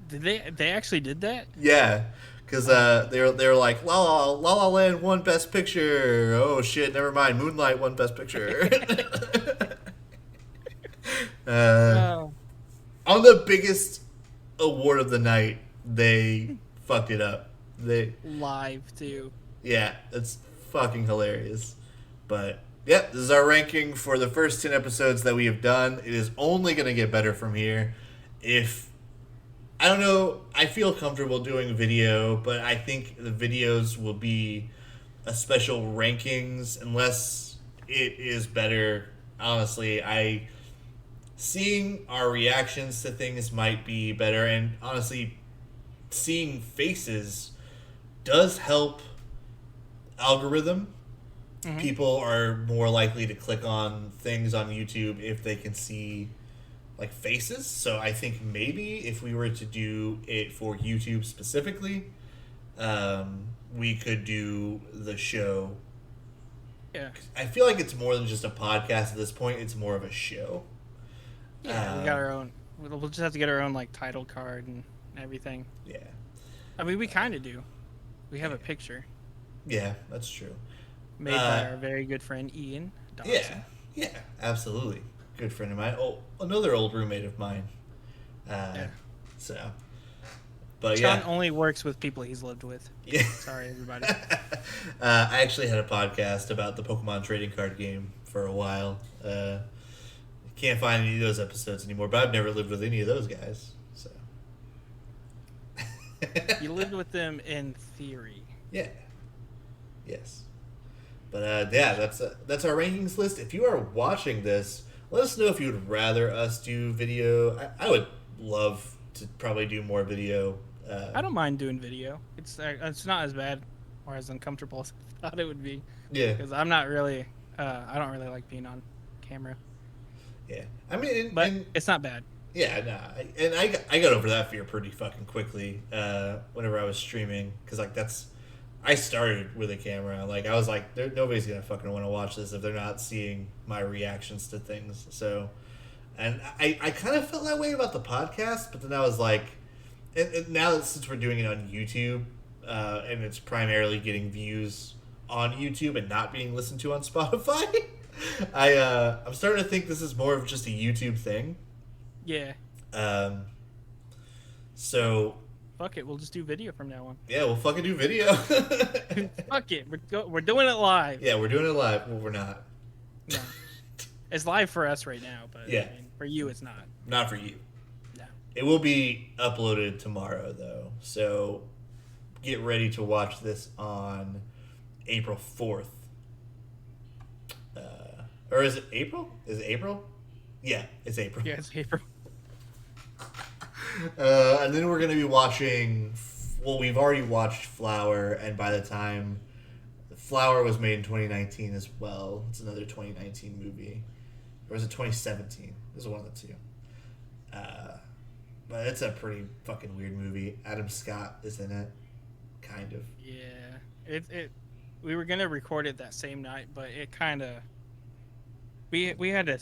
[SPEAKER 2] Did they actually did that?
[SPEAKER 1] Yeah, because they were like La La Land won Best Picture. Oh shit, never mind. Moonlight won Best Picture. On the biggest award of the night, they fucked it up. They
[SPEAKER 2] live too.
[SPEAKER 1] Yeah, it's fucking hilarious. But yeah, this is our ranking for the first 10 episodes that we have done. It is only going to get better from here. I don't know, I feel comfortable doing video, but I think the videos will be a special rankings unless it is better. Honestly, seeing our reactions to things might be better, and honestly, seeing faces does help algorithm. Mm-hmm. People are more likely to click on things on YouTube if they can see like faces. So I think maybe if we were to do it for YouTube specifically, we could do the show.
[SPEAKER 2] Yeah.
[SPEAKER 1] I feel like it's more than just a podcast at this point. It's more of a show.
[SPEAKER 2] Yeah, we got our own. We'll just have to get our own like title card and everything.
[SPEAKER 1] Yeah.
[SPEAKER 2] I mean, we kind of do. We have a picture.
[SPEAKER 1] Yeah, that's true.
[SPEAKER 2] Made by our very good friend Ian Dawson.
[SPEAKER 1] Yeah, absolutely. Good friend of mine. Oh, another old roommate of mine. So, but
[SPEAKER 2] Shawn only works with people he's lived with.
[SPEAKER 1] Yeah.
[SPEAKER 2] Sorry, everybody.
[SPEAKER 1] I actually had a podcast about the Pokemon trading card game for a while. Can't find any of those episodes anymore, but I've never lived with any of those guys. So
[SPEAKER 2] you lived with them in theory.
[SPEAKER 1] Yeah. Yes. But yeah, that's our rankings list. If you are watching this, let us know if you would rather us do video. I would love to probably do more video.
[SPEAKER 2] I don't mind doing video. It's not as bad or as uncomfortable as I thought it would be.
[SPEAKER 1] Yeah.
[SPEAKER 2] Because I'm not really. I don't really like being on camera.
[SPEAKER 1] Yeah. I mean,
[SPEAKER 2] but it's not bad.
[SPEAKER 1] Yeah, nah. And I got over that fear pretty fucking quickly. Whenever I was streaming, because like I started with a camera. Like I was like, nobody's gonna fucking want to watch this if they're not seeing my reactions to things. So, and I kind of felt that way about the podcast, but then I was like, and now that since we're doing it on YouTube, and it's primarily getting views on YouTube and not being listened to on Spotify, I'm starting to think this is more of just a YouTube thing.
[SPEAKER 2] Yeah.
[SPEAKER 1] So.
[SPEAKER 2] Fuck it, we'll just do video from now on.
[SPEAKER 1] Yeah, we'll fucking do video.
[SPEAKER 2] Fuck it, we're doing it live.
[SPEAKER 1] Yeah, we're doing it live. Well, we're not.
[SPEAKER 2] No. It's live for us right now, but
[SPEAKER 1] yeah.
[SPEAKER 2] I mean, for you it's not.
[SPEAKER 1] Not for you.
[SPEAKER 2] No.
[SPEAKER 1] It will be uploaded tomorrow, though. So get ready to watch this on April 4th. Or is it April? Is it April? Yeah, it's April.
[SPEAKER 2] Yeah, it's April.
[SPEAKER 1] And then we're going to be watching... Well, we've already watched Flower, and by the time... Flower was made in 2019 as well. It's another 2019 movie. Or was it 2017? It was one of the two. But it's a pretty fucking weird movie. Adam Scott is in it. Kind of.
[SPEAKER 2] Yeah. We were going to record it that same night, but it kind of... We had to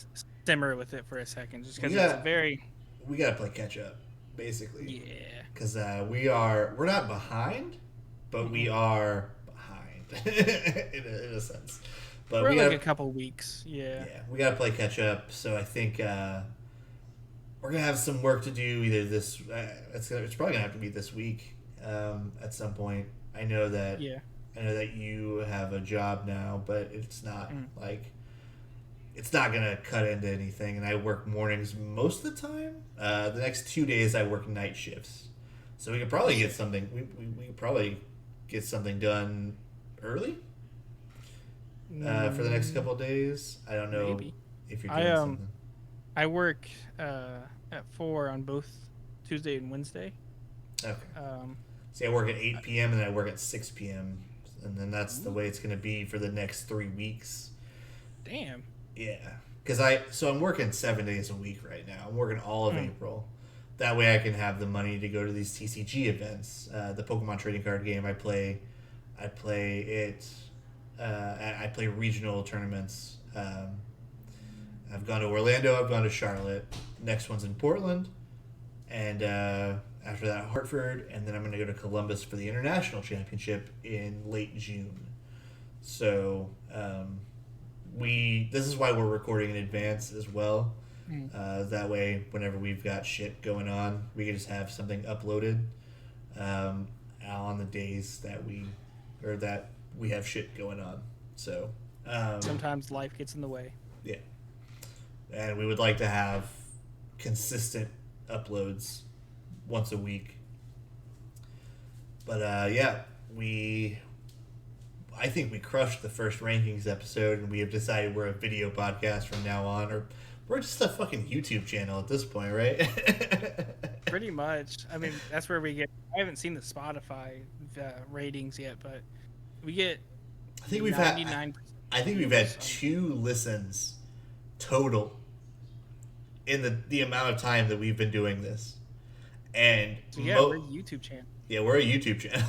[SPEAKER 2] simmer with it for a second, just because it's a very...
[SPEAKER 1] We got to play catch up, basically.
[SPEAKER 2] Yeah.
[SPEAKER 1] Because we're not behind, but we are behind in a sense. But
[SPEAKER 2] we're like a couple weeks. Yeah.
[SPEAKER 1] Yeah, we got to play catch up. So I think we're gonna have some work to do. Either this, it's probably gonna have to be this week at some point. I know that.
[SPEAKER 2] Yeah.
[SPEAKER 1] I know that you have a job now, but it's not like. It's not going to cut into anything, and I work mornings most of the time. The next 2 days, I work night shifts. So we could probably get something... We could probably get something done early for the next couple of days. I don't know
[SPEAKER 2] Maybe.
[SPEAKER 1] if you're
[SPEAKER 2] I
[SPEAKER 1] doing something.
[SPEAKER 2] I work at 4 on both Tuesday and Wednesday.
[SPEAKER 1] Okay.
[SPEAKER 2] Um,
[SPEAKER 1] See, I work at 8 p.m. and I work at 6 p.m. And then that's the way it's going to be for the next 3 weeks.
[SPEAKER 2] damn.
[SPEAKER 1] Yeah. Because I'm working 7 days a week right now. I'm working all of April. That way I can have the money to go to these TCG events. The Pokemon trading card game I play it. I play regional tournaments. I've gone to Orlando. I've gone to Charlotte. Next one's in Portland, and after that Hartford, and then I'm going to go to Columbus for the International Championship in late June. So this is why we're recording in advance as well. That way, whenever we've got shit going on, we can just have something uploaded on the days that we have shit going on. So
[SPEAKER 2] Sometimes life gets in the way.
[SPEAKER 1] yeah, and we would like to have consistent uploads once a week. But yeah, I think we crushed the first rankings episode, and we have decided we're a video podcast from now on, or we're just a fucking YouTube channel at this point, right?
[SPEAKER 2] Pretty much. I mean, that's where we get. I haven't seen the Spotify ratings yet, but we get.
[SPEAKER 1] I think we've
[SPEAKER 2] 99%.
[SPEAKER 1] I think we've had 2 listens total in the amount of time that we've been doing this, and
[SPEAKER 2] So yeah, we're a YouTube channel.
[SPEAKER 1] Yeah, we're a YouTube channel.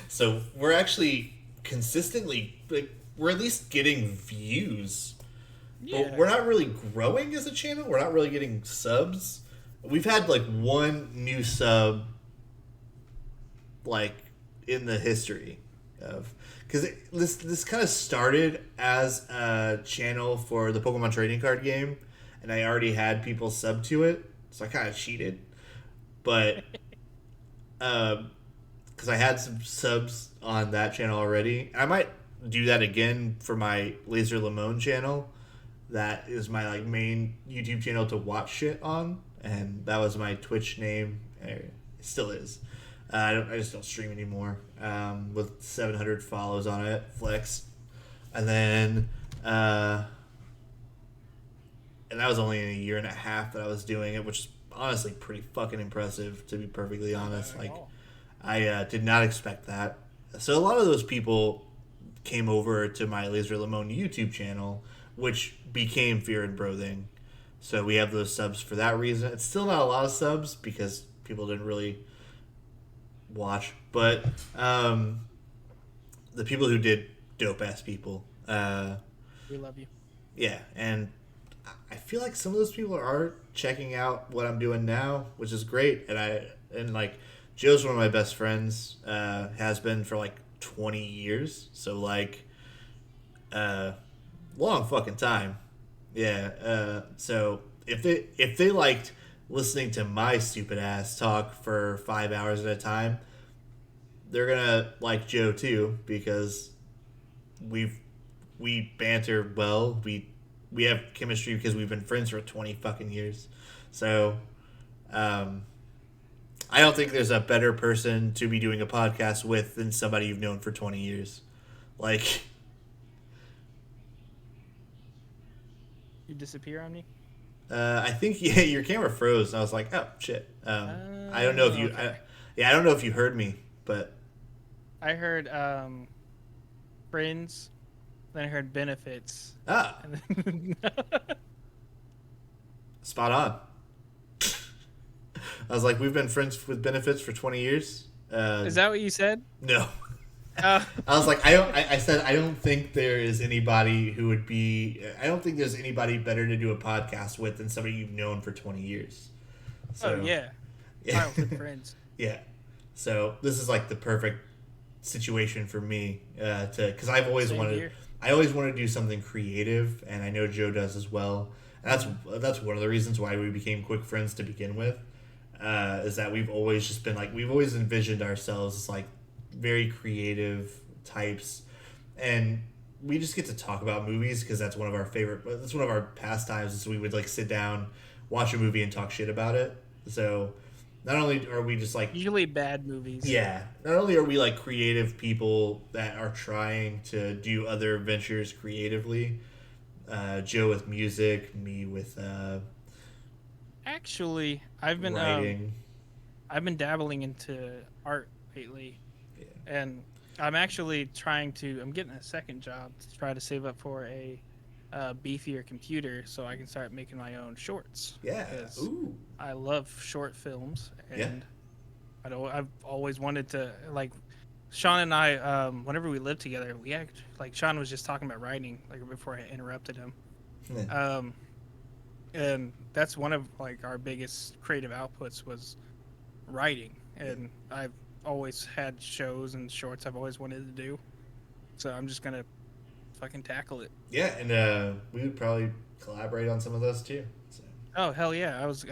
[SPEAKER 1] So we're actually consistently, we're at least getting views.
[SPEAKER 2] Yeah.
[SPEAKER 1] But we're not really growing as a channel. We're not really getting subs. We've had, 1 new sub, in the history of... Because this kind of started as a channel for the Pokemon trading card game, and I already had people sub to it, so I kind of cheated. But... because I had some subs on that channel already. I might do that again for my Laser Limon channel. That is my main YouTube channel to watch shit on, and that was my Twitch name. It still is. I just don't stream anymore. With 700 follows on it, flex, and then and that was only in a year and a half that I was doing it, which is honestly pretty fucking impressive, to be perfectly honest. I did not expect that. So a lot of those people came over to my Laser Limon YouTube channel, which became Fear and Broathing. So we have those subs for that reason. It's still not a lot of subs because people didn't really watch. But the people who did, dope-ass people.
[SPEAKER 2] We love you.
[SPEAKER 1] Yeah, and I feel like some of those people are checking out what I'm doing now, which is great. And Joe's one of my best friends, has been for 20 years. So long fucking time. Yeah. So if they liked listening to my stupid ass talk for 5 hours at a time, they're gonna like Joe too, because we banter well. We have chemistry because we've been friends for 20 fucking years. So I don't think there's a better person to be doing a podcast with than somebody you've known for 20 years.
[SPEAKER 2] You disappear on me?
[SPEAKER 1] I think your camera froze, and I was like, oh shit. I don't know if you,
[SPEAKER 2] okay.
[SPEAKER 1] I don't know if you heard me, but
[SPEAKER 2] I heard friends, then I heard benefits.
[SPEAKER 1] and then spot on. I was like, we've been friends with benefits for 20 years.
[SPEAKER 2] Is that what you said?
[SPEAKER 1] No. I was like, I said, I don't think there is anybody who would be. I don't think there's anybody better to do a podcast with than somebody you've known for 20 years. So,
[SPEAKER 2] yeah. Childhood friends.
[SPEAKER 1] Yeah. So this is the perfect situation for me because I've always
[SPEAKER 2] Same
[SPEAKER 1] wanted.
[SPEAKER 2] here.
[SPEAKER 1] I always want to do something creative, and I know Joe does as well. And that's one of the reasons why we became quick friends to begin with. Is that we've always just been we've always envisioned ourselves as very creative types, and we just get to talk about movies because that's one of our favorite. That's one of our pastimes. Is we would sit down, watch a movie, and talk shit about it. So not only are we just like,
[SPEAKER 2] Usually bad movies.
[SPEAKER 1] yeah, not only are we like creative people that are trying to do other ventures creatively, Joe with music, me with
[SPEAKER 2] Actually,
[SPEAKER 1] writing.
[SPEAKER 2] I've been dabbling into art lately,
[SPEAKER 1] Yeah.
[SPEAKER 2] and I'm actually trying to. I'm getting a second job to try to save up for a beefier computer so I can start making my own shorts
[SPEAKER 1] Yeah.
[SPEAKER 2] because
[SPEAKER 1] Ooh.
[SPEAKER 2] I love short films
[SPEAKER 1] Yeah.
[SPEAKER 2] and I've always wanted to like Shawn and I. Whenever we lived together, we act like Shawn was just talking about writing like before I interrupted him.
[SPEAKER 1] Yeah.
[SPEAKER 2] Um, and that's one of like our biggest creative outputs was writing,
[SPEAKER 1] Yeah.
[SPEAKER 2] and I've always had shows and shorts I've always wanted to do, so I'm just gonna fucking tackle it.
[SPEAKER 1] Yeah, and we would probably collaborate on some of those too. So.
[SPEAKER 2] Oh hell yeah, I was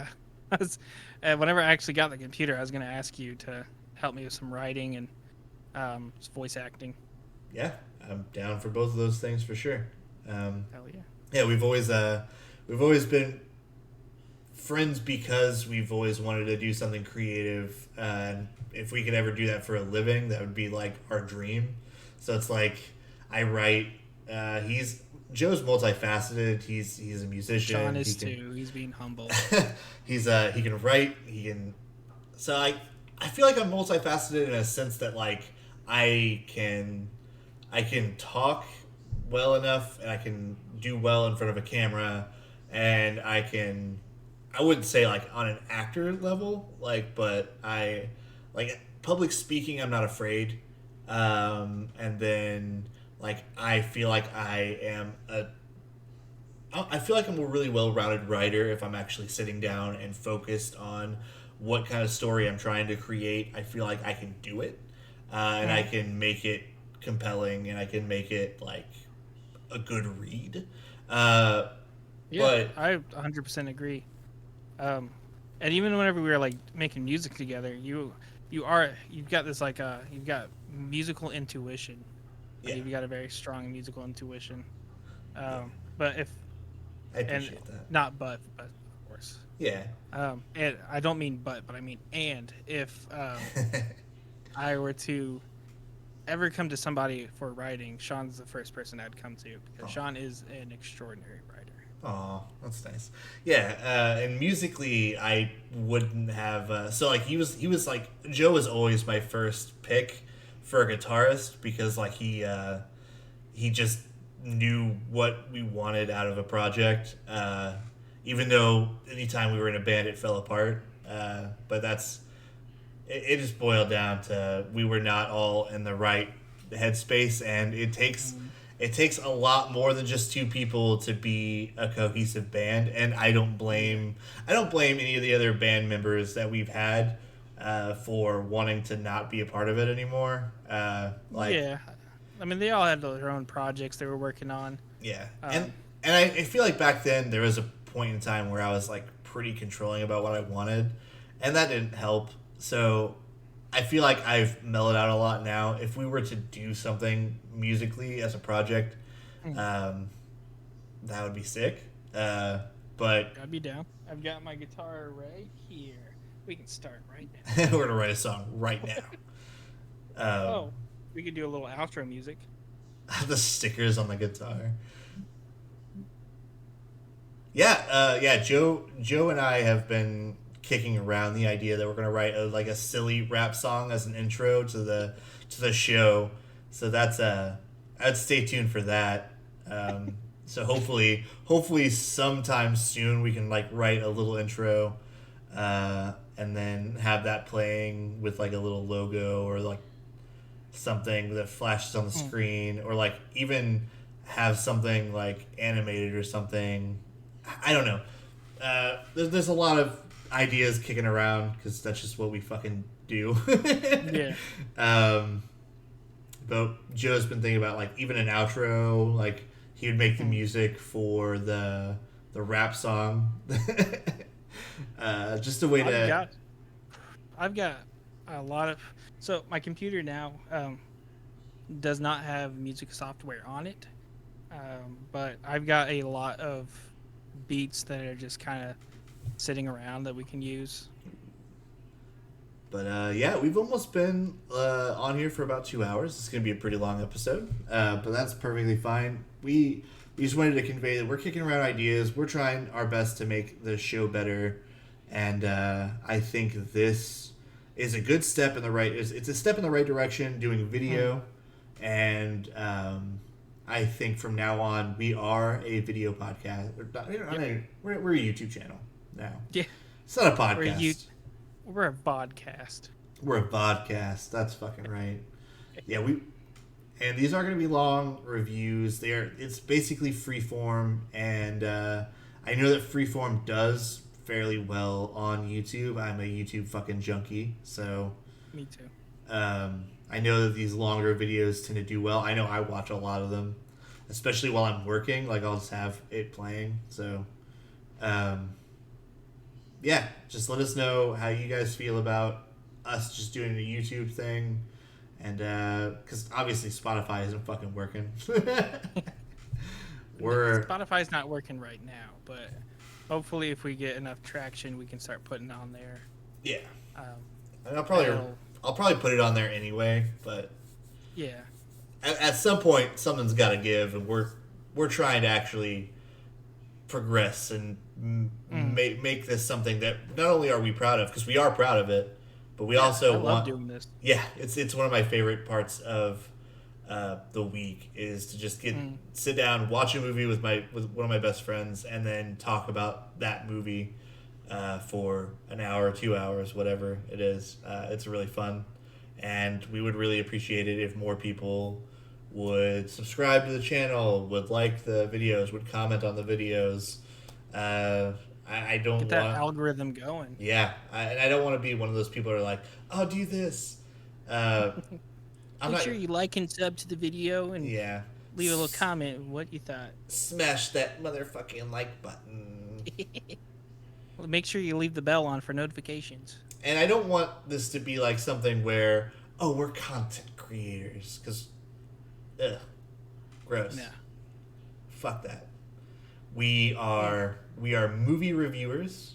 [SPEAKER 2] whenever I actually got the computer, I was gonna ask you to help me with some writing and voice acting.
[SPEAKER 1] Yeah, I'm down for both of those things for sure.
[SPEAKER 2] Hell yeah.
[SPEAKER 1] Yeah, we've always been friends because we've always wanted to do something creative. And if we could ever do that for a living, that would be like our dream. So it's like I write. He's Joe's multifaceted. He's a musician.
[SPEAKER 2] Shawn
[SPEAKER 1] He
[SPEAKER 2] is
[SPEAKER 1] can,
[SPEAKER 2] too. He's being humble.
[SPEAKER 1] he can write. He can. So I feel like I'm multifaceted in a sense that like I can I can talk well enough and I can do well in front of a camera and I wouldn't say like on an actor level like but I like public speaking I'm not afraid and then like I feel like I feel like I'm a really well-rounded writer if I'm actually sitting down and focused on what kind of story I'm trying to create. I feel like I can do it, and I can make it compelling, and I can make it like a good read. Uh,
[SPEAKER 2] Yeah,
[SPEAKER 1] but
[SPEAKER 2] I 100% agree. Um, and even whenever we were like making music together, you've got this like you've got musical intuition. Like
[SPEAKER 1] yeah,
[SPEAKER 2] you've got a very strong musical intuition.
[SPEAKER 1] yeah,
[SPEAKER 2] But if
[SPEAKER 1] I
[SPEAKER 2] and
[SPEAKER 1] appreciate that.
[SPEAKER 2] not but of course.
[SPEAKER 1] Yeah,
[SPEAKER 2] And I don't mean but I mean and if I were to ever come to somebody for writing, Shawn's the first person I'd come to because
[SPEAKER 1] oh,
[SPEAKER 2] Shawn is an extraordinary writer.
[SPEAKER 1] oh, that's nice. Yeah, and musically, I wouldn't have. So like he was like Joe was always my first pick for a guitarist because like he just knew what we wanted out of a project. Even though anytime we were in a band, it fell apart. But it just boiled down to we were not all in the right headspace, and it takes a lot more than just two people to be a cohesive band. And I don't blame any of the other band members that we've had for wanting to not be a part of it anymore.
[SPEAKER 2] Yeah, I mean they all had their own projects they were working on.
[SPEAKER 1] Yeah,
[SPEAKER 2] Um,
[SPEAKER 1] and I feel like back then there was a point in time where I was like pretty controlling about what I wanted, and that didn't help. So I feel like I've mellowed out a lot now. If we were to do something musically as a project, um, that would be sick. But
[SPEAKER 2] I'd be down. I've got my guitar right here. We can start right now.
[SPEAKER 1] we're gonna write a song right now.
[SPEAKER 2] Oh, we could do a little outro music.
[SPEAKER 1] The stickers on the guitar. Yeah, yeah. Joe and I have been kicking around the idea that we're gonna write like a silly rap song as an intro to the show. So that's I'd stay tuned for that. So hopefully sometime soon we can like write a little intro, and then have that playing with like a little logo or like something that flashes on the screen, or like even have something like animated or something. I don't know. There's a lot of ideas kicking around because that's just what we fucking do.
[SPEAKER 2] Yeah.
[SPEAKER 1] But Joe's been thinking about like even an outro. Like he would make the music for the rap song. Just a way to.
[SPEAKER 2] I've got a lot of. So my computer now does not have music software on it, but I've got a lot of beats that are just kind of sitting around that we can use.
[SPEAKER 1] But yeah, we've almost been on here for about 2 hours. It's gonna be a pretty long episode, but that's perfectly fine. We just wanted to convey that we're kicking around ideas. We're trying our best to make the show better, and I think this is a good step in the right. It's a step in the right direction. Doing video, and I think from now on we are a video podcast. We're a YouTube channel now.
[SPEAKER 2] Yeah,
[SPEAKER 1] It's not a
[SPEAKER 2] we're a,
[SPEAKER 1] podcast.
[SPEAKER 2] we're a vodcast.
[SPEAKER 1] We're a vodcast. That's fucking right. Yeah, and these are going to be long reviews. It's basically freeform, and I know that freeform does fairly well on YouTube. I'm a YouTube fucking junkie, so
[SPEAKER 2] Me too.
[SPEAKER 1] I know that these longer videos tend to do well. I know I watch a lot of them, especially while I'm working. Like I'll just have it playing. So, yeah, just let us know how you guys feel about us just doing a YouTube thing. And because obviously Spotify isn't fucking working.
[SPEAKER 2] Spotify's not working right now, but hopefully if we get enough traction, we can start putting it on there.
[SPEAKER 1] Yeah. And I'll
[SPEAKER 2] that'll-
[SPEAKER 1] probably put it on there anyway. But
[SPEAKER 2] Yeah.
[SPEAKER 1] at some point, something's got to give, and we're trying to actually progress and make this something that not only are we proud of, because we are proud of it, but we also
[SPEAKER 2] I
[SPEAKER 1] want.
[SPEAKER 2] love doing this.
[SPEAKER 1] Yeah, it's one of my favorite parts of the week is to just sit down, watch a movie with one of my best friends, and then talk about that movie for an hour, 2 hours, whatever it is. It's really fun, and we would really appreciate it if more people would subscribe to the channel, would like the videos, would comment on the videos. I don't
[SPEAKER 2] Get that
[SPEAKER 1] want
[SPEAKER 2] algorithm going.
[SPEAKER 1] yeah, and I don't want to be one of those people who are like, "Oh, do this." I'm
[SPEAKER 2] Make
[SPEAKER 1] not.
[SPEAKER 2] sure you like and sub to the video and
[SPEAKER 1] Yeah.
[SPEAKER 2] leave a little comment of what you thought.
[SPEAKER 1] Smash that motherfucking like button.
[SPEAKER 2] Make sure you leave the bell on for notifications.
[SPEAKER 1] And I don't want this to be like something where, oh, we're content creators, because, gross.
[SPEAKER 2] Yeah.
[SPEAKER 1] Fuck that. We are movie reviewers,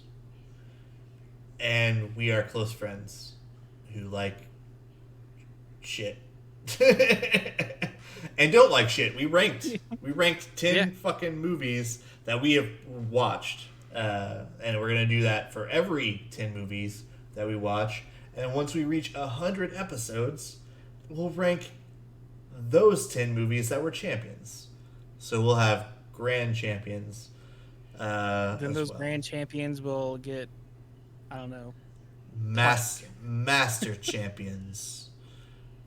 [SPEAKER 1] and we are close friends who like shit. And don't like shit. We ranked 10 fucking movies that we have watched. And we're gonna do that for every 10 movies that we watch. And once we reach 100 episodes, we'll rank those 10 movies that were champions. So we'll have grand champions.
[SPEAKER 2] Then those grand champions will get, I don't know.
[SPEAKER 1] Master champions.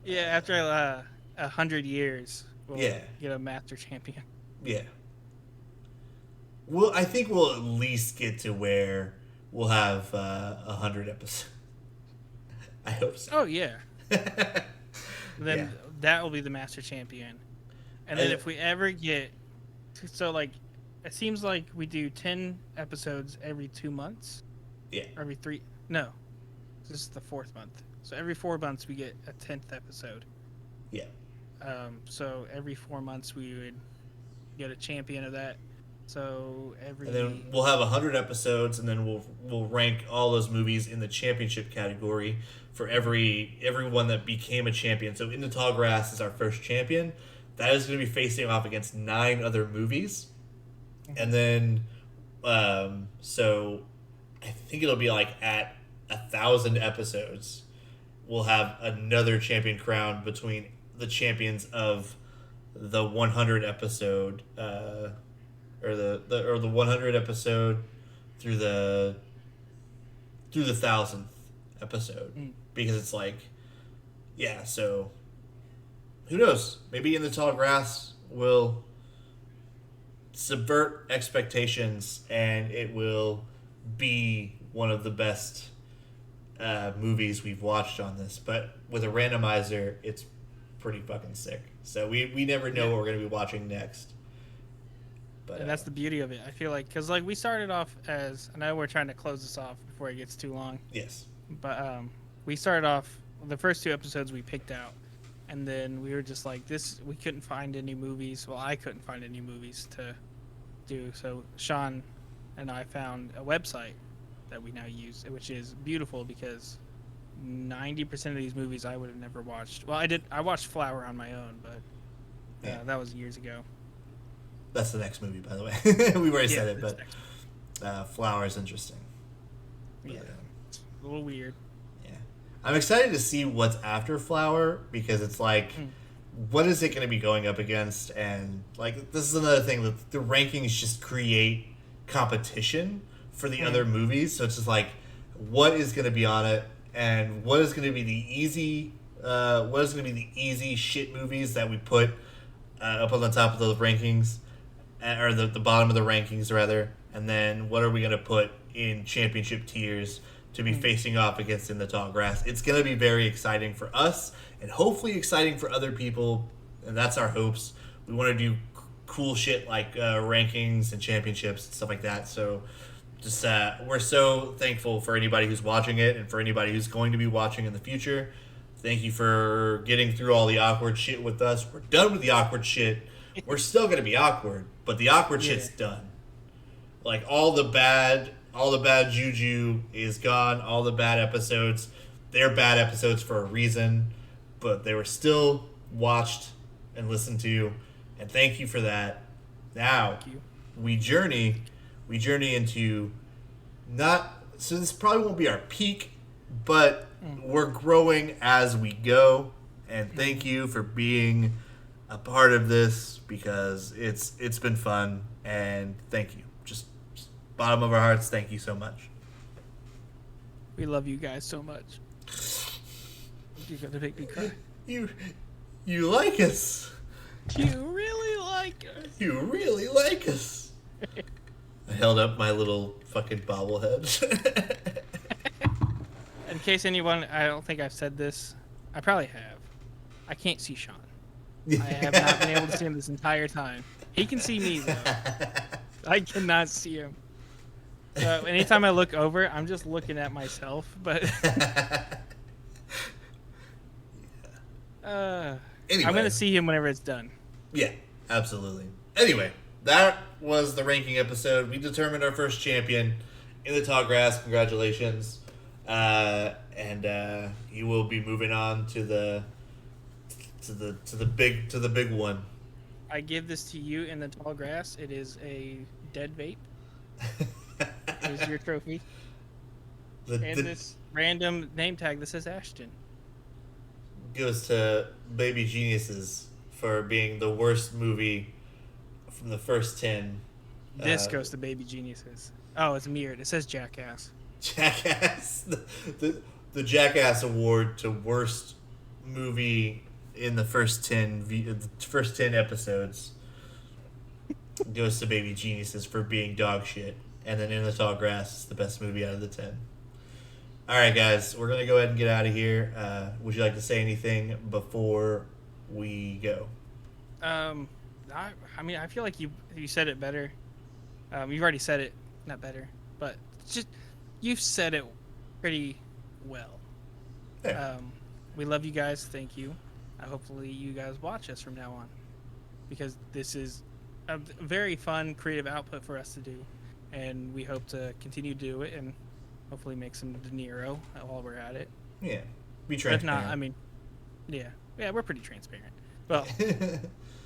[SPEAKER 2] Yeah, after 100 years, we'll
[SPEAKER 1] Yeah.
[SPEAKER 2] get a master champion.
[SPEAKER 1] Yeah. I think we'll at least get to where we'll have 100 episodes. I hope so.
[SPEAKER 2] Oh yeah. Then that will be the master champion. And then if we ever get, so like, it seems like we do 10 episodes every 2 months.
[SPEAKER 1] Yeah.
[SPEAKER 2] Every 3. No, this is the 4th month. So every 4 months we get a 10th episode.
[SPEAKER 1] Yeah.
[SPEAKER 2] So every 4 months we would get a champion of that. So every.
[SPEAKER 1] And then we'll have 100 episodes, and then we'll rank all those movies in the championship category for everyone that became a champion. So In the Tall Grass is our first champion. That is going to be facing off against 9 other movies. And then, so I think it'll be like at 1,000 episodes, we'll have another champion crowned between the champions of the 100 episode, or the 100 episode through the 1,000th episode, because it's like, yeah. So who knows? Maybe In the Tall Grass will subvert expectations, and it will be one of the best movies we've watched on this. But with a randomizer, it's pretty fucking sick. So we never know what we're going to be watching next. But
[SPEAKER 2] And that's the beauty of it. I feel like, because like we started off as, I know we're trying to close this off before it gets too long,
[SPEAKER 1] yes.
[SPEAKER 2] but we started off, the first 2 episodes we picked out, and then we were just like, we couldn't find any movies. Well, I couldn't find any movies to do. So Shawn and I found a website that we now use, which is beautiful because 90% of these movies I would have never watched. Well, I did. I watched Flower on my own, but
[SPEAKER 1] Yeah.
[SPEAKER 2] that was years ago.
[SPEAKER 1] That's the next movie, by the way. We've already said it,
[SPEAKER 2] that's
[SPEAKER 1] but
[SPEAKER 2] next.
[SPEAKER 1] Flower is interesting. But,
[SPEAKER 2] Yeah, it's a little weird.
[SPEAKER 1] yeah. I'm excited to see what's after Flower because it's like, what is it going to be going up against? And like, this is another thing that the rankings just create competition for the other movies. So it's just like, what is going to be on it, and what is going to be the easy, shit movies that we put up on the top of the rankings, or the bottom of the rankings rather, and then what are we going to put in championship tiers to be facing off against in the tall grass. It's going to be very exciting for us, and hopefully exciting for other people, and that's our hopes. We want to do cool shit like rankings and championships and stuff like that. So just we're so thankful for anybody who's watching it and for anybody who's going to be watching in the future. Thank you for getting through all the awkward shit with us. We're done with the awkward shit. We're still going to be awkward, but the awkward shit's done. Like all the bad juju is gone. All the bad episodes, they're bad episodes for a reason, but they were still watched and listened to, and thank you for that. Now we journey into so this probably won't be our peak, but we're growing as we go, and thank you for being a part of this because it's been fun, and thank you. Just bottom of our hearts, thank you so much.
[SPEAKER 2] We love you guys so much. You're gonna make me cry.
[SPEAKER 1] You like us.
[SPEAKER 2] You really like us.
[SPEAKER 1] You really like us. I held up my little fucking bobblehead.
[SPEAKER 2] In case anyone, I don't think I've said this. I probably have. I can't see Shawn. I have not been able to see him this entire time. He can see me, though. I cannot see him. Anytime I look over, I'm just looking at myself. But
[SPEAKER 1] Anyway.
[SPEAKER 2] I'm going to see him whenever it's done.
[SPEAKER 1] Yeah, absolutely. Anyway, that was the ranking episode. We determined our first champion in the tall grass. Congratulations. And you will be moving on to the big one.
[SPEAKER 2] I give this to you in the tall grass. It is a dead vape. It is your trophy. This random name tag that says Ashton
[SPEAKER 1] goes to Baby Geniuses for being the worst movie from the first 10.
[SPEAKER 2] This goes to Baby Geniuses. Oh, it's mirrored. It says Jackass.
[SPEAKER 1] Jackass. The Jackass Award to worst movie in the first 10 episodes goes to Baby Geniuses for being dog shit. And then In the Tall Grass is the best movie out of the 10. All right, guys, we're going to go ahead and get out of here. Would you like to say anything before we go?
[SPEAKER 2] I mean, I feel like you said it better. You've already said it, not better, but just you've said it pretty well.
[SPEAKER 1] Yeah.
[SPEAKER 2] We love you guys. Thank you. Hopefully you guys watch us from now on, because this is a very fun creative output for us to do, and we hope to continue to do it and hopefully make some De Niro while we're at it.
[SPEAKER 1] Yeah. Be
[SPEAKER 2] But
[SPEAKER 1] transparent.
[SPEAKER 2] if not, I mean, yeah, we're pretty transparent. Well,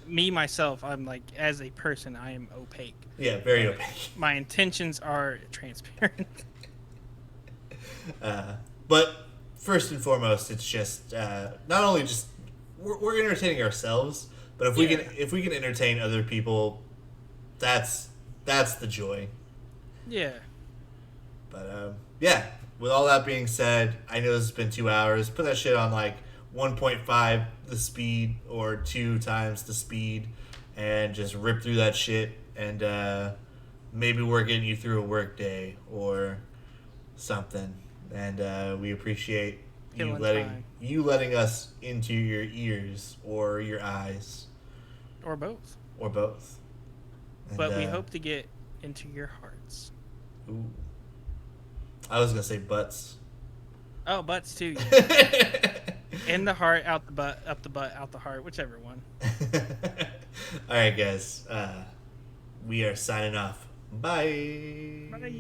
[SPEAKER 2] me myself, I'm like, as a person, I am opaque.
[SPEAKER 1] Yeah, very opaque.
[SPEAKER 2] My intentions are transparent.
[SPEAKER 1] But first and foremost, it's just not only just we're entertaining ourselves, but if we can entertain other people, that's the joy.
[SPEAKER 2] Yeah.
[SPEAKER 1] But yeah. With all that being said, I know this has been 2 hours. Put that shit on like 1.5 the speed or 2 times the speed, and just rip through that shit. And maybe we're getting you through a work day or something. And we appreciate you letting us into your ears or your eyes,
[SPEAKER 2] Or both.
[SPEAKER 1] And,
[SPEAKER 2] But we hope to get into your hearts.
[SPEAKER 1] Ooh. I was gonna say butts.
[SPEAKER 2] Oh, butts too. Yeah. In the heart, out the butt, up the butt, out the heart, whichever one.
[SPEAKER 1] All right, guys. We are signing off. Bye.
[SPEAKER 2] Bye.